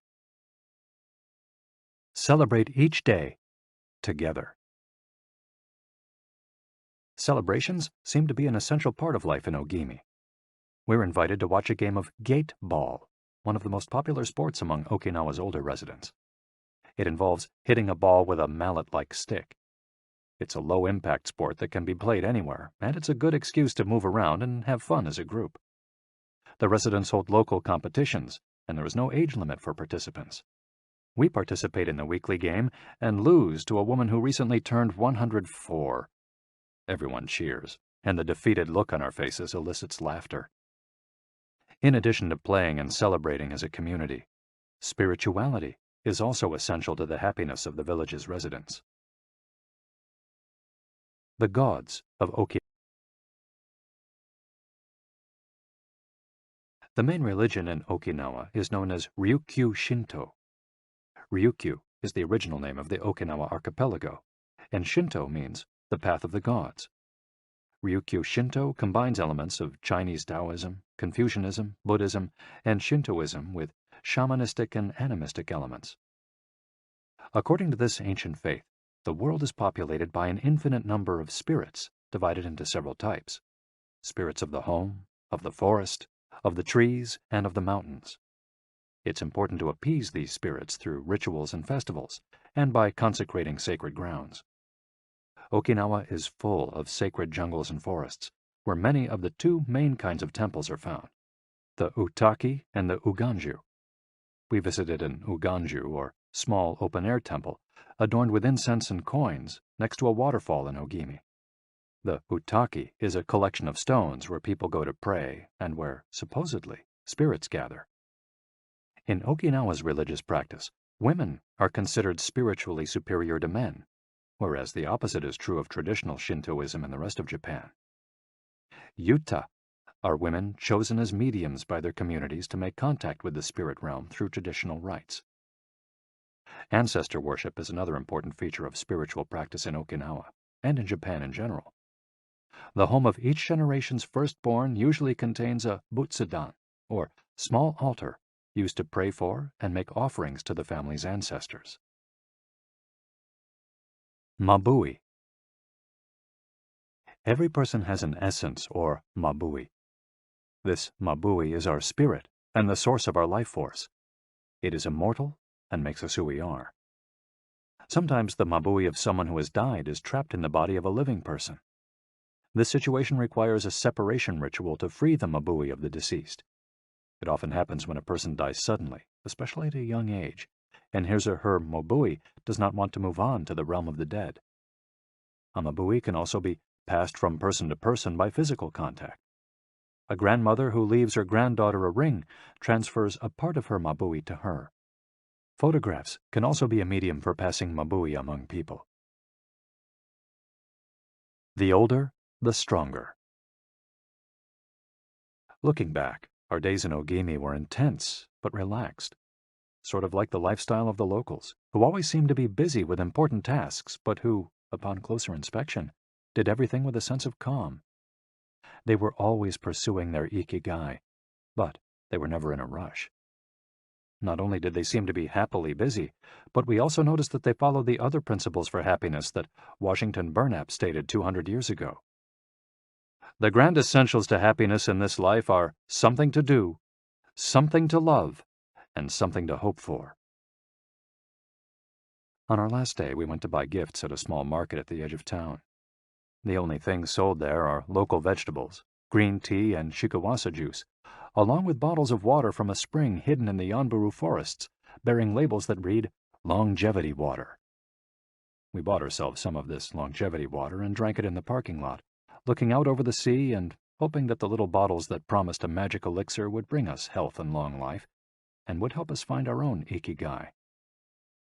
Celebrate each day together. Celebrations seem to be an essential part of life in Ogimi. We're invited to watch a game of gate ball, one of the most popular sports among Okinawa's older residents. It involves hitting a ball with a mallet-like stick. It's a low-impact sport that can be played anywhere, and it's a good excuse to move around and have fun as a group. The residents hold local competitions, and there is no age limit for participants. We participate in the weekly game and lose to a woman who recently turned 104. Everyone cheers, and the defeated look on our faces elicits laughter. In addition to playing and celebrating as a community, spirituality is also essential to the happiness of the village's residents. The gods of Okinawa. The main religion in Okinawa is known as Ryukyu Shinto. Ryukyu is the original name of the Okinawa archipelago, and Shinto means the path of the gods. Ryukyu Shinto combines elements of Chinese Taoism, Confucianism, Buddhism, and Shintoism with shamanistic and animistic elements. According to this ancient faith, the world is populated by an infinite number of spirits divided into several types: spirits of the home, of the forest, of the trees, and of the mountains. It's important to appease these spirits through rituals and festivals, and by consecrating sacred grounds. Okinawa is full of sacred jungles and forests, where many of the two main kinds of temples are found, the Utaki and the Uganju. We visited an Uganju, or small open-air temple, adorned with incense and coins, next to a waterfall in Ogimi. The Utaki is a collection of stones where people go to pray and where, supposedly, spirits gather. In Okinawa's religious practice, women are considered spiritually superior to men, whereas the opposite is true of traditional Shintoism in the rest of Japan. Yuta are women chosen as mediums by their communities to make contact with the spirit realm through traditional rites. Ancestor worship is another important feature of spiritual practice in Okinawa, and in Japan in general. The home of each generation's firstborn usually contains a butsudan, or small altar, used to pray for and make offerings to the family's ancestors. Mabui. Every person has an essence, or mabui. This mabui is our spirit and the source of our life force. It is immortal and makes us who we are. Sometimes the mabui of someone who has died is trapped in the body of a living person. This situation requires a separation ritual to free the mabui of the deceased. It often happens when a person dies suddenly, especially at a young age, and his or her mabui does not want to move on to the realm of the dead. A mabui can also be passed from person to person by physical contact. A grandmother who leaves her granddaughter a ring transfers a part of her mabui to her. Photographs can also be a medium for passing mabui among people. The older, the stronger. Looking back, our days in Ogimi were intense but relaxed, sort of like the lifestyle of the locals, who always seemed to be busy with important tasks, but who, upon closer inspection, did everything with a sense of calm. They were always pursuing their Ikigai, but they were never in a rush. Not only did they seem to be happily busy, but we also noticed that they followed the other principles for happiness that Washington Burnap stated 200 years ago. The grand essentials to happiness in this life are something to do, something to love, and something to hope for. On our last day, we went to buy gifts at a small market at the edge of town. The only things sold there are local vegetables, green tea, and shikawasa juice, along with bottles of water from a spring hidden in the Yanburu forests, bearing labels that read, "Longevity Water." We bought ourselves some of this longevity water and drank it in the parking lot, looking out over the sea and hoping that the little bottles that promised a magic elixir would bring us health and long life, and would help us find our own Ikigai.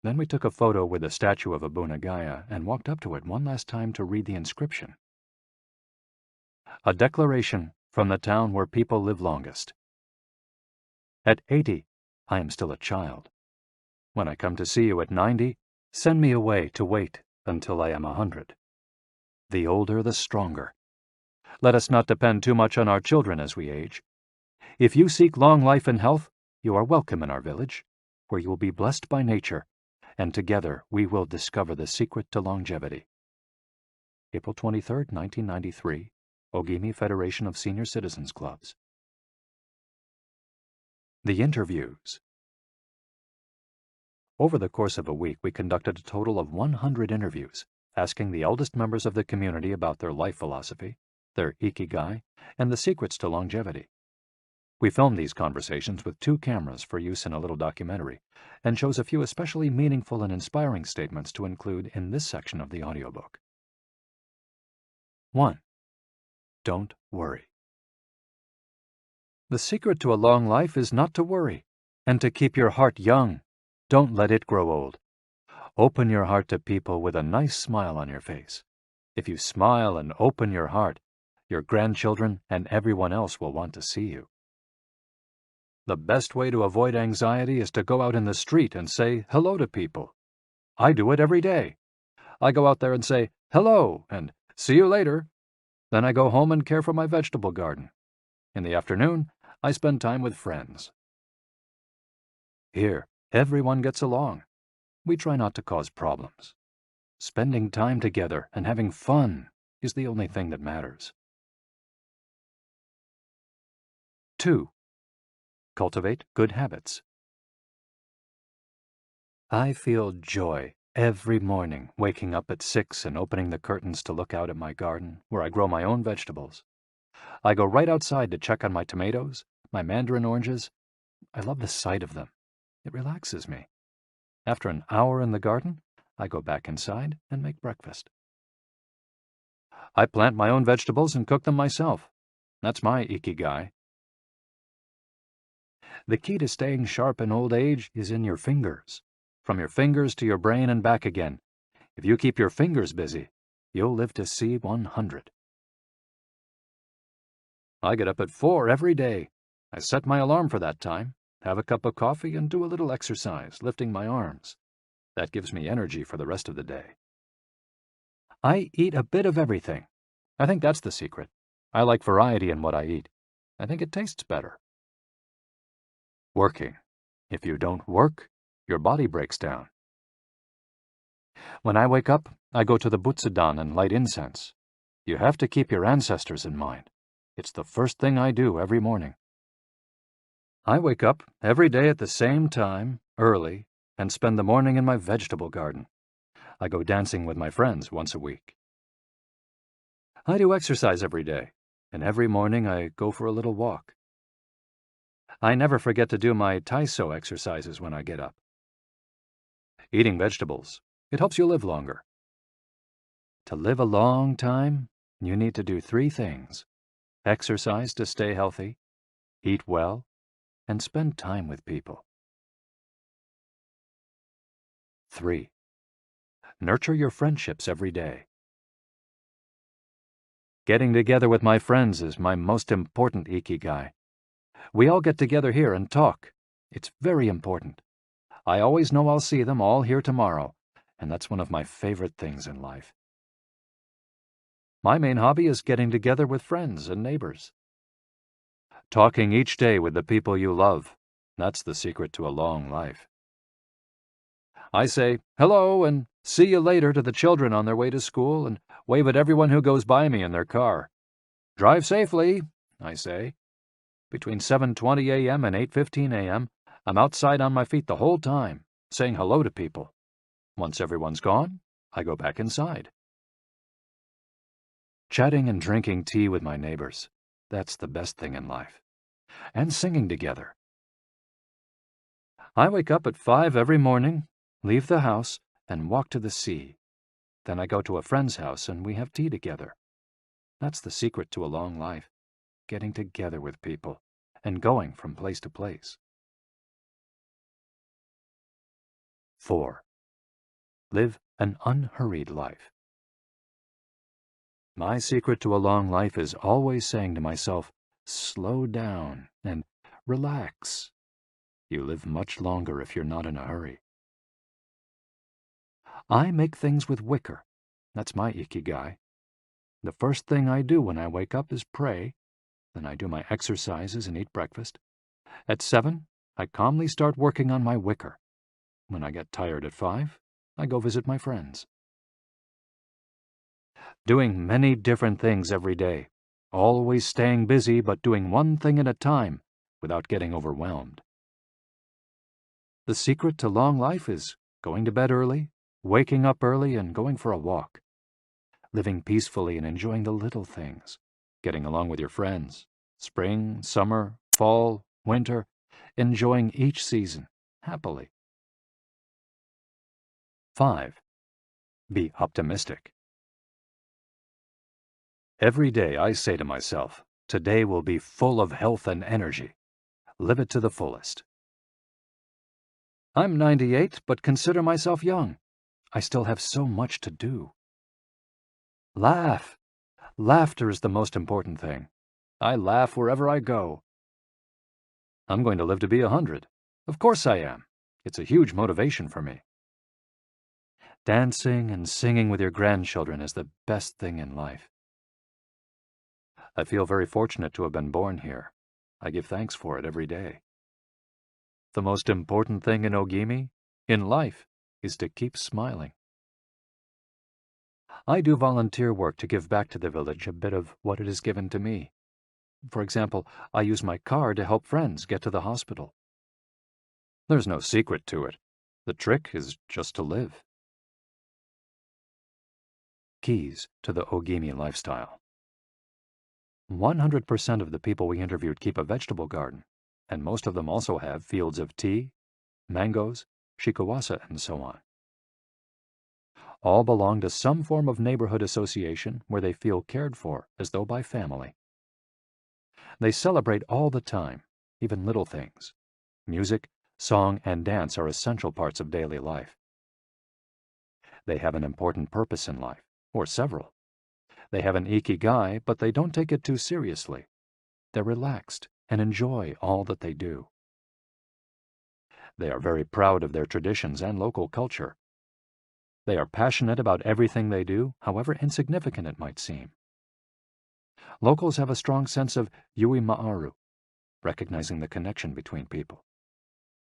Then we took a photo with a statue of Abunagaya and walked up to it one last time to read the inscription. A declaration from the town where people live longest. At 80, I am still a child. When I come to see you at 90, send me away to wait until I am 100. The older, the stronger. Let us not depend too much on our children as we age. If you seek long life and health, you are welcome in our village, where you will be blessed by nature, and together we will discover the secret to longevity. April 23, 1993, Ogimi Federation of Senior Citizens Clubs. The interviews. Over the course of a week, we conducted a total of 100 interviews, asking the eldest members of the community about their life philosophy, their Ikigai, and the secrets to longevity. We filmed these conversations with 2 cameras for use in a little documentary, and chose a few especially meaningful and inspiring statements to include in this section of the audiobook. 1. Don't worry. The secret to a long life is not to worry, and to keep your heart young. Don't let it grow old. Open your heart to people with a nice smile on your face. If you smile and open your heart, your grandchildren and everyone else will want to see you. The best way to avoid anxiety is to go out in the street and say hello to people. I do it every day. I go out there and say, hello, and see you later. Then I go home and care for my vegetable garden. In the afternoon, I spend time with friends. Here, everyone gets along. We try not to cause problems. Spending time together and having fun is the only thing that matters. 2. Cultivate good habits. I feel joy every morning waking up at 6 and opening the curtains to look out at my garden where I grow my own vegetables. I go right outside to check on my tomatoes, my mandarin oranges. I love the sight of them. It relaxes me. After an hour in the garden, I go back inside and make breakfast. I plant my own vegetables and cook them myself. That's my Ikigai. The key to staying sharp in old age is in your fingers. From your fingers to your brain and back again. If you keep your fingers busy, you'll live to see 100. I get up at 4 every day. I set my alarm for that time, have a cup of coffee, and do a little exercise, lifting my arms. That gives me energy for the rest of the day. I eat a bit of everything. I think that's the secret. I like variety in what I eat. I think it tastes better. Working. If you don't work, your body breaks down. When I wake up, I go to the Butsudan and light incense. You have to keep your ancestors in mind. It's the first thing I do every morning. I wake up every day at the same time, early, and spend the morning in my vegetable garden. I go dancing with my friends once a week. I do exercise every day, and every morning I go for a little walk. I never forget to do my Taiso exercises when I get up. Eating vegetables, it helps you live longer. To live a long time, you need to do 3 things. Exercise to stay healthy, eat well, and spend time with people. 3. Nurture your friendships every day. Getting together with my friends is my most important Ikigai. We all get together here and talk. It's very important. I always know I'll see them all here tomorrow, and that's one of my favorite things in life. My main hobby is getting together with friends and neighbors. Talking each day with the people you love, that's the secret to a long life. I say hello and see you later to the children on their way to school and wave at everyone who goes by me in their car. Drive safely, I say. Between 7:20 a.m. and 8:15 a.m., I'm outside on my feet the whole time, saying hello to people. Once everyone's gone, I go back inside. Chatting and drinking tea with my neighbors, that's the best thing in life. And singing together. I wake up at 5 every morning, leave the house, and walk to the sea. Then I go to a friend's house and we have tea together. That's the secret to a long life, getting together with people and going from place to place. 4. Live an unhurried life. My secret to a long life is always saying to myself, slow down and relax. You live much longer if you're not in a hurry. I make things with wicker. That's my Ikigai. The first thing I do when I wake up is pray. Then I do my exercises and eat breakfast. At 7, I calmly start working on my wicker. When I get tired at 5, I go visit my friends. Doing many different things every day. Always staying busy but doing one thing at a time without getting overwhelmed. The secret to long life is going to bed early, waking up early, and going for a walk. Living peacefully and enjoying the little things. Getting along with your friends. Spring, summer, fall, winter. Enjoying each season happily. 5. Be optimistic. Every day I say to myself, today will be full of health and energy. Live it to the fullest. I'm 98, but consider myself young. I still have so much to do. Laugh. Laughter is the most important thing. I laugh wherever I go. I'm going to live to be 100. Of course I am. It's a huge motivation for me. Dancing and singing with your grandchildren is the best thing in life. I feel very fortunate to have been born here. I give thanks for it every day. The most important thing in Ogimi, in life, is to keep smiling. I do volunteer work to give back to the village a bit of what it has given to me. For example, I use my car to help friends get to the hospital. There's no secret to it. The trick is just to live. Keys to the Ogimi lifestyle. 100% of the people we interviewed keep a vegetable garden, and most of them also have fields of tea, mangoes, shikuwasa, and so on. All belong to some form of neighborhood association where they feel cared for as though by family. They celebrate all the time, even little things. Music, song, and dance are essential parts of daily life. They have an important purpose in life, or several. They have an Ikigai, but they don't take it too seriously. They're relaxed and enjoy all that they do. They are very proud of their traditions and local culture. They are passionate about everything they do, however insignificant it might seem. Locals have a strong sense of yui ma'aru, recognizing the connection between people.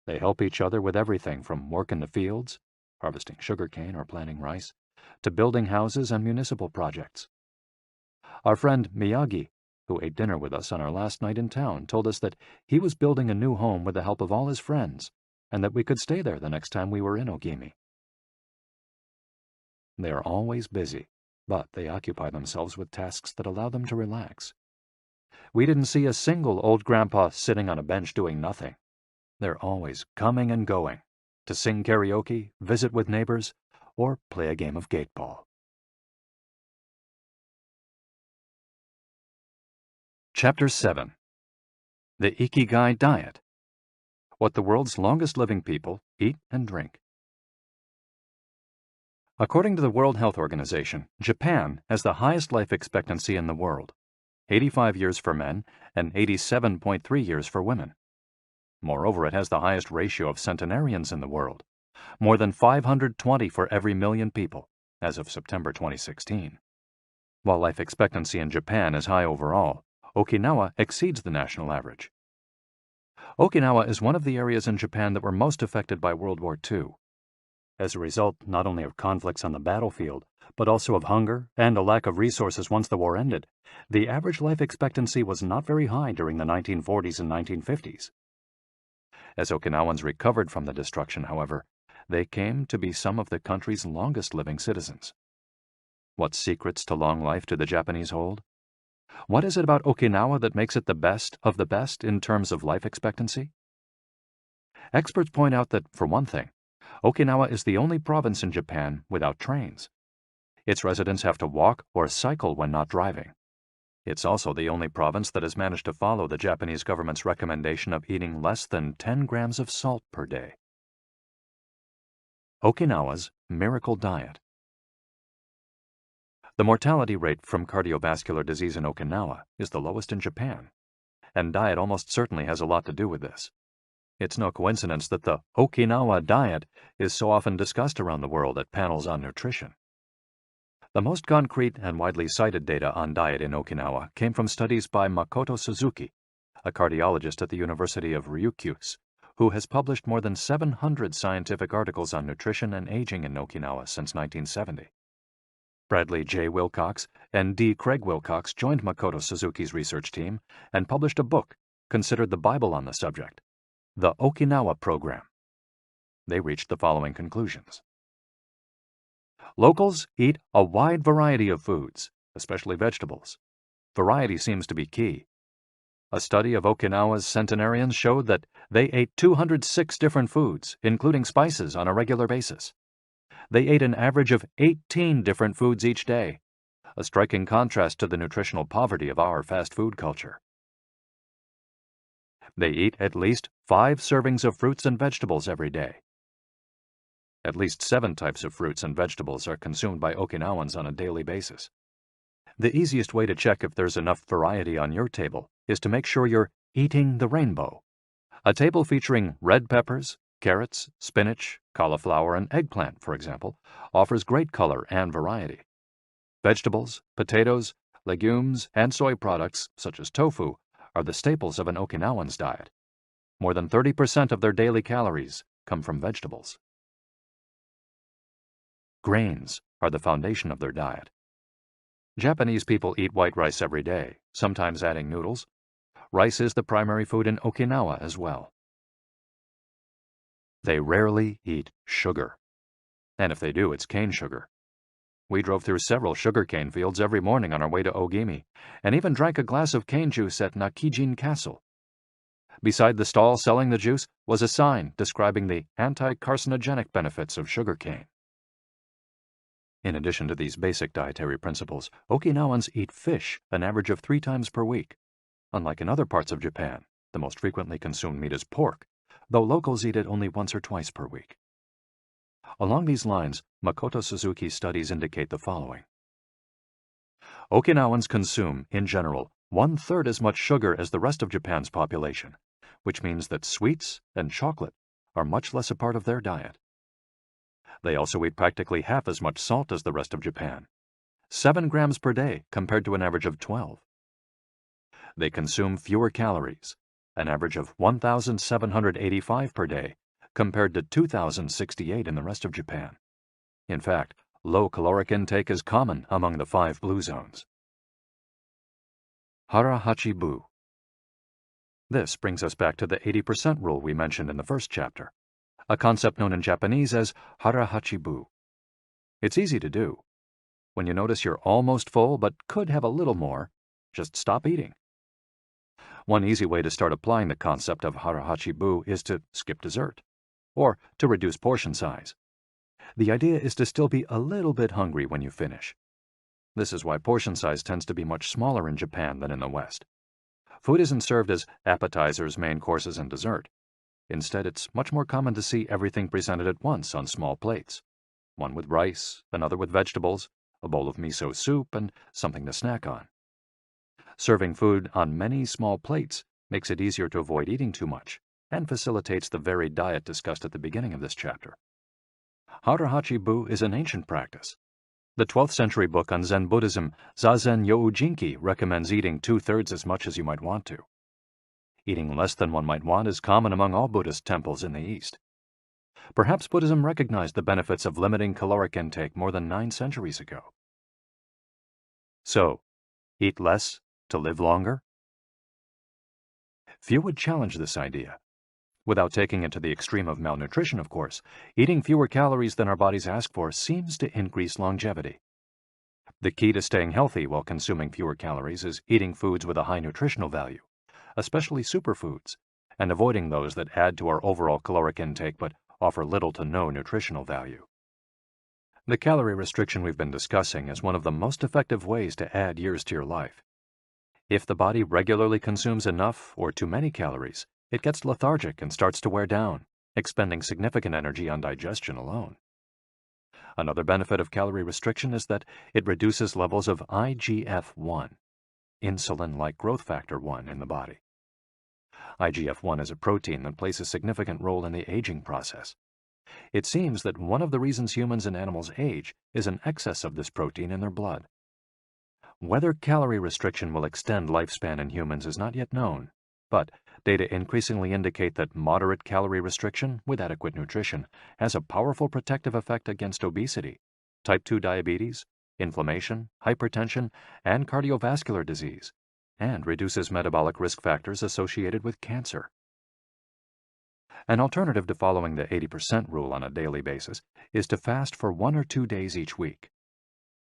They help each other with everything from work in the fields, harvesting sugarcane or planting rice, to building houses and municipal projects. Our friend Miyagi, who ate dinner with us on our last night in town, told us that he was building a new home with the help of all his friends, and that we could stay there the next time we were in Ogimi. They are always busy, but they occupy themselves with tasks that allow them to relax. We didn't see a single old grandpa sitting on a bench doing nothing. They're always coming and going, to sing karaoke, visit with neighbors, or play a game of gateball. Chapter 7. The Ikigai Diet. What the world's longest living people eat and drink. According to the World Health Organization, Japan has the highest life expectancy in the world, 85 years for men and 87.3 years for women. Moreover, it has the highest ratio of centenarians in the world, more than 520 for every million people, as of September 2016. While life expectancy in Japan is high overall, Okinawa exceeds the national average. Okinawa is one of the areas in Japan that were most affected by World War II. As a result not only of conflicts on the battlefield, but also of hunger and a lack of resources once the war ended, the average life expectancy was not very high during the 1940s and 1950s. As Okinawans recovered from the destruction, however, they came to be some of the country's longest living citizens. What secrets to long life do the Japanese hold? What is it about Okinawa that makes it the best of the best in terms of life expectancy? Experts point out that, for one thing, Okinawa is the only province in Japan without trains. Its residents have to walk or cycle when not driving. It's also the only province that has managed to follow the Japanese government's recommendation of eating less than 10 grams of salt per day. Okinawa's Miracle Diet. The mortality rate from cardiovascular disease in Okinawa is the lowest in Japan, and diet almost certainly has a lot to do with this. It's no coincidence that the Okinawa diet is so often discussed around the world at panels on nutrition. The most concrete and widely cited data on diet in Okinawa came from studies by Makoto Suzuki, a cardiologist at the University of Ryukyus, who has published more than 700 scientific articles on nutrition and aging in Okinawa since 1970. Bradley J. Wilcox and D. Craig Wilcox joined Makoto Suzuki's research team and published a book considered the Bible on the subject, The Okinawa Program. They reached the following conclusions. Locals eat a wide variety of foods, especially vegetables. Variety seems to be key. A study of Okinawa's centenarians showed that they ate 206 different foods, including spices, on a regular basis. They ate an average of 18 different foods each day, a striking contrast to the nutritional poverty of our fast food culture. They eat at least 5 servings of fruits and vegetables every day. At least 7 types of fruits and vegetables are consumed by Okinawans on a daily basis. The easiest way to check if there's enough variety on your table is to make sure you're eating the rainbow, a table featuring red peppers, Carrots, spinach, cauliflower, and eggplant, for example, offers great color and variety. Vegetables, potatoes, legumes, and soy products, such as tofu, are the staples of an Okinawan's diet. More than 30% of their daily calories come from vegetables. Grains are the foundation of their diet. Japanese people eat white rice every day, sometimes adding noodles. Rice is the primary food in Okinawa as well. They rarely eat sugar. And if they do, it's cane sugar. We drove through several sugarcane fields every morning on our way to Ogimi, and even drank a glass of cane juice at Nakijin Castle. Beside the stall selling the juice was a sign describing the anti-carcinogenic benefits of sugarcane. In addition to these basic dietary principles, Okinawans eat fish an average of 3 times per week. Unlike in other parts of Japan, the most frequently consumed meat is pork, though locals eat it only once or twice per week. Along these lines, Makoto Suzuki's studies indicate the following. Okinawans consume, in general, 1/3 as much sugar as the rest of Japan's population, which means that sweets and chocolate are much less a part of their diet. They also eat practically half as much salt as the rest of Japan, 7 grams per day compared to an average of 12. They consume fewer calories, an average of 1,785 per day, compared to 2,068 in the rest of Japan. In fact, low caloric intake is common among the 5 blue zones. Hara-hachi-bu. This brings us back to the 80% rule we mentioned in the first chapter, a concept known in Japanese as hara-hachi-bu. It's easy to do. When you notice you're almost full but could have a little more, just stop eating. One easy way to start applying the concept of hara-hachi-bu is to skip dessert, or to reduce portion size. The idea is to still be a little bit hungry when you finish. This is why portion size tends to be much smaller in Japan than in the West. Food isn't served as appetizers, main courses, and dessert. Instead, it's much more common to see everything presented at once on small plates. One with rice, another with vegetables, a bowl of miso soup, and something to snack on. Serving food on many small plates makes it easier to avoid eating too much and facilitates the varied diet discussed at the beginning of this chapter. Hara-hachi-bu is an ancient practice. The 12th century book on Zen Buddhism, Zazen Youjinki, recommends eating 2/3 as much as you might want to. Eating less than one might want is common among all Buddhist temples in the East. Perhaps Buddhism recognized the benefits of limiting caloric intake more than 9 centuries ago. So, eat less to live longer? Few would challenge this idea. Without taking it to the extreme of malnutrition, of course, eating fewer calories than our bodies ask for seems to increase longevity. The key to staying healthy while consuming fewer calories is eating foods with a high nutritional value, especially superfoods, and avoiding those that add to our overall caloric intake but offer little to no nutritional value. The calorie restriction we've been discussing is one of the most effective ways to add years to your life. If the body regularly consumes enough or too many calories, it gets lethargic and starts to wear down, expending significant energy on digestion alone. Another benefit of calorie restriction is that it reduces levels of IGF-1, insulin-like growth factor 1, in the body. IGF-1 is a protein that plays a significant role in the aging process. It seems that one of the reasons humans and animals age is an excess of this protein in their blood. Whether calorie restriction will extend lifespan in humans is not yet known, but data increasingly indicate that moderate calorie restriction with adequate nutrition has a powerful protective effect against obesity, type 2 diabetes, inflammation, hypertension, and cardiovascular disease, and reduces metabolic risk factors associated with cancer. An alternative to following the 80% rule on a daily basis is to fast for 1 or 2 days each week.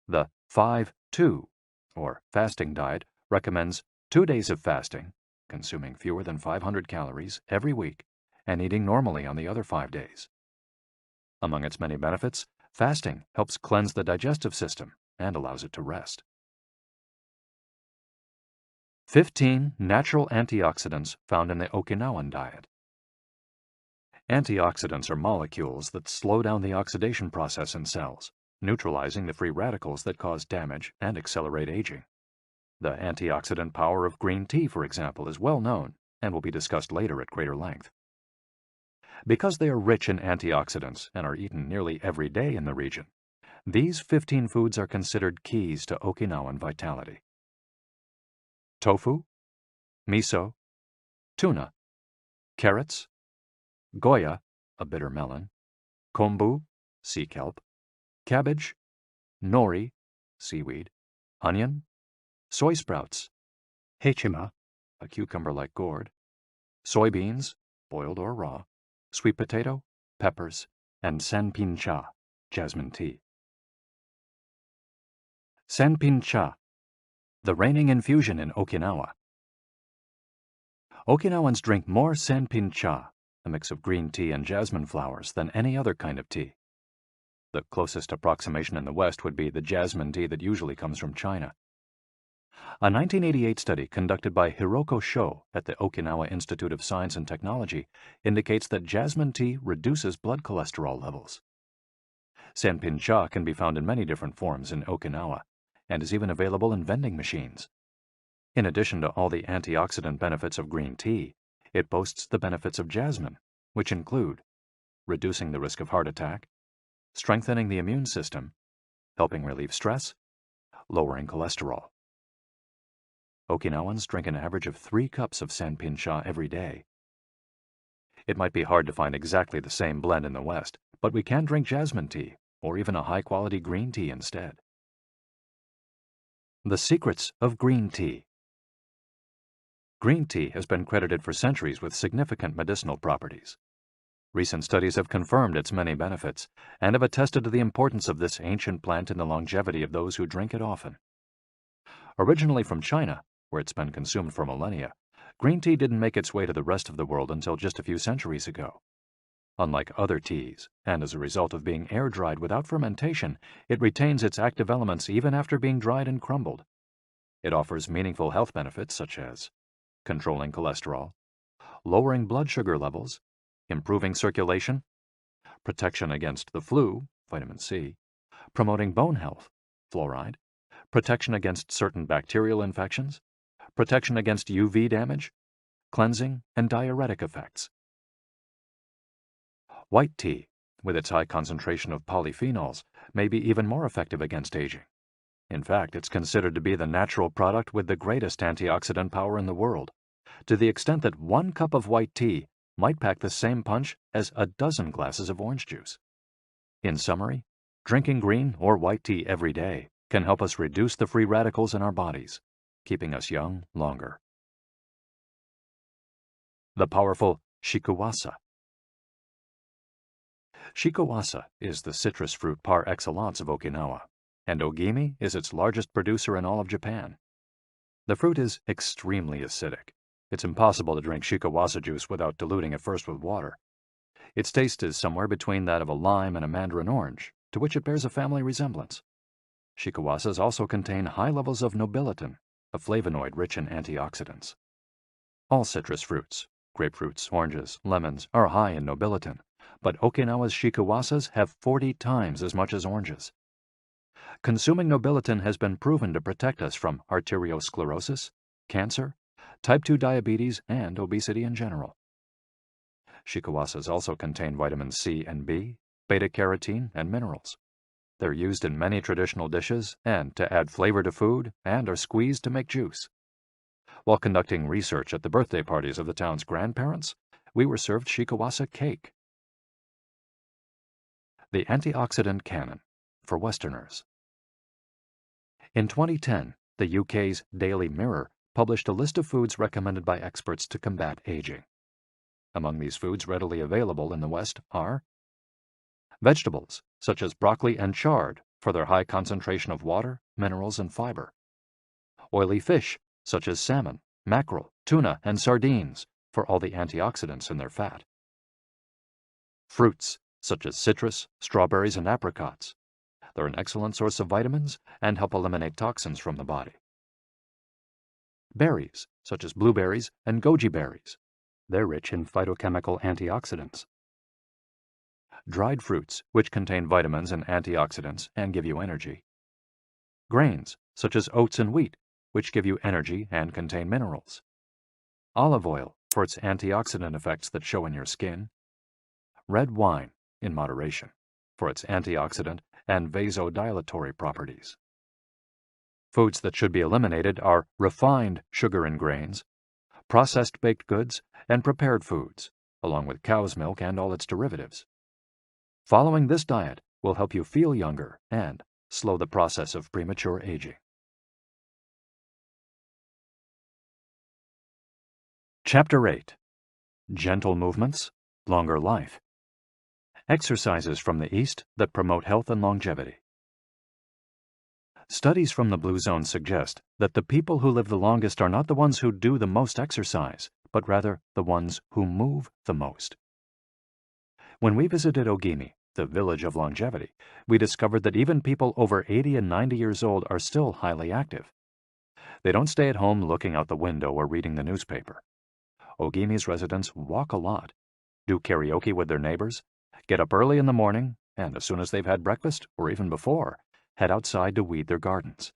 The 5-2, or fasting diet, recommends 2 days of fasting, consuming fewer than 500 calories every week, and eating normally on the other 5 days. Among its many benefits, fasting helps cleanse the digestive system and allows it to rest. 15 natural antioxidants found in the Okinawan diet. Antioxidants are molecules that slow down the oxidation process in cells, neutralizing the free radicals that cause damage and accelerate aging. The antioxidant power of green tea, for example, is well known and will be discussed later at greater length. Because they are rich in antioxidants and are eaten nearly every day in the region, these 15 foods are considered keys to Okinawan vitality. Tofu, miso, tuna, carrots, goya, a bitter melon, kombu, sea kelp, cabbage, nori, seaweed, onion, soy sprouts, hechima, a cucumber-like gourd, soybeans, boiled or raw, sweet potato, peppers, and sanpin-cha, jasmine tea. Sanpin-cha, the reigning infusion in Okinawa. Okinawans drink more sanpin-cha, a mix of green tea and jasmine flowers, than any other kind of tea. The closest approximation in the West would be the jasmine tea that usually comes from China. A 1988 study conducted by Hiroko Sho at the Okinawa Institute of Science and Technology indicates that jasmine tea reduces blood cholesterol levels. Sanpin-cha can be found in many different forms in Okinawa and is even available in vending machines. In addition to all the antioxidant benefits of green tea, it boasts the benefits of jasmine, which include reducing the risk of heart attack, strengthening the immune system, helping relieve stress, lowering cholesterol. Okinawans drink an average of 3 cups of sanpin-cha every day. It might be hard to find exactly the same blend in the West, but we can drink jasmine tea or even a high-quality green tea instead. The secrets of green tea. Green tea has been credited for centuries with significant medicinal properties. Recent studies have confirmed its many benefits and have attested to the importance of this ancient plant in the longevity of those who drink it often. Originally from China, where it's been consumed for millennia, green tea didn't make its way to the rest of the world until just a few centuries ago. Unlike other teas, and as a result of being air-dried without fermentation, it retains its active elements even after being dried and crumbled. It offers meaningful health benefits such as controlling cholesterol, lowering blood sugar levels, improving circulation, protection against the flu, vitamin C, promoting bone health, fluoride, protection against certain bacterial infections, protection against UV damage, cleansing, and diuretic effects. White tea, with its high concentration of polyphenols, may be even more effective against aging. In fact, it's considered to be the natural product with the greatest antioxidant power in the world, to the extent that 1 cup of white tea might pack the same punch as a dozen glasses of orange juice. In summary, drinking green or white tea every day can help us reduce the free radicals in our bodies, keeping us young longer. The powerful shikuwasa. Shikuwasa is the citrus fruit par excellence of Okinawa, and Ogimi is its largest producer in all of Japan. The fruit is extremely acidic. It's impossible to drink shikuwasa juice without diluting it first with water. Its taste is somewhere between that of a lime and a mandarin orange, to which it bears a family resemblance. Shikuwasas also contain high levels of nobiletin, a flavonoid rich in antioxidants. All citrus fruits, grapefruits, oranges, lemons, are high in nobiletin, but Okinawa's shikuwasas have 40 times as much as oranges. Consuming nobiletin has been proven to protect us from arteriosclerosis, cancer, type 2 diabetes, and obesity in general. Shikuwasas also contain vitamins C and B, beta-carotene, and minerals. They're used in many traditional dishes and to add flavor to food, and are squeezed to make juice. While conducting research at the birthday parties of the town's grandparents, we were served shikuwasa cake. The antioxidant canon for Westerners. In 2010, the UK's Daily Mirror published a list of foods recommended by experts to combat aging. Among these foods readily available in the West are vegetables, such as broccoli and chard, for their high concentration of water, minerals, and fiber. Oily fish, such as salmon, mackerel, tuna, and sardines, for all the antioxidants in their fat. Fruits, such as citrus, strawberries, and apricots. They're an excellent source of vitamins and help eliminate toxins from the body. Berries, such as blueberries and goji berries. They're rich in phytochemical antioxidants. Dried fruits, which contain vitamins and antioxidants and give you energy. Grains, such as oats and wheat, which give you energy and contain minerals. Olive oil, for its antioxidant effects that show in your skin. red wine in moderation for its antioxidant and vasodilatory properties. Foods that should be eliminated are refined sugar and grains, processed baked goods, and prepared foods, along with cow's milk and all its derivatives. Following this diet will help you feel younger and slow the process of premature aging. Chapter 8. Gentle Movements, Longer Life. Exercises from the East that promote health and longevity. Studies from the Blue Zone suggest that the people who live the longest are not the ones who do the most exercise, but rather the ones who move the most. When we visited Ogimi, the village of longevity, we discovered that even people over 80 and 90 years old are still highly active. They don't stay at home looking out the window or reading the newspaper. Ogimi's residents walk a lot, do karaoke with their neighbors, get up early in the morning, and as soon as they've had breakfast, or even before, head outside to weed their gardens.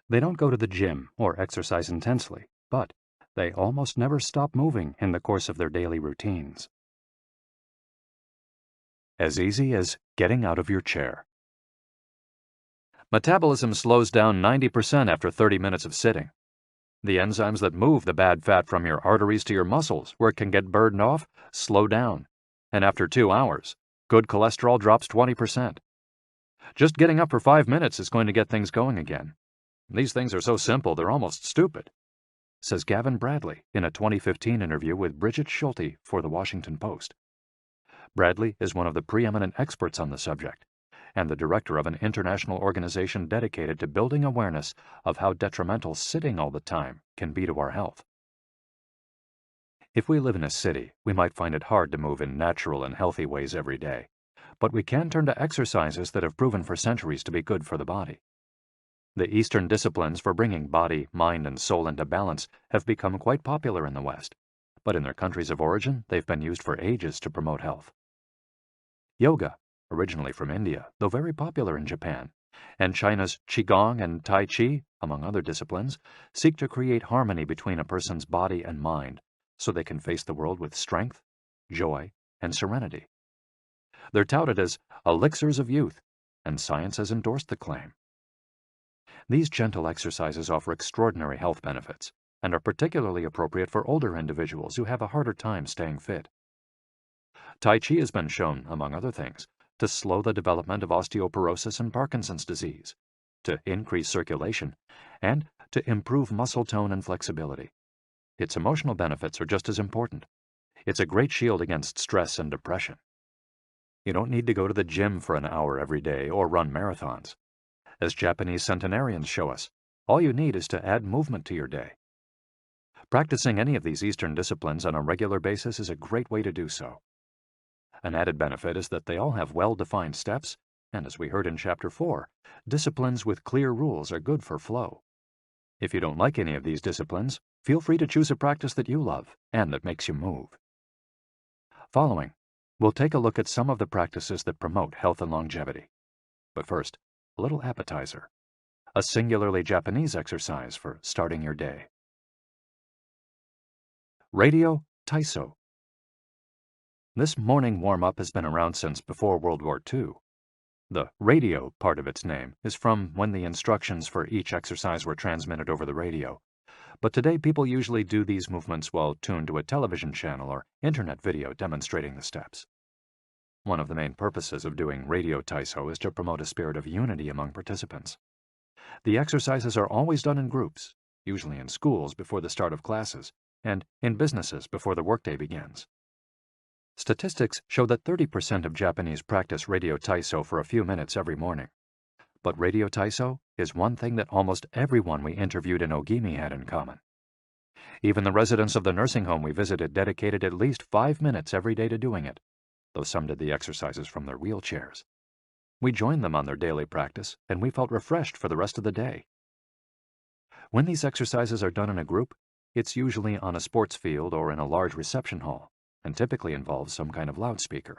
They don't go to the gym or exercise intensely, but they almost never stop moving in the course of their daily routines. As easy as getting out of your chair. Metabolism slows down 90% after 30 minutes of sitting. The enzymes that move the bad fat from your arteries to your muscles, where it can get burned off, slow down. And after 2 hours, good cholesterol drops 20%. Just getting up for 5 minutes is going to get things going again. These things are so simple they're almost stupid, says Gavin Bradley in a 2015 interview with Bridget Schulte for The Washington Post. Bradley is one of the preeminent experts on the subject, and the director of an international organization dedicated to building awareness of how detrimental sitting all the time can be to our health. If we live in a city, we might find it hard to move in natural and healthy ways every day, but we can turn to exercises that have proven for centuries to be good for the body. The Eastern disciplines for bringing body, mind, and soul into balance have become quite popular in the West, but in their countries of origin, they've been used for ages to promote health. Yoga, originally from India, though very popular in Japan, and China's Qigong and Tai Chi, among other disciplines, seek to create harmony between a person's body and mind so they can face the world with strength, joy, and serenity. They're touted as elixirs of youth, and science has endorsed the claim. These gentle exercises offer extraordinary health benefits and are particularly appropriate for older individuals who have a harder time staying fit. Tai Chi has been shown, among other things, to slow the development of osteoporosis and Parkinson's disease, to increase circulation, and to improve muscle tone and flexibility. Its emotional benefits are just as important. It's a great shield against stress and depression. You don't need to go to the gym for an hour every day or run marathons. As Japanese centenarians show us, all you need is to add movement to your day. Practicing any of these Eastern disciplines on a regular basis is a great way to do so. An added benefit is that they all have well-defined steps, and as we heard in Chapter 4, disciplines with clear rules are good for flow. If you don't like any of these disciplines, feel free to choose a practice that you love and that makes you move. Following, we'll take a look at some of the practices that promote health and longevity. But first, a little appetizer, a singularly Japanese exercise for starting your day. Radio Taiso. This morning warm-up has been around since before World War II. The radio part of its name is from when the instructions for each exercise were transmitted over the radio, but today people usually do these movements while tuned to a television channel or internet video demonstrating the steps. One of the main purposes of doing radio Taiso is to promote a spirit of unity among participants. The exercises are always done in groups, usually in schools before the start of classes, and in businesses before the workday begins. Statistics show that 30% of Japanese practice radio Taiso for a few minutes every morning. But radio Taiso is one thing that almost everyone we interviewed in Ogimi had in common. Even the residents of the nursing home we visited dedicated at least 5 minutes every day to doing it, though some did the exercises from their wheelchairs. We joined them on their daily practice, and we felt refreshed for the rest of the day. When these exercises are done in a group, it's usually on a sports field or in a large reception hall, and typically involves some kind of loudspeaker.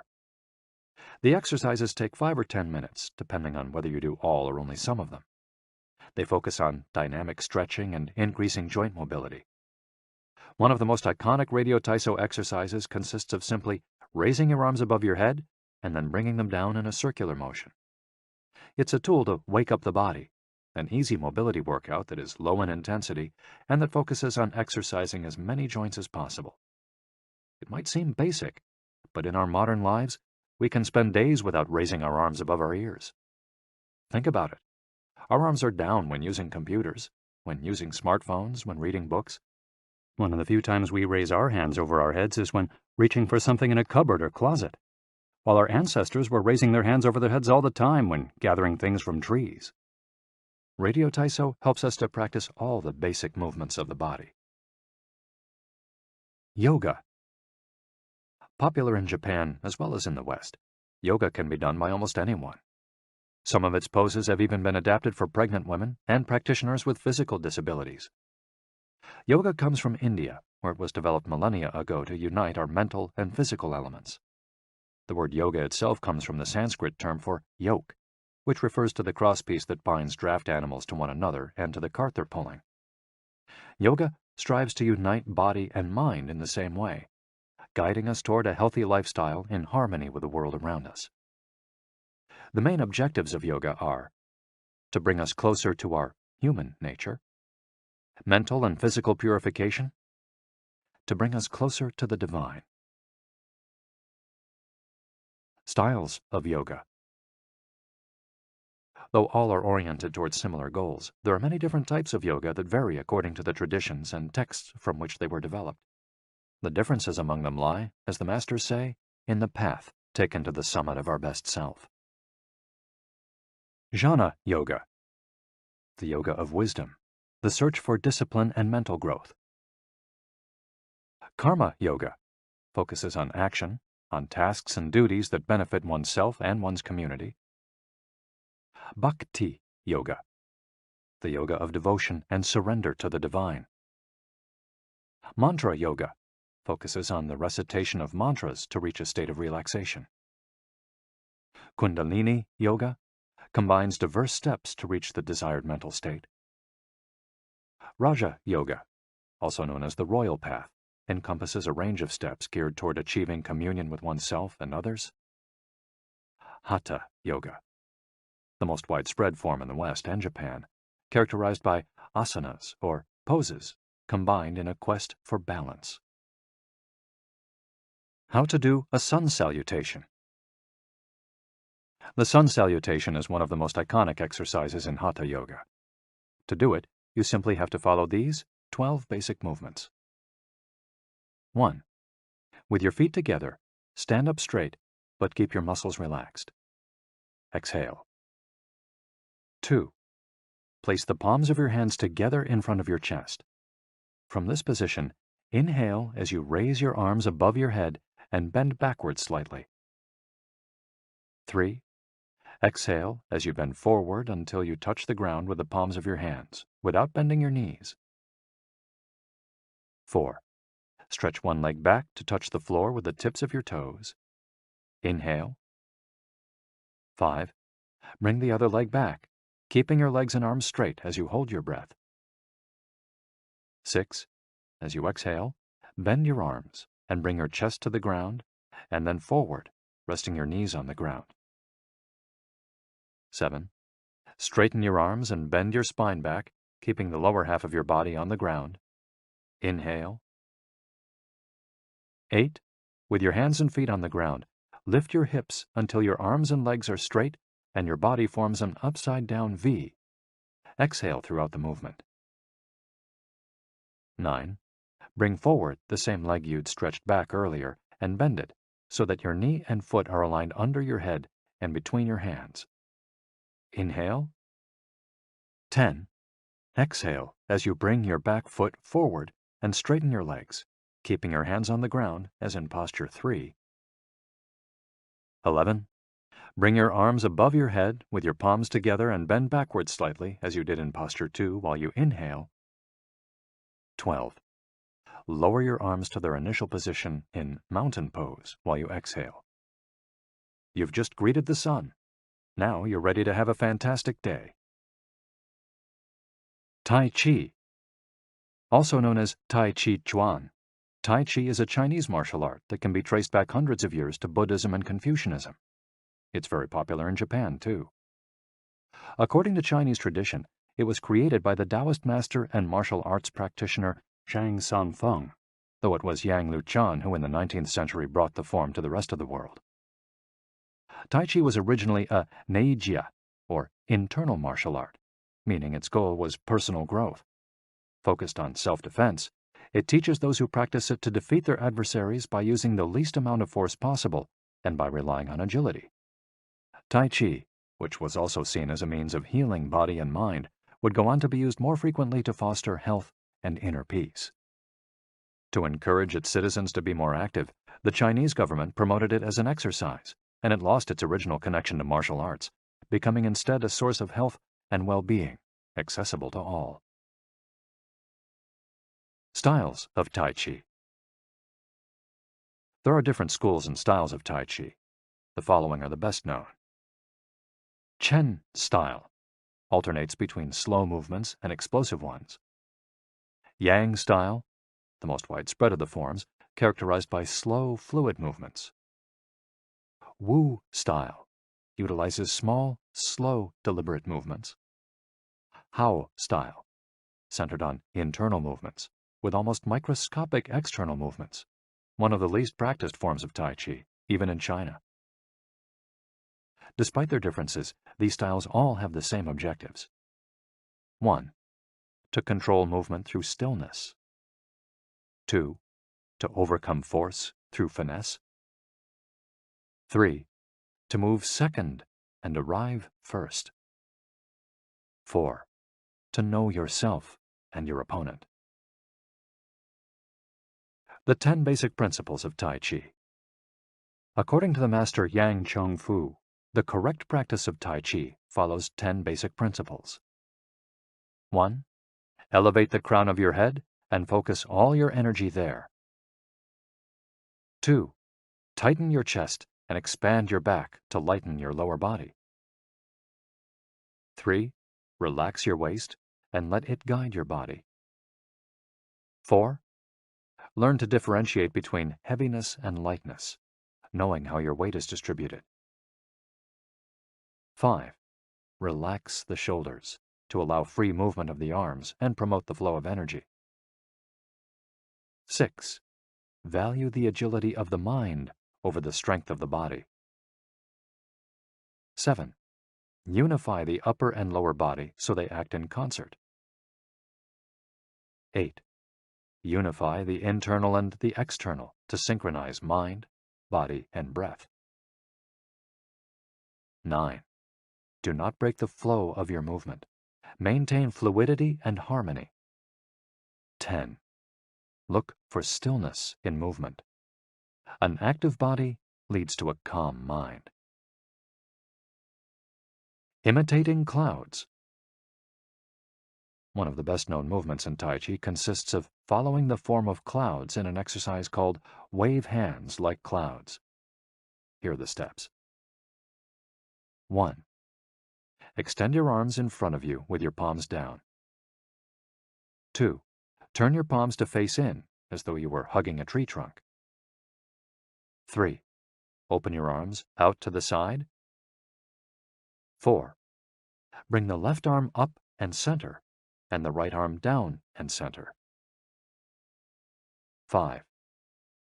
The exercises take 5 or 10 minutes, depending on whether you do all or only some of them. They focus on dynamic stretching and increasing joint mobility. One of the most iconic radio Taiso exercises consists of simply raising your arms above your head and then bringing them down in a circular motion. It's a tool to wake up the body, an easy mobility workout that is low in intensity and that focuses on exercising as many joints as possible. It might seem basic, but in our modern lives, we can spend days without raising our arms above our ears. Think about it. Our arms are down when using computers, when using smartphones, when reading books. One of the few times we raise our hands over our heads is when reaching for something in a cupboard or closet, while our ancestors were raising their hands over their heads all the time when gathering things from trees. Radio Taiso helps us to practice all the basic movements of the body. Yoga. Popular in Japan as well as in the West, yoga can be done by almost anyone. Some of its poses have even been adapted for pregnant women and practitioners with physical disabilities. Yoga comes from India, where it was developed millennia ago to unite our mental and physical elements. The word yoga itself comes from the Sanskrit term for yoke, which refers to the crosspiece that binds draft animals to one another and to the cart they're pulling. Yoga strives to unite body and mind in the same way, guiding us toward a healthy lifestyle in harmony with the world around us. The main objectives of yoga are to bring us closer to our human nature, mental and physical purification, to bring us closer to the divine. Styles of yoga. Though all are oriented towards similar goals, there are many different types of yoga that vary according to the traditions and texts from which they were developed. The differences among them lie, as the masters say, in the path taken to the summit of our best self. Jnana Yoga. The yoga of wisdom, the search for discipline and mental growth. Karma Yoga focuses on action, on tasks and duties that benefit oneself and one's community. Bhakti Yoga, the yoga of devotion and surrender to the divine. Mantra Yoga focuses on the recitation of mantras to reach a state of relaxation. Kundalini Yoga combines diverse steps to reach the desired mental state. Raja Yoga, also known as the royal path, encompasses a range of steps geared toward achieving communion with oneself and others. Hatha Yoga, the most widespread form in the West and Japan, characterized by asanas or poses combined in a quest for balance. How to do a sun salutation. The sun salutation is one of the most iconic exercises in Hatha Yoga. To do it, you simply have to follow these 12 basic movements. 1. With your feet together, stand up straight, but keep your muscles relaxed. Exhale. 2. Place the palms of your hands together in front of your chest. From this position, inhale as you raise your arms above your head and bend backwards slightly. 3. Exhale as you bend forward until you touch the ground with the palms of your hands, without bending your knees. 4. Stretch one leg back to touch the floor with the tips of your toes. Inhale. 5. Bring the other leg back, keeping your legs and arms straight as you hold your breath. 6. As you exhale, bend your arms and bring your chest to the ground, and then forward, resting your knees on the ground. 7. Straighten your arms and bend your spine back, keeping the lower half of your body on the ground. Inhale. 8. With your hands and feet on the ground, lift your hips until your arms and legs are straight and your body forms an upside-down V. Exhale throughout the movement. 9. Bring forward the same leg you'd stretched back earlier and bend it so that your knee and foot are aligned under your head and between your hands. Inhale. 10. Exhale as you bring your back foot forward and straighten your legs, keeping your hands on the ground as in posture 3. 11. Bring your arms above your head with your palms together and bend backwards slightly as you did in posture 2 while you inhale. 12. Lower your arms to their initial position in mountain pose while you exhale. You've just greeted the sun. Now you're ready to have a fantastic day. Tai Chi, also known as Tai Chi Chuan, Tai Chi is a Chinese martial art that can be traced back hundreds of years to Buddhism and Confucianism. It's very popular in Japan, too. According to Chinese tradition, it was created by the Taoist master and martial arts practitioner Zhang Sanfeng, though it was Yang Luchan who in the 19th century brought the form to the rest of the world. Tai Chi was originally a neijia, or internal martial art, meaning its goal was personal growth. Focused on self-defense, it teaches those who practice it to defeat their adversaries by using the least amount of force possible and by relying on agility. Tai Chi, which was also seen as a means of healing body and mind, would go on to be used more frequently to foster health and inner peace. To encourage its citizens to be more active, the Chinese government promoted it as an exercise, and it lost its original connection to martial arts, becoming instead a source of health and well-being, accessible to all. Styles of Tai Chi. There are different schools and styles of Tai Chi. The following are the best known. Chen style alternates between slow movements and explosive ones. Yang style, the most widespread of the forms, characterized by slow, fluid movements. Wu style utilizes small, slow, deliberate movements. Hao style, centered on internal movements, with almost microscopic external movements, one of the least practiced forms of Tai Chi, even in China. Despite their differences, these styles all have the same objectives. 1. To control movement through stillness. 2. To overcome force through finesse. 3. To move second and arrive first. 4. To know yourself and your opponent. The 10 basic principles of Tai Chi. According to the master Yang Cheng Fu, the correct practice of Tai Chi follows 10 basic principles. 1. Elevate the crown of your head and focus all your energy there. 2. Tighten your chest and expand your back to lighten your lower body. 3. Relax your waist and let it guide your body. 4. Learn to differentiate between heaviness and lightness, knowing how your weight is distributed. 5. Relax the shoulders to allow free movement of the arms and promote the flow of energy. 6. Value the agility of the mind over the strength of the body. 7. Unify the upper and lower body so they act in concert. 8. Unify the internal and the external to synchronize mind, body, and breath. 9. Do not break the flow of your movement. Maintain fluidity and harmony. 10. Look for stillness in movement. An active body leads to a calm mind. Imitating clouds. One of the best-known movements in Tai Chi consists of following the form of clouds in an exercise called wave hands like clouds. Here are the steps. 1. Extend your arms in front of you with your palms down. 2. Turn your palms to face in, as though you were hugging a tree trunk. 3. Open your arms out to the side. 4. Bring the left arm up and center, and the right arm down and center. 5.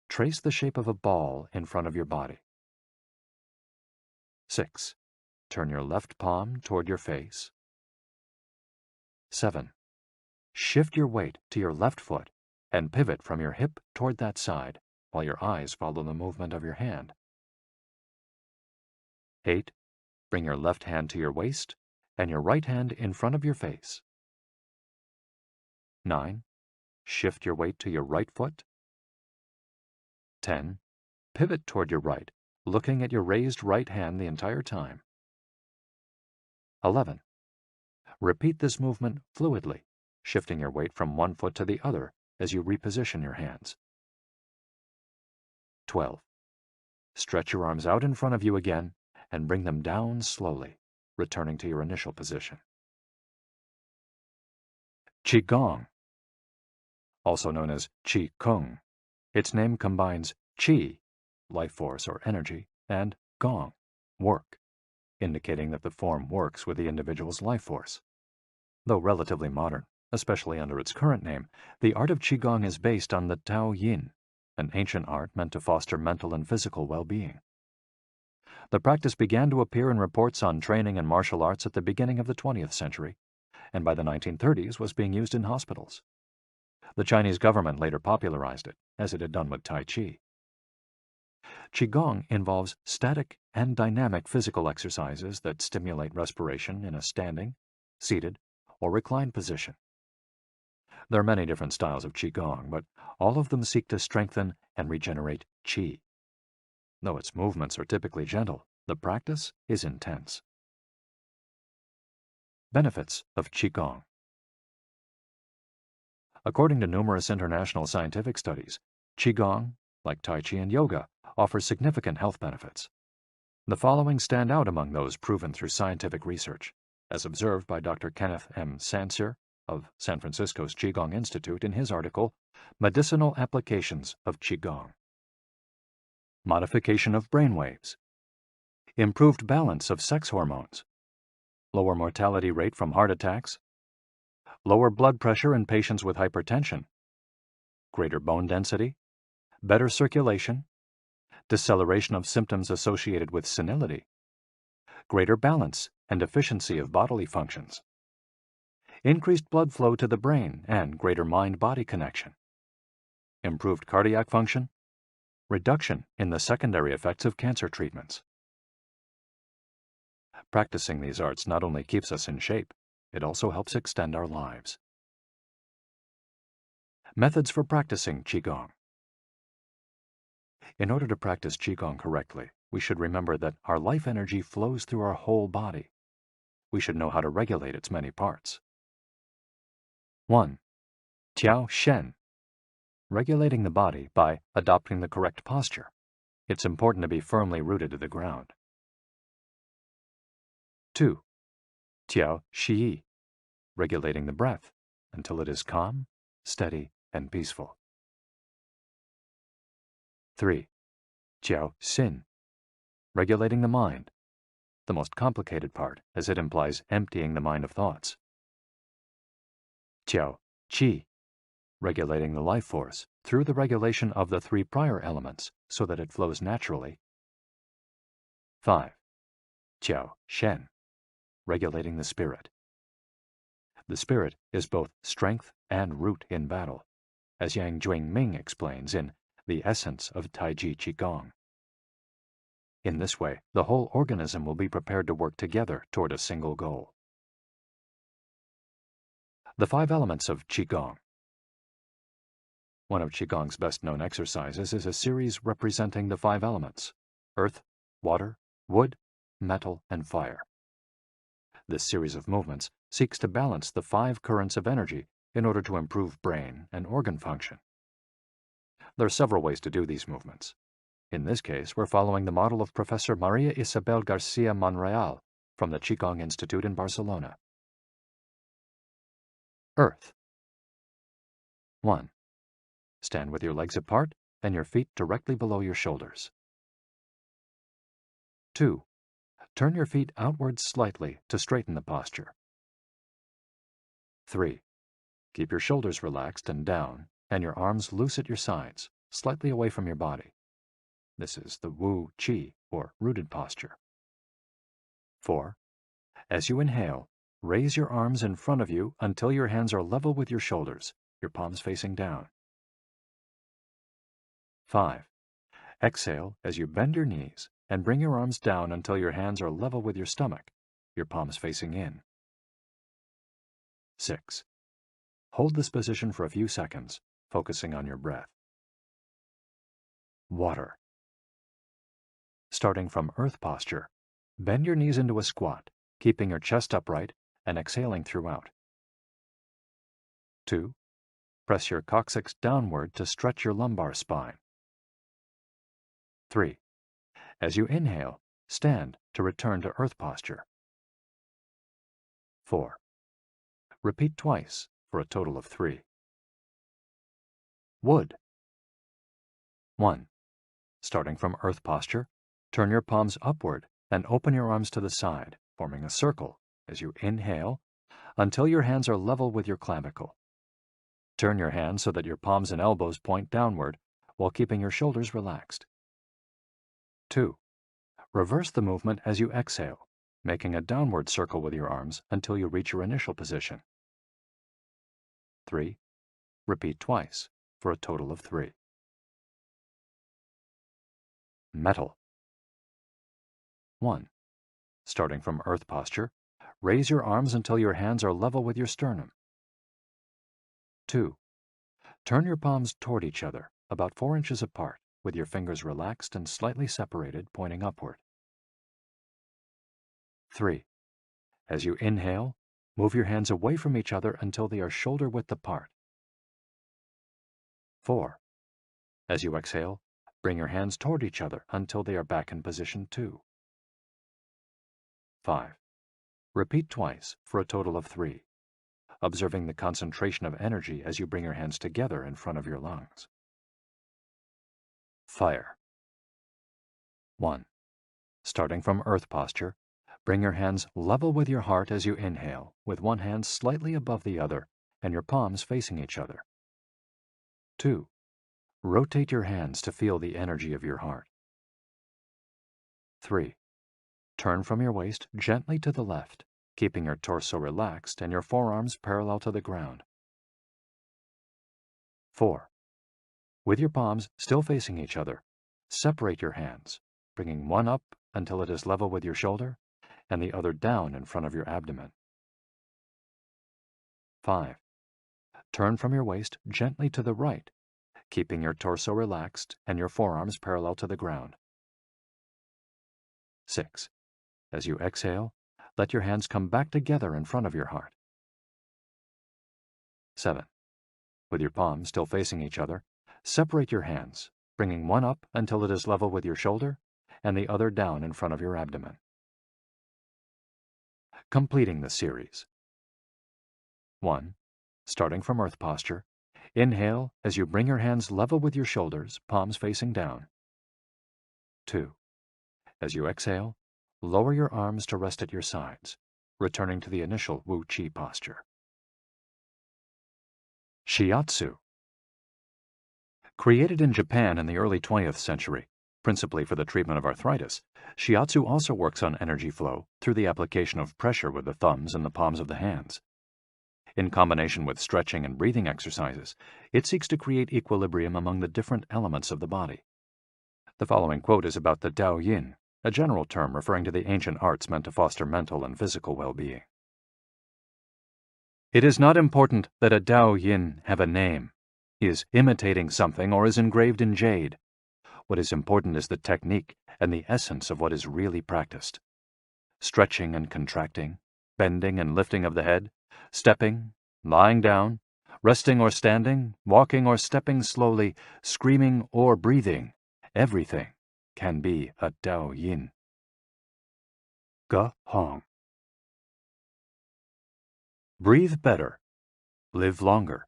Trace the shape of a ball in front of your body. 6. Turn your left palm toward your face. 7. Shift your weight to your left foot and pivot from your hip toward that side while your eyes follow the movement of your hand. 8. Bring your left hand to your waist and your right hand in front of your face. 9. Shift your weight to your right foot. 10. Pivot toward your right, looking at your raised right hand the entire time. 11. Repeat this movement fluidly, shifting your weight from one foot to the other as you reposition your hands. 12. Stretch your arms out in front of you again and bring them down slowly, returning to your initial position. Qigong, also known as Qi Kung, Its name combines qi, life force or energy, and gong, work, indicating that the form works with the individual's life force. Though relatively modern, especially under its current name, the art of Qigong is based on the Tao Yin, an ancient art meant to foster mental and physical well-being. The practice began to appear in reports on training in martial arts at the beginning of the 20th century, and by the 1930s was being used in hospitals. The Chinese government later popularized it, as it had done with Tai Chi. Qigong involves static and dynamic physical exercises that stimulate respiration in a standing, seated, or reclined position. There are many different styles of Qigong, but all of them seek to strengthen and regenerate Qi. Though its movements are typically gentle, the practice is intense. Benefits of Qigong. According to numerous international scientific studies, Qigong, like Tai Chi and yoga, offers significant health benefits. The following stand out among those proven through scientific research, as observed by Dr. Kenneth M. Sancer of San Francisco's Qigong Institute in his article, Medicinal Applications of Qigong. Modification of brainwaves. Improved balance of sex hormones. Lower mortality rate from heart attacks. Lower blood pressure in patients with hypertension. Greater bone density. Better circulation. Deceleration of symptoms associated with senility. Greater balance and efficiency of bodily functions. Increased blood flow to the brain and greater mind-body connection. Improved cardiac function. Reduction in the secondary effects of cancer treatments. Practicing these arts not only keeps us in shape, it also helps extend our lives. Methods for practicing Qigong. In order to practice Qigong correctly, we should remember that our life energy flows through our whole body. We should know how to regulate its many parts. 1. Tiao Shen. Regulating the body by adopting the correct posture. It's important to be firmly rooted to the ground. 2. Tiao Shi. Regulating the breath until it is calm, steady, and peaceful. 3. Tiao Xin. Regulating the mind, the most complicated part as it implies emptying the mind of thoughts. Tiao Qi. Regulating the life force through the regulation of the 3 prior elements so that it flows naturally. 5. Tiao Shen. Regulating the spirit. The spirit is both strength and root in battle, as Yang Ming explains in The Essence of Taiji Qigong. In this way, the whole organism will be prepared to work together toward a single goal. The 5 elements of Qigong. One of Qigong's best-known exercises is a series representing the 5 elements: earth, water, wood, metal, and fire. This series of movements seeks to balance the 5 currents of energy in order to improve brain and organ function. There are several ways to do these movements. In this case, we're following the model of Professor Maria Isabel Garcia Monreal from the Qigong Institute in Barcelona. Earth. 1. Stand with your legs apart and your feet directly below your shoulders. 2. Turn your feet outwards slightly to straighten the posture. 3. Keep your shoulders relaxed and down and your arms loose at your sides, slightly away from your body. This is the Wu Qi, or rooted posture. 4. As you inhale, raise your arms in front of you until your hands are level with your shoulders, your palms facing down. 5. Exhale as you bend your knees and bring your arms down until your hands are level with your stomach, your palms facing in. 6. Hold this position for a few seconds, focusing on your breath. Water. Starting from earth posture, bend your knees into a squat, keeping your chest upright and exhaling throughout. 2. Press your coccyx downward to stretch your lumbar spine. 3. As you inhale, stand to return to earth posture. 4. Repeat twice for a total of 3. Wood. 1. Starting from Earth posture, turn your palms upward and open your arms to the side, forming a circle as you inhale until your hands are level with your clavicle. Turn your hands so that your palms and elbows point downward while keeping your shoulders relaxed. 2. Reverse the movement as you exhale, making a downward circle with your arms until you reach your initial position. 3. Repeat twice for a total of 3. Metal. 1. Starting from Earth posture, raise your arms until your hands are level with your sternum. 2. Turn your palms toward each other, about 4 inches apart, with your fingers relaxed and slightly separated, pointing upward. 3. As you inhale, move your hands away from each other until they are shoulder width apart. 4. As you exhale, bring your hands toward each other until they are back in position 2. 5. Repeat twice for a total of 3, observing the concentration of energy as you bring your hands together in front of your lungs. Fire. 1. Starting from Earth posture, bring your hands level with your heart as you inhale, with one hand slightly above the other and your palms facing each other. 2. Rotate your hands to feel the energy of your heart. 3. Turn from your waist gently to the left, keeping your torso relaxed and your forearms parallel to the ground. 4. With your palms still facing each other, separate your hands, bringing one up until it is level with your shoulder and the other down in front of your abdomen. 5. Turn from your waist gently to the right, keeping your torso relaxed and your forearms parallel to the ground. 6. As you exhale, let your hands come back together in front of your heart. 7. With your palms still facing each other, separate your hands, bringing one up until it is level with your shoulder and the other down in front of your abdomen. Completing the series. 1. Starting from Earth posture, inhale as you bring your hands level with your shoulders, palms facing down. 2. As you exhale, lower your arms to rest at your sides, returning to the initial Wu Qi posture. Shiatsu. Created in Japan in the early 20th century, principally for the treatment of arthritis, shiatsu also works on energy flow through the application of pressure with the thumbs and the palms of the hands. In combination with stretching and breathing exercises, it seeks to create equilibrium among the different elements of the body. The following quote is about the Dao Yin, a general term referring to the ancient arts meant to foster mental and physical well-being. It is not important that a Dao Yin have a name, is imitating something, or is engraved in jade. What is important is the technique and the essence of what is really practiced. Stretching and contracting, bending and lifting of the head, stepping, lying down, resting or standing, walking or stepping slowly, screaming or breathing, everything can be a Dao Yin. Ge Hong. Breathe better. Live longer.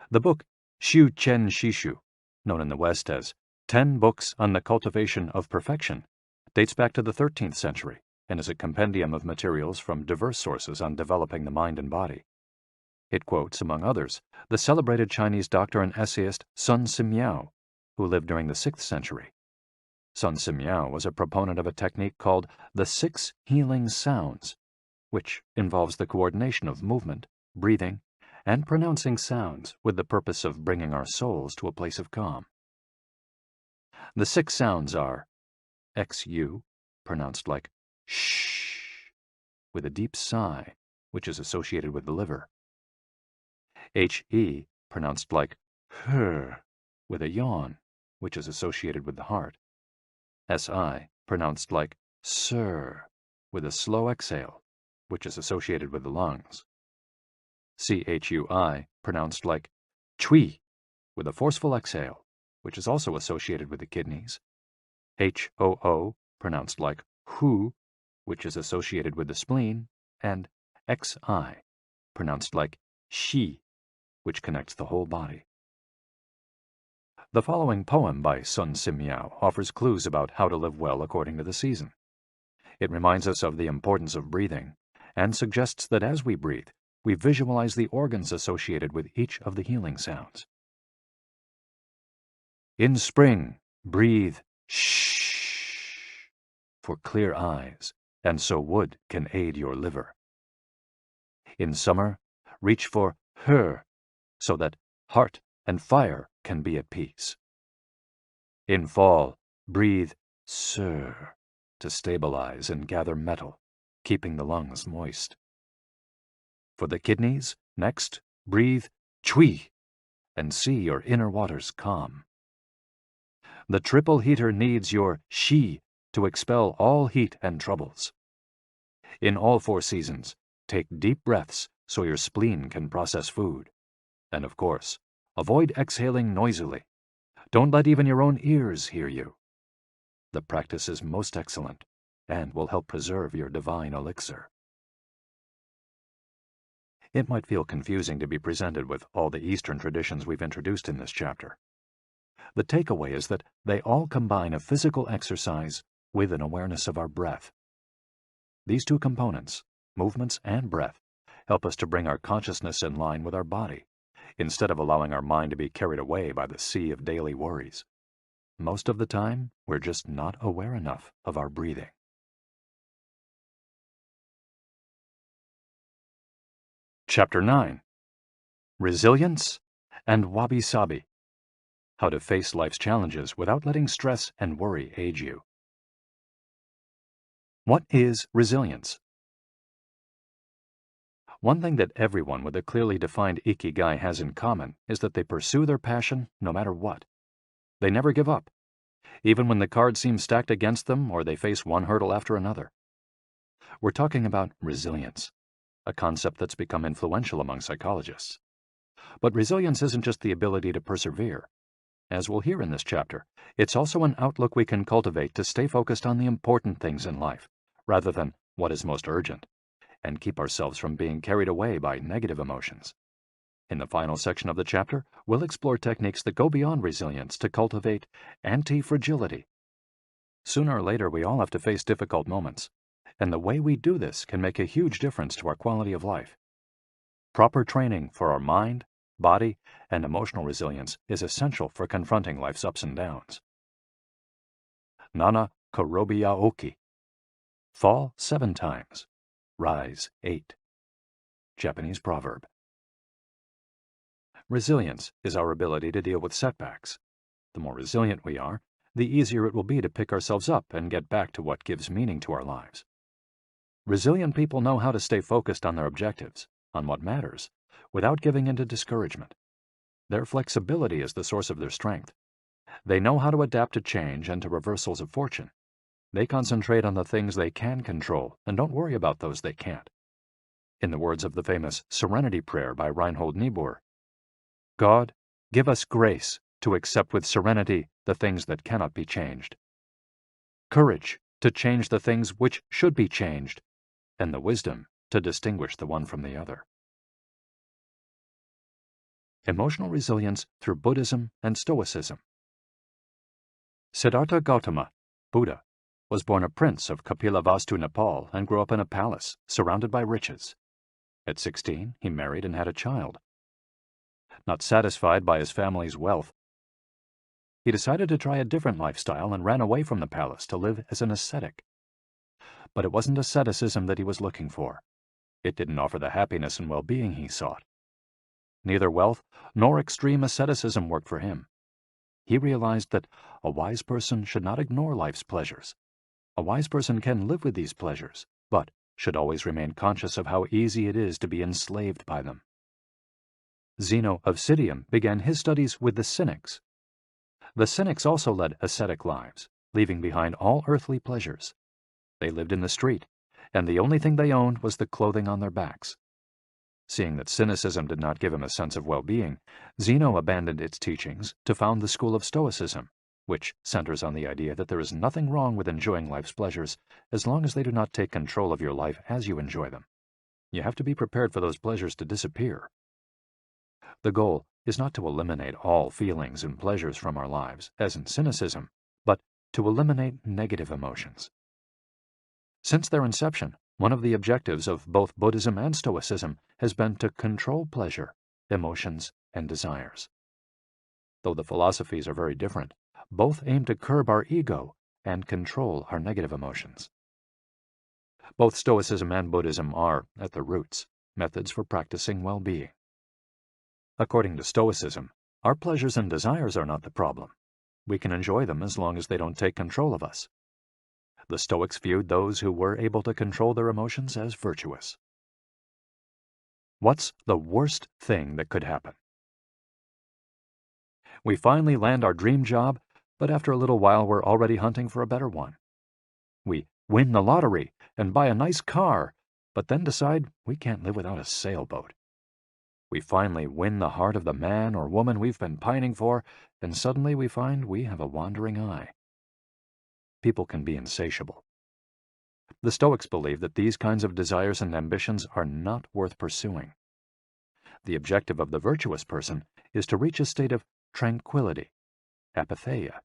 The book Shu Chen Shishu, known in the West as 10 Books on the Cultivation of Perfection, dates back to the 13th century and is a compendium of materials from diverse sources on developing the mind and body. It quotes, among others, the celebrated Chinese doctor and essayist Sun Simiao, who lived during the 6th century. Sun Simiao was a proponent of a technique called the 6 healing sounds, which involves the coordination of movement, breathing, and pronouncing sounds with the purpose of bringing our souls to a place of calm. The 6 sounds are XU, pronounced like shh, with a deep sigh, which is associated with the liver. HE, pronounced like her, with a yawn, which is associated with the heart. SI, pronounced like sir, with a slow exhale, which is associated with the lungs. CHUI, pronounced like chui, with a forceful exhale, which is also associated with the kidneys. HOO, pronounced like hu, which is associated with the spleen, and XI, pronounced like shi, which connects the whole body. The following poem by Sun Simiao offers clues about how to live well according to the season. It reminds us of the importance of breathing and suggests that as we breathe, we visualize the organs associated with each of the healing sounds. In spring, breathe shh for clear eyes, and so wood can aid your liver. In summer, reach for her, so that heart and fire can be at peace. In fall, breathe sir to stabilize and gather metal, keeping the lungs moist. For the kidneys, next, breathe chui and see your inner waters calm. The triple heater needs your shi to expel all heat and troubles. In all 4 seasons, take deep breaths so your spleen can process food. And of course, avoid exhaling noisily. Don't let even your own ears hear you. The practice is most excellent and will help preserve your divine elixir. It might feel confusing to be presented with all the Eastern traditions we've introduced in this chapter. The takeaway is that they all combine a physical exercise with an awareness of our breath. These 2 components, movements and breath, help us to bring our consciousness in line with our body, instead of allowing our mind to be carried away by the sea of daily worries. Most of the time, we're just not aware enough of our breathing. Chapter 9. Resilience and Wabisabi. How to face life's challenges without letting stress and worry age you. What is resilience? One thing that everyone with a clearly defined Ikigai has in common is that they pursue their passion no matter what. They never give up, even when the cards seem stacked against them or they face one hurdle after another. We're talking about resilience, a concept that's become influential among psychologists. But resilience isn't just the ability to persevere. As we'll hear in this chapter, it's also an outlook we can cultivate to stay focused on the important things in life, rather than what is most urgent, and keep ourselves from being carried away by negative emotions. In the final section of the chapter, we'll explore techniques that go beyond resilience to cultivate anti-fragility. Sooner or later, we all have to face difficult moments, and the way we do this can make a huge difference to our quality of life. Proper training for our mind, body, and emotional resilience is essential for confronting life's ups and downs. Nana Korobiya Oki. Fall 7 times, rise 8. Japanese proverb. Resilience is our ability to deal with setbacks. The more resilient we are, the easier it will be to pick ourselves up and get back to what gives meaning to our lives. Resilient people know how to stay focused on their objectives, on what matters, without giving in to discouragement. Their flexibility is the source of their strength. They know how to adapt to change and to reversals of fortune. They concentrate on the things they can control and don't worry about those they can't. In the words of the famous Serenity Prayer by Reinhold Niebuhr, God, give us grace to accept with serenity the things that cannot be changed, courage to change the things which should be changed, and the wisdom to distinguish the one from the other. Emotional resilience through Buddhism and Stoicism. Siddhartha Gautama, Buddha, was born a prince of Kapilavastu, Nepal, and grew up in a palace surrounded by riches. At 16, he married and had a child. Not satisfied by his family's wealth, he decided to try a different lifestyle and ran away from the palace to live as an ascetic. But it wasn't asceticism that he was looking for. It didn't offer the happiness and well-being he sought. Neither wealth nor extreme asceticism worked for him. He realized that a wise person should not ignore life's pleasures. A wise person can live with these pleasures, but should always remain conscious of how easy it is to be enslaved by them. Zeno of Citium began his studies with the Cynics. The Cynics also led ascetic lives, leaving behind all earthly pleasures. They lived in the street, and the only thing they owned was the clothing on their backs. Seeing that cynicism did not give him a sense of well-being, Zeno abandoned its teachings to found the school of Stoicism, which centers on the idea that there is nothing wrong with enjoying life's pleasures as long as they do not take control of your life as you enjoy them. You have to be prepared for those pleasures to disappear. The goal is not to eliminate all feelings and pleasures from our lives, as in cynicism, but to eliminate negative emotions. Since their inception, one of the objectives of both Buddhism and Stoicism has been to control pleasure, emotions, and desires. Though the philosophies are very different, both aim to curb our ego and control our negative emotions. Both Stoicism and Buddhism are, at their roots, methods for practicing well-being. According to Stoicism, our pleasures and desires are not the problem. We can enjoy them as long as they don't take control of us. The Stoics viewed those who were able to control their emotions as virtuous. What's the worst thing that could happen? We finally land our dream job, but after a little while we're already hunting for a better one. We win the lottery and buy a nice car, but then decide we can't live without a sailboat. We finally win the heart of the man or woman we've been pining for, and suddenly we find we have a wandering eye. People can be insatiable. The Stoics believe that these kinds of desires and ambitions are not worth pursuing. The objective of the virtuous person is to reach a state of tranquility, apatheia,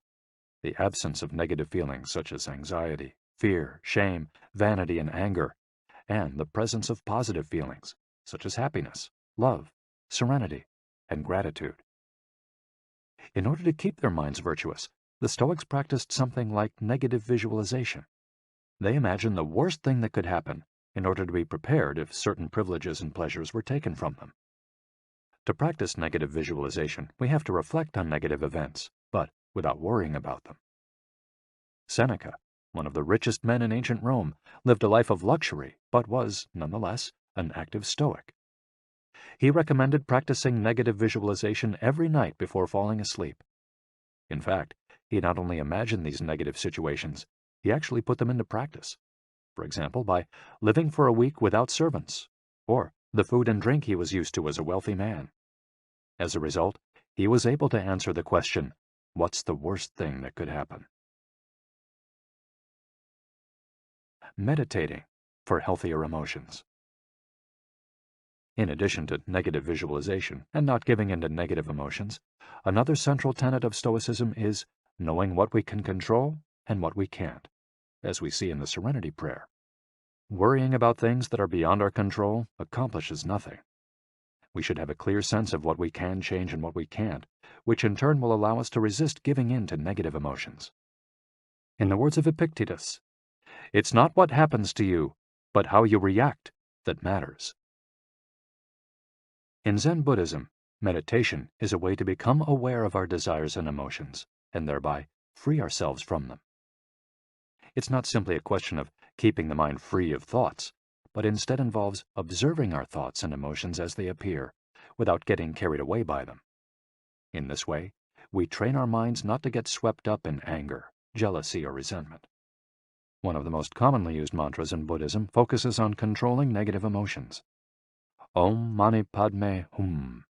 the absence of negative feelings such as anxiety, fear, shame, vanity, and anger, and the presence of positive feelings such as happiness, love, serenity, and gratitude. In order to keep their minds virtuous, the Stoics practiced something like negative visualization. They imagined the worst thing that could happen in order to be prepared if certain privileges and pleasures were taken from them. To practice negative visualization, we have to reflect on negative events, but without worrying about them. Seneca, one of the richest men in ancient Rome, lived a life of luxury, but was, nonetheless, an active Stoic. He recommended practicing negative visualization every night before falling asleep. In fact, he not only imagined these negative situations, he actually put them into practice. For example, by living for a week without servants, or the food and drink he was used to as a wealthy man. As a result, he was able to answer the question, what's the worst thing that could happen? Meditating for healthier emotions. In addition to negative visualization and not giving in to negative emotions, another central tenet of Stoicism is knowing what we can control and what we can't, as we see in the Serenity Prayer. Worrying about things that are beyond our control accomplishes nothing. We should have a clear sense of what we can change and what we can't, which in turn will allow us to resist giving in to negative emotions. In the words of Epictetus, it's not what happens to you, but how you react that matters. In Zen Buddhism, meditation is a way to become aware of our desires and emotions, and thereby free ourselves from them. It's not simply a question of keeping the mind free of thoughts, but instead involves observing our thoughts and emotions as they appear, without getting carried away by them. In this way, we train our minds not to get swept up in anger, jealousy, or resentment. One of the most commonly used mantras in Buddhism focuses on controlling negative emotions. Om Mani Padme Hum,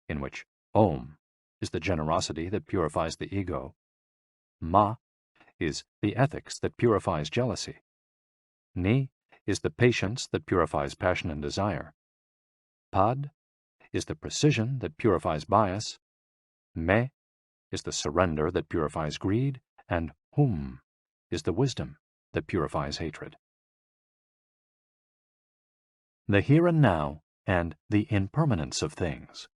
in which Om is the generosity that purifies the ego, Ma is the ethics that purifies jealousy, Ni is the patience that purifies passion and desire, Pad is the precision that purifies bias, Me is the surrender that purifies greed, and Hum is the wisdom that purifies hatred. The here and now and the impermanence of things.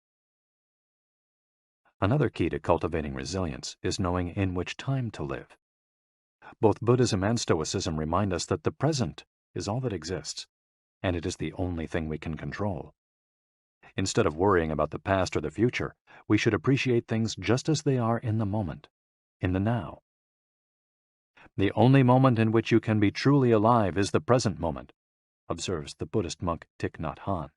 Another key to cultivating resilience is knowing in which time to live. Both Buddhism and Stoicism remind us that the present is all that exists, and it is the only thing we can control. Instead of worrying about the past or the future, we should appreciate things just as they are in the moment, in the now. The only moment in which you can be truly alive is the present moment, observes the Buddhist monk Thich Nhat Hanh.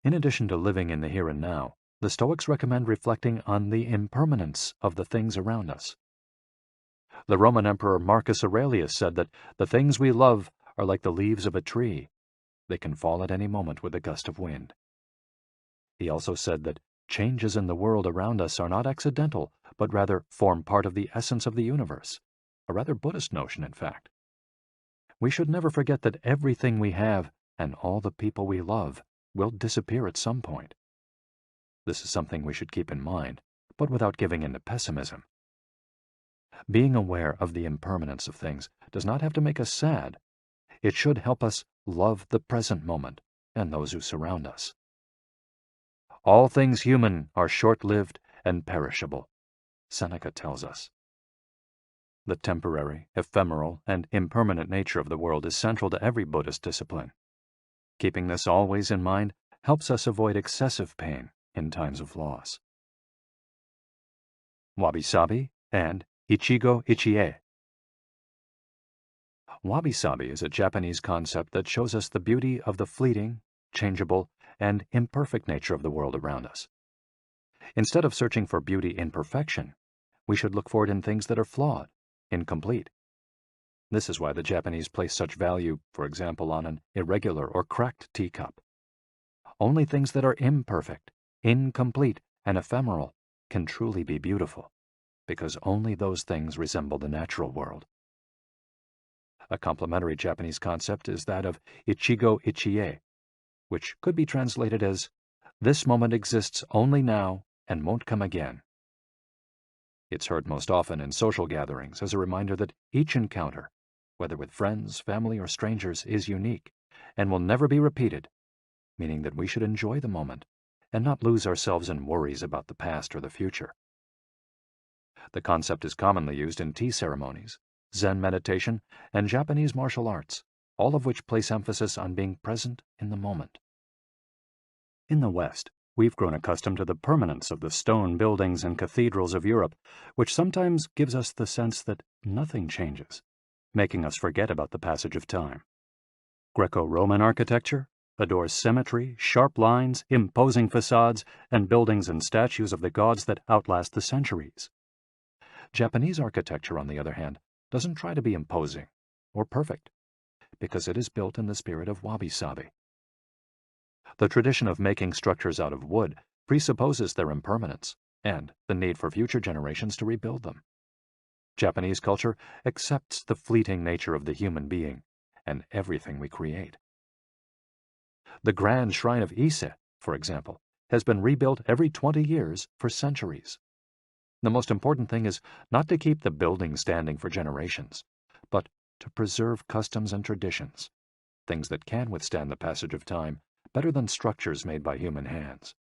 In addition to living in the here and now, the Stoics recommend reflecting on the impermanence of the things around us. The Roman Emperor Marcus Aurelius said that the things we love are like the leaves of a tree. They can fall at any moment with a gust of wind. He also said that changes in the world around us are not accidental, but rather form part of the essence of the universe, a rather Buddhist notion, in fact. We should never forget that everything we have and all the people we love will disappear at some point. This is something we should keep in mind, but without giving in to pessimism. Being aware of the impermanence of things does not have to make us sad. It should help us love the present moment and those who surround us. All things human are short-lived and perishable, Seneca tells us. The temporary, ephemeral, and impermanent nature of the world is central to every Buddhist discipline. Keeping this always in mind helps us avoid excessive pain in times of loss. Wabisabi and Ichigo. Wabisabi is a Japanese concept that shows us the beauty of the fleeting, changeable, and imperfect nature of the world around us. Instead of searching for beauty in perfection, we should look for it in things that are flawed, incomplete. This is why the Japanese place such value, for example, on an irregular or cracked teacup. Only things that are imperfect, incomplete, and ephemeral can truly be beautiful, because only those things resemble the natural world. A complementary Japanese concept is that of Ichigo, which could be translated as, "This moment exists only now and won't come again." It's heard most often in social gatherings as a reminder that each encounter, whether with friends, family, or strangers, is unique and will never be repeated, meaning that we should enjoy the moment and not lose ourselves in worries about the past or the future. The concept is commonly used in tea ceremonies, Zen meditation, and Japanese martial arts, all of which place emphasis on being present in the moment. In the West, we've grown accustomed to the permanence of the stone buildings and cathedrals of Europe, which sometimes gives us the sense that nothing changes, making us forget about the passage of time. Greco-Roman architecture adores symmetry, sharp lines, imposing facades, and buildings and statues of the gods that outlast the centuries. Japanese architecture, on the other hand, doesn't try to be imposing or perfect, because it is built in the spirit of wabi-sabi. The tradition of making structures out of wood presupposes their impermanence and the need for future generations to rebuild them. Japanese culture accepts the fleeting nature of the human being and everything we create. The grand shrine of Ise, for example, has been rebuilt every 20 years for centuries. The most important thing is not to keep the building standing for generations, but to preserve customs and traditions, things that can withstand the passage of time better than structures made by human hands.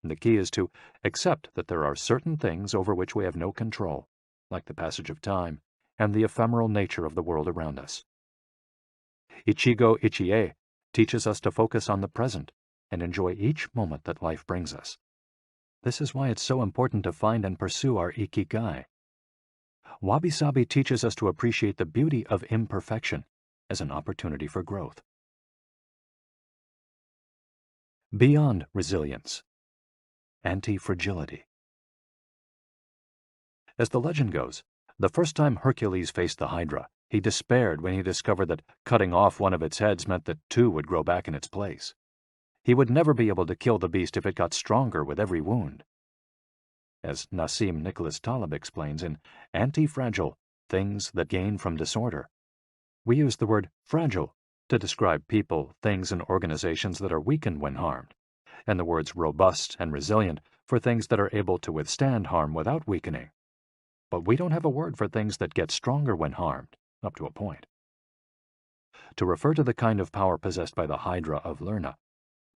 The key is to accept that there are certain things over which we have no control, like the passage of time and the ephemeral nature of the world around us. Ichigo teaches us to focus on the present and enjoy each moment that life brings us. This is why it's so important to find and pursue our Ikigai. Wabi-sabi teaches us to appreciate the beauty of imperfection as an opportunity for growth. Beyond resilience, anti-fragility. As the legend goes, the first time Hercules faced the Hydra, he despaired when he discovered that cutting off one of its heads meant that two would grow back in its place. He would never be able to kill the beast if it got stronger with every wound. As Nassim Nicholas Taleb explains in Anti-Fragile, Things That Gain from Disorder, we use the word fragile to describe people, things, and organizations that are weakened when harmed, and the words robust and resilient for things that are able to withstand harm without weakening. But we don't have a word for things that get stronger when harmed, up to a point. To refer to the kind of power possessed by the Hydra of Lerna,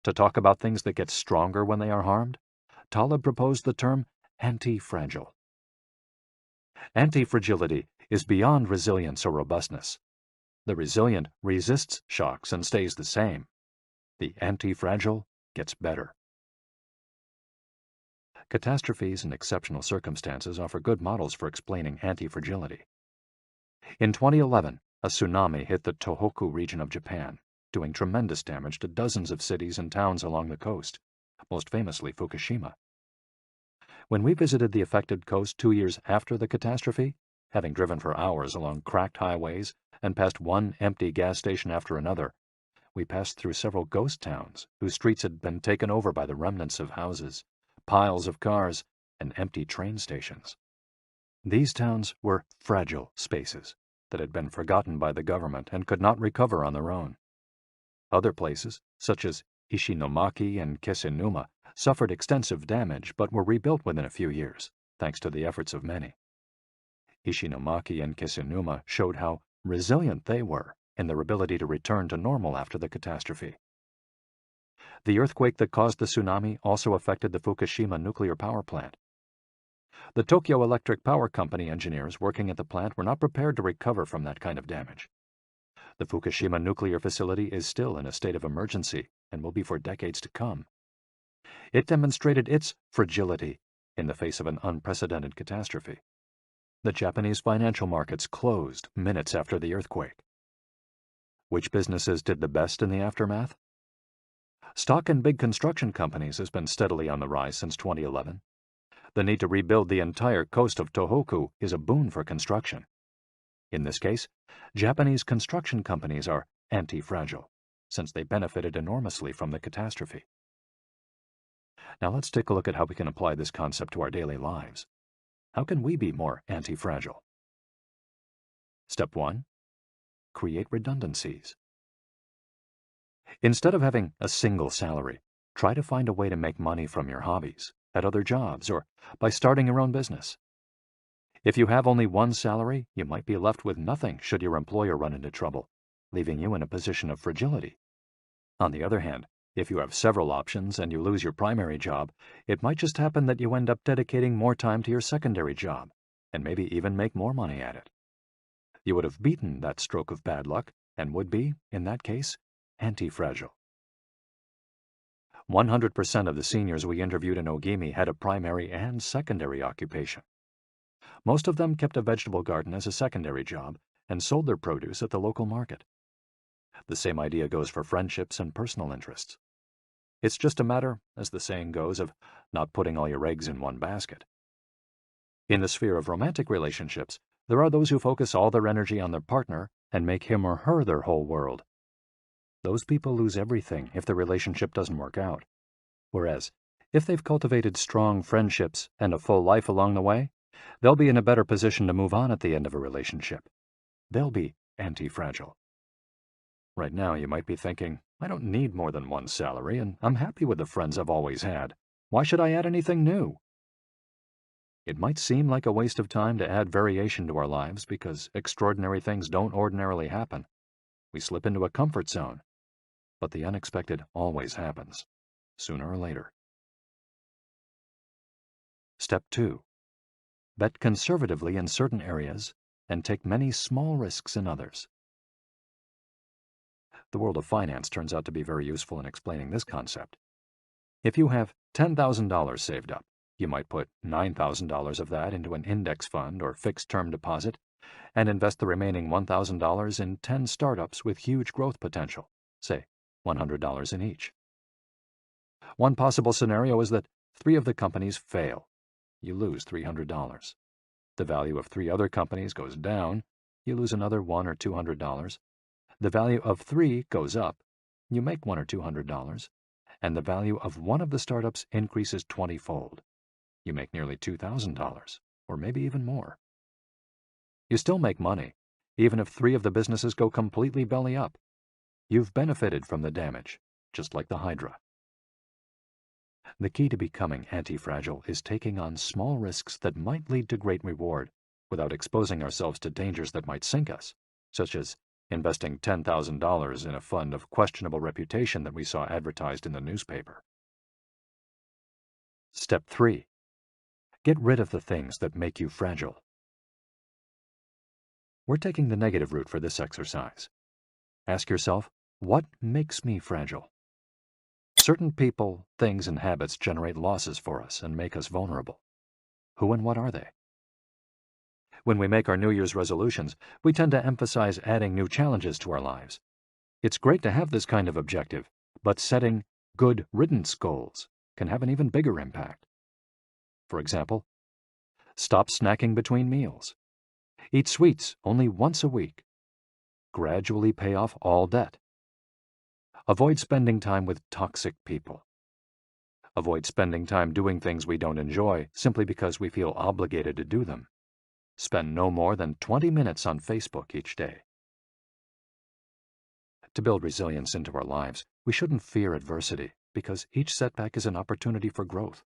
to talk about things that get stronger when they are harmed, Taleb proposed the term anti-fragile. Anti-fragility is beyond resilience or robustness. The resilient resists shocks and stays the same. The anti-fragile gets better. Catastrophes and exceptional circumstances offer good models for explaining anti-fragility. In 2011, a tsunami hit the Tohoku region of Japan, doing tremendous damage to dozens of cities and towns along the coast, most famously Fukushima. When we visited the affected coast 2 years after the catastrophe, having driven for hours along cracked highways and past one empty gas station after another, we passed through several ghost towns whose streets had been taken over by the remnants of houses, piles of cars, and empty train stations. These towns were fragile spaces that had been forgotten by the government and could not recover on their own. Other places, such as Ishinomaki and Kesenuma, suffered extensive damage but were rebuilt within a few years, thanks to the efforts of many. Ishinomaki and Kisunuma showed how resilient they were in their ability to return to normal after the catastrophe. The earthquake that caused the tsunami also affected the Fukushima nuclear power plant. The Tokyo Electric Power Company engineers working at the plant were not prepared to recover from that kind of damage. The Fukushima nuclear facility is still in a state of emergency and will be for decades to come. It demonstrated its fragility in the face of an unprecedented catastrophe. The Japanese financial markets closed minutes after the earthquake. Which businesses did the best in the aftermath? Stock in big construction companies has been steadily on the rise since 2011. The need to rebuild the entire coast of Tohoku is a boon for construction. In this case, Japanese construction companies are anti-fragile, since they benefited enormously from the catastrophe. Now let's take a look at how we can apply this concept to our daily lives. How can we be more anti-fragile? Step 1. Create redundancies. Instead of having a single salary, try to find a way to make money from your hobbies, at other jobs, or by starting your own business. If you have only one salary, you might be left with nothing should your employer run into trouble, leaving you in a position of fragility. On the other hand, if you have several options and you lose your primary job, it might just happen that you end up dedicating more time to your secondary job, and maybe even make more money at it. You would have beaten that stroke of bad luck, and would be, in that case, anti-fragile. 100% of the seniors we interviewed in Ogimi had a primary and secondary occupation. Most of them kept a vegetable garden as a secondary job and sold their produce at the local market. The same idea goes for friendships and personal interests. It's just a matter, as the saying goes, of not putting all your eggs in one basket. In the sphere of romantic relationships, there are those who focus all their energy on their partner and make him or her their whole world. Those people lose everything if the relationship doesn't work out. Whereas, if they've cultivated strong friendships and a full life along the way, they'll be in a better position to move on at the end of a relationship. They'll be anti-fragile. Right now, you might be thinking, I don't need more than one salary, and I'm happy with the friends I've always had. Why should I add anything new? It might seem like a waste of time to add variation to our lives because extraordinary things don't ordinarily happen. We slip into a comfort zone. But the unexpected always happens, sooner or later. Step 2. Bet conservatively in certain areas and take many small risks in others. The world of finance turns out to be very useful in explaining this concept. If you have $10,000 saved up, you might put $9,000 of that into an index fund or fixed-term deposit and invest the remaining $1,000 in 10 startups with huge growth potential, say $100 in each. One possible scenario is that 3 of the companies fail. You lose $300. The value of 3 other companies goes down. You lose another $100 or $200. The value of 3 goes up. You make $100 or $200. And the value of one of the startups increases 20-fold. You make nearly $2,000, or maybe even more. You still make money, even if 3 of the businesses go completely belly up. You've benefited from the damage, just like the Hydra. The key to becoming anti-fragile is taking on small risks that might lead to great reward without exposing ourselves to dangers that might sink us, such as investing $10,000 in a fund of questionable reputation that we saw advertised in the newspaper. Step 3. Get rid of the things that make you fragile. We're taking the negative route for this exercise. Ask yourself, what makes me fragile? Certain people, things, and habits generate losses for us and make us vulnerable. Who and what are they? When we make our New Year's resolutions, we tend to emphasize adding new challenges to our lives. It's great to have this kind of objective, but setting good riddance goals can have an even bigger impact. For example, stop snacking between meals. Eat sweets only once a week. Gradually pay off all debt. Avoid spending time with toxic people. Avoid spending time doing things we don't enjoy simply because we feel obligated to do them. Spend no more than 20 minutes on Facebook each day. To build resilience into our lives, we shouldn't fear adversity, because each setback is an opportunity for growth.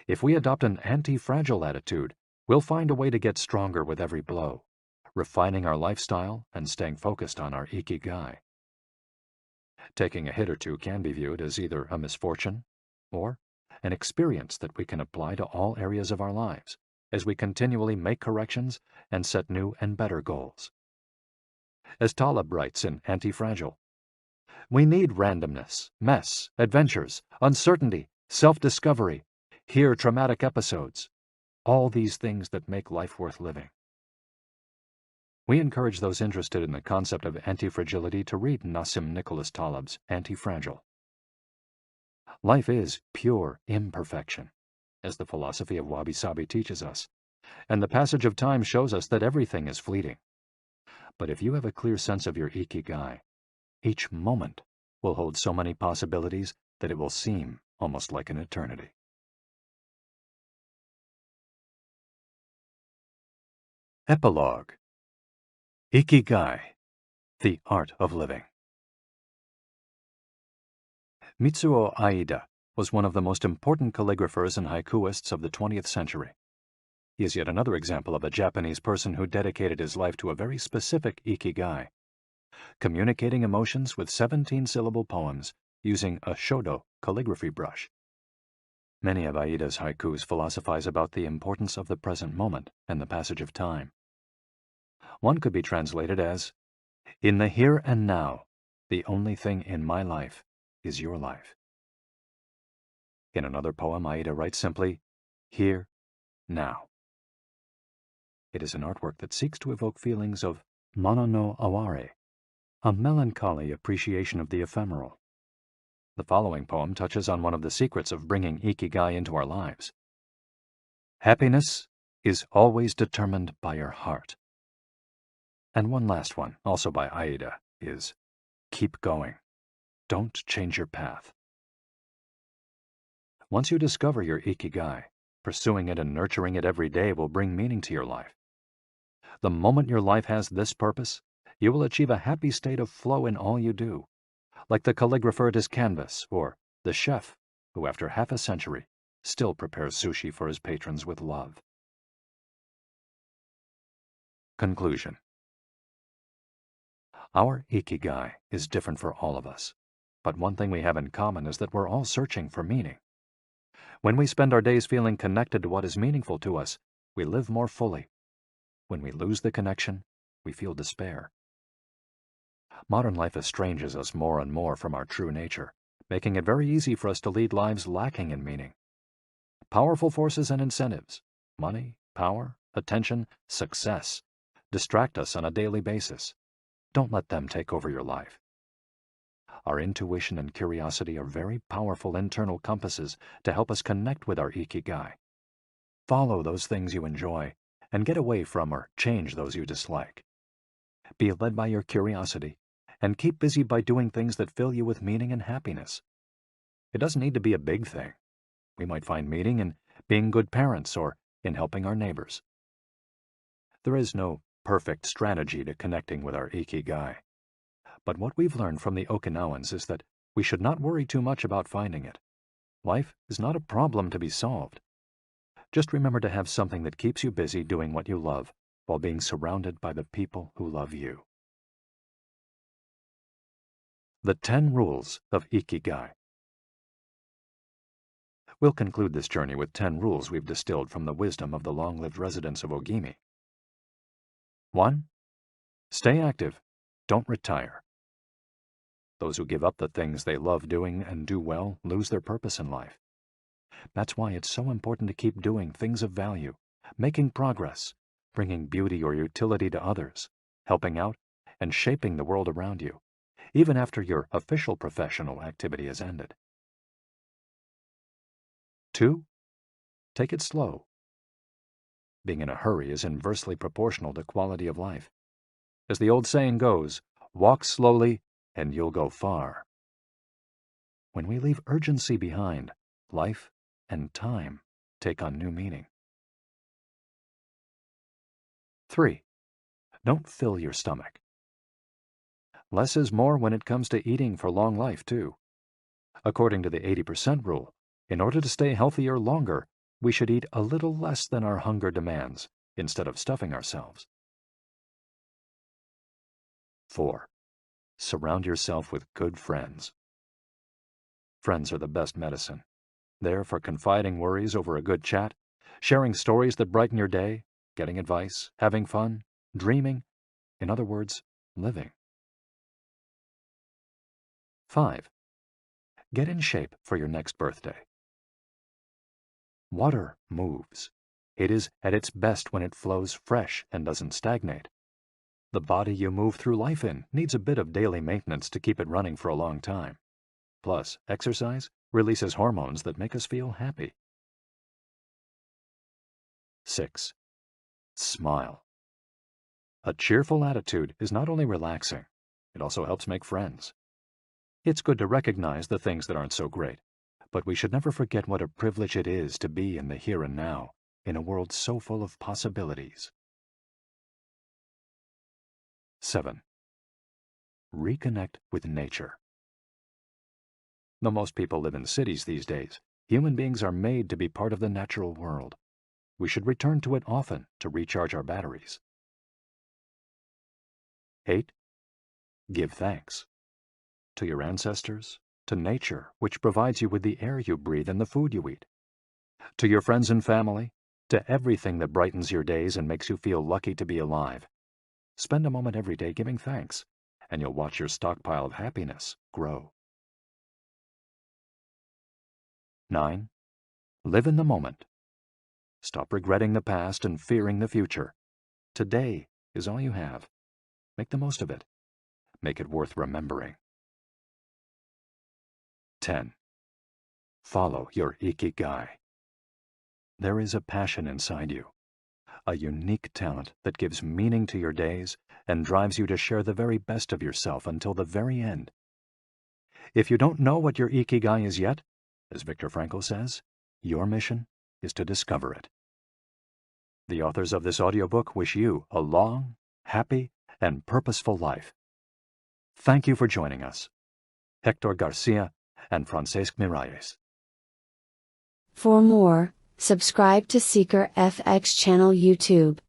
If we adopt an anti-fragile attitude, we'll find a way to get stronger with every blow, refining our lifestyle and staying focused on our Ikigai. Taking a hit or two can be viewed as either a misfortune or an experience that we can apply to all areas of our lives as we continually make corrections and set new and better goals. As Taleb writes in Anti-Fragile, we need randomness, mess, adventures, uncertainty, self-discovery, hear traumatic episodes, all these things that make life worth living. We encourage those interested in the concept of anti-fragility to read Nassim Nicholas Taleb's Anti-Fragile. Life is pure imperfection, as the philosophy of Wabisabi teaches us, and the passage of time shows us that everything is fleeting. But if you have a clear sense of your Ikigai, each moment will hold so many possibilities that it will seem almost like an eternity. Epilogue. Ikigai, the Art of Living. Mitsuo Aida was one of the most important calligraphers and haikuists of the 20th century. He is yet another example of a Japanese person who dedicated his life to a very specific Ikigai, communicating emotions with 17-syllable poems using a shodo calligraphy brush. Many of Aida's haikus philosophize about the importance of the present moment and the passage of time. One could be translated as, "In the here and now, the only thing in my life is your life." In another poem, Aida writes simply, "Here, now." It is an artwork that seeks to evoke feelings of mono no aware, a melancholy appreciation of the ephemeral. The following poem touches on one of the secrets of bringing Ikigai into our lives. Happiness is always determined by your heart. And one last one, also by Aida, is keep going. Don't change your path. Once you discover your Ikigai, pursuing it and nurturing it every day will bring meaning to your life. The moment your life has this purpose, you will achieve a happy state of flow in all you do, like the calligrapher at his canvas or the chef who, after half a century, still prepares sushi for his patrons with love. Conclusion. Our Ikigai is different for all of us, but one thing we have in common is that we're all searching for meaning. When we spend our days feeling connected to what is meaningful to us, we live more fully. When we lose the connection, we feel despair. Modern life estranges us more and more from our true nature, making it very easy for us to lead lives lacking in meaning. Powerful forces and incentives, money, power, attention, success, distract us on a daily basis. Don't let them take over your life. Our intuition and curiosity are very powerful internal compasses to help us connect with our Ikigai. Follow those things you enjoy and get away from or change those you dislike. Be led by your curiosity and keep busy by doing things that fill you with meaning and happiness. It doesn't need to be a big thing. We might find meaning in being good parents or in helping our neighbors. There is no perfect strategy to connecting with our Ikigai. But what we've learned from the Okinawans is that we should not worry too much about finding it. Life is not a problem to be solved. Just remember to have something that keeps you busy doing what you love while being surrounded by the people who love you. The 10 Rules of Ikigai. We'll conclude this journey with 10 rules we've distilled from the wisdom of the long-lived residents of Ogimi. 1. Stay active. Don't retire. Those who give up the things they love doing and do well lose their purpose in life. That's why it's so important to keep doing things of value, making progress, bringing beauty or utility to others, helping out, and shaping the world around you, even after your official professional activity has ended. 2. Take it slow. Being in a hurry is inversely proportional to quality of life. As the old saying goes, walk slowly and you'll go far. When we leave urgency behind, life and time take on new meaning. 3. Don't fill your stomach. Less is more when it comes to eating for long life, too. According to the 80% rule, in order to stay healthier longer, we should eat a little less than our hunger demands, instead of stuffing ourselves. 4. Surround yourself with good friends. Friends are the best medicine. There for confiding worries over a good chat, sharing stories that brighten your day, getting advice, having fun, dreaming, in other words, living. 5. Get in shape for your next birthday. Water moves. It is at its best when it flows fresh and doesn't stagnate. The body you move through life in needs a bit of daily maintenance to keep it running for a long time. Plus, exercise releases hormones that make us feel happy. 6. Smile. A cheerful attitude is not only relaxing, it also helps make friends. It's good to recognize the things that aren't so great, but we should never forget what a privilege it is to be in the here and now, in a world so full of possibilities. 7. Reconnect with nature. Though most people live in cities these days, human beings are made to be part of the natural world. We should return to it often to recharge our batteries. 8. Give thanks. To your ancestors, to nature, which provides you with the air you breathe and the food you eat. To your friends and family, to everything that brightens your days and makes you feel lucky to be alive. Spend a moment every day giving thanks, and you'll watch your stockpile of happiness grow. 9. Live in the moment. Stop regretting the past and fearing the future. Today is all you have. Make the most of it. Make it worth remembering. 10. Follow your Ikigai. There is a passion inside you, a unique talent that gives meaning to your days and drives you to share the very best of yourself until the very end. If you don't know what your Ikigai is yet, as Viktor Frankl says, your mission is to discover it. The authors of this audiobook wish you a long, happy, and purposeful life. Thank you for joining us. Hector Garcia and Francesc Miralles. For more, subscribe to Seeker FX channel YouTube.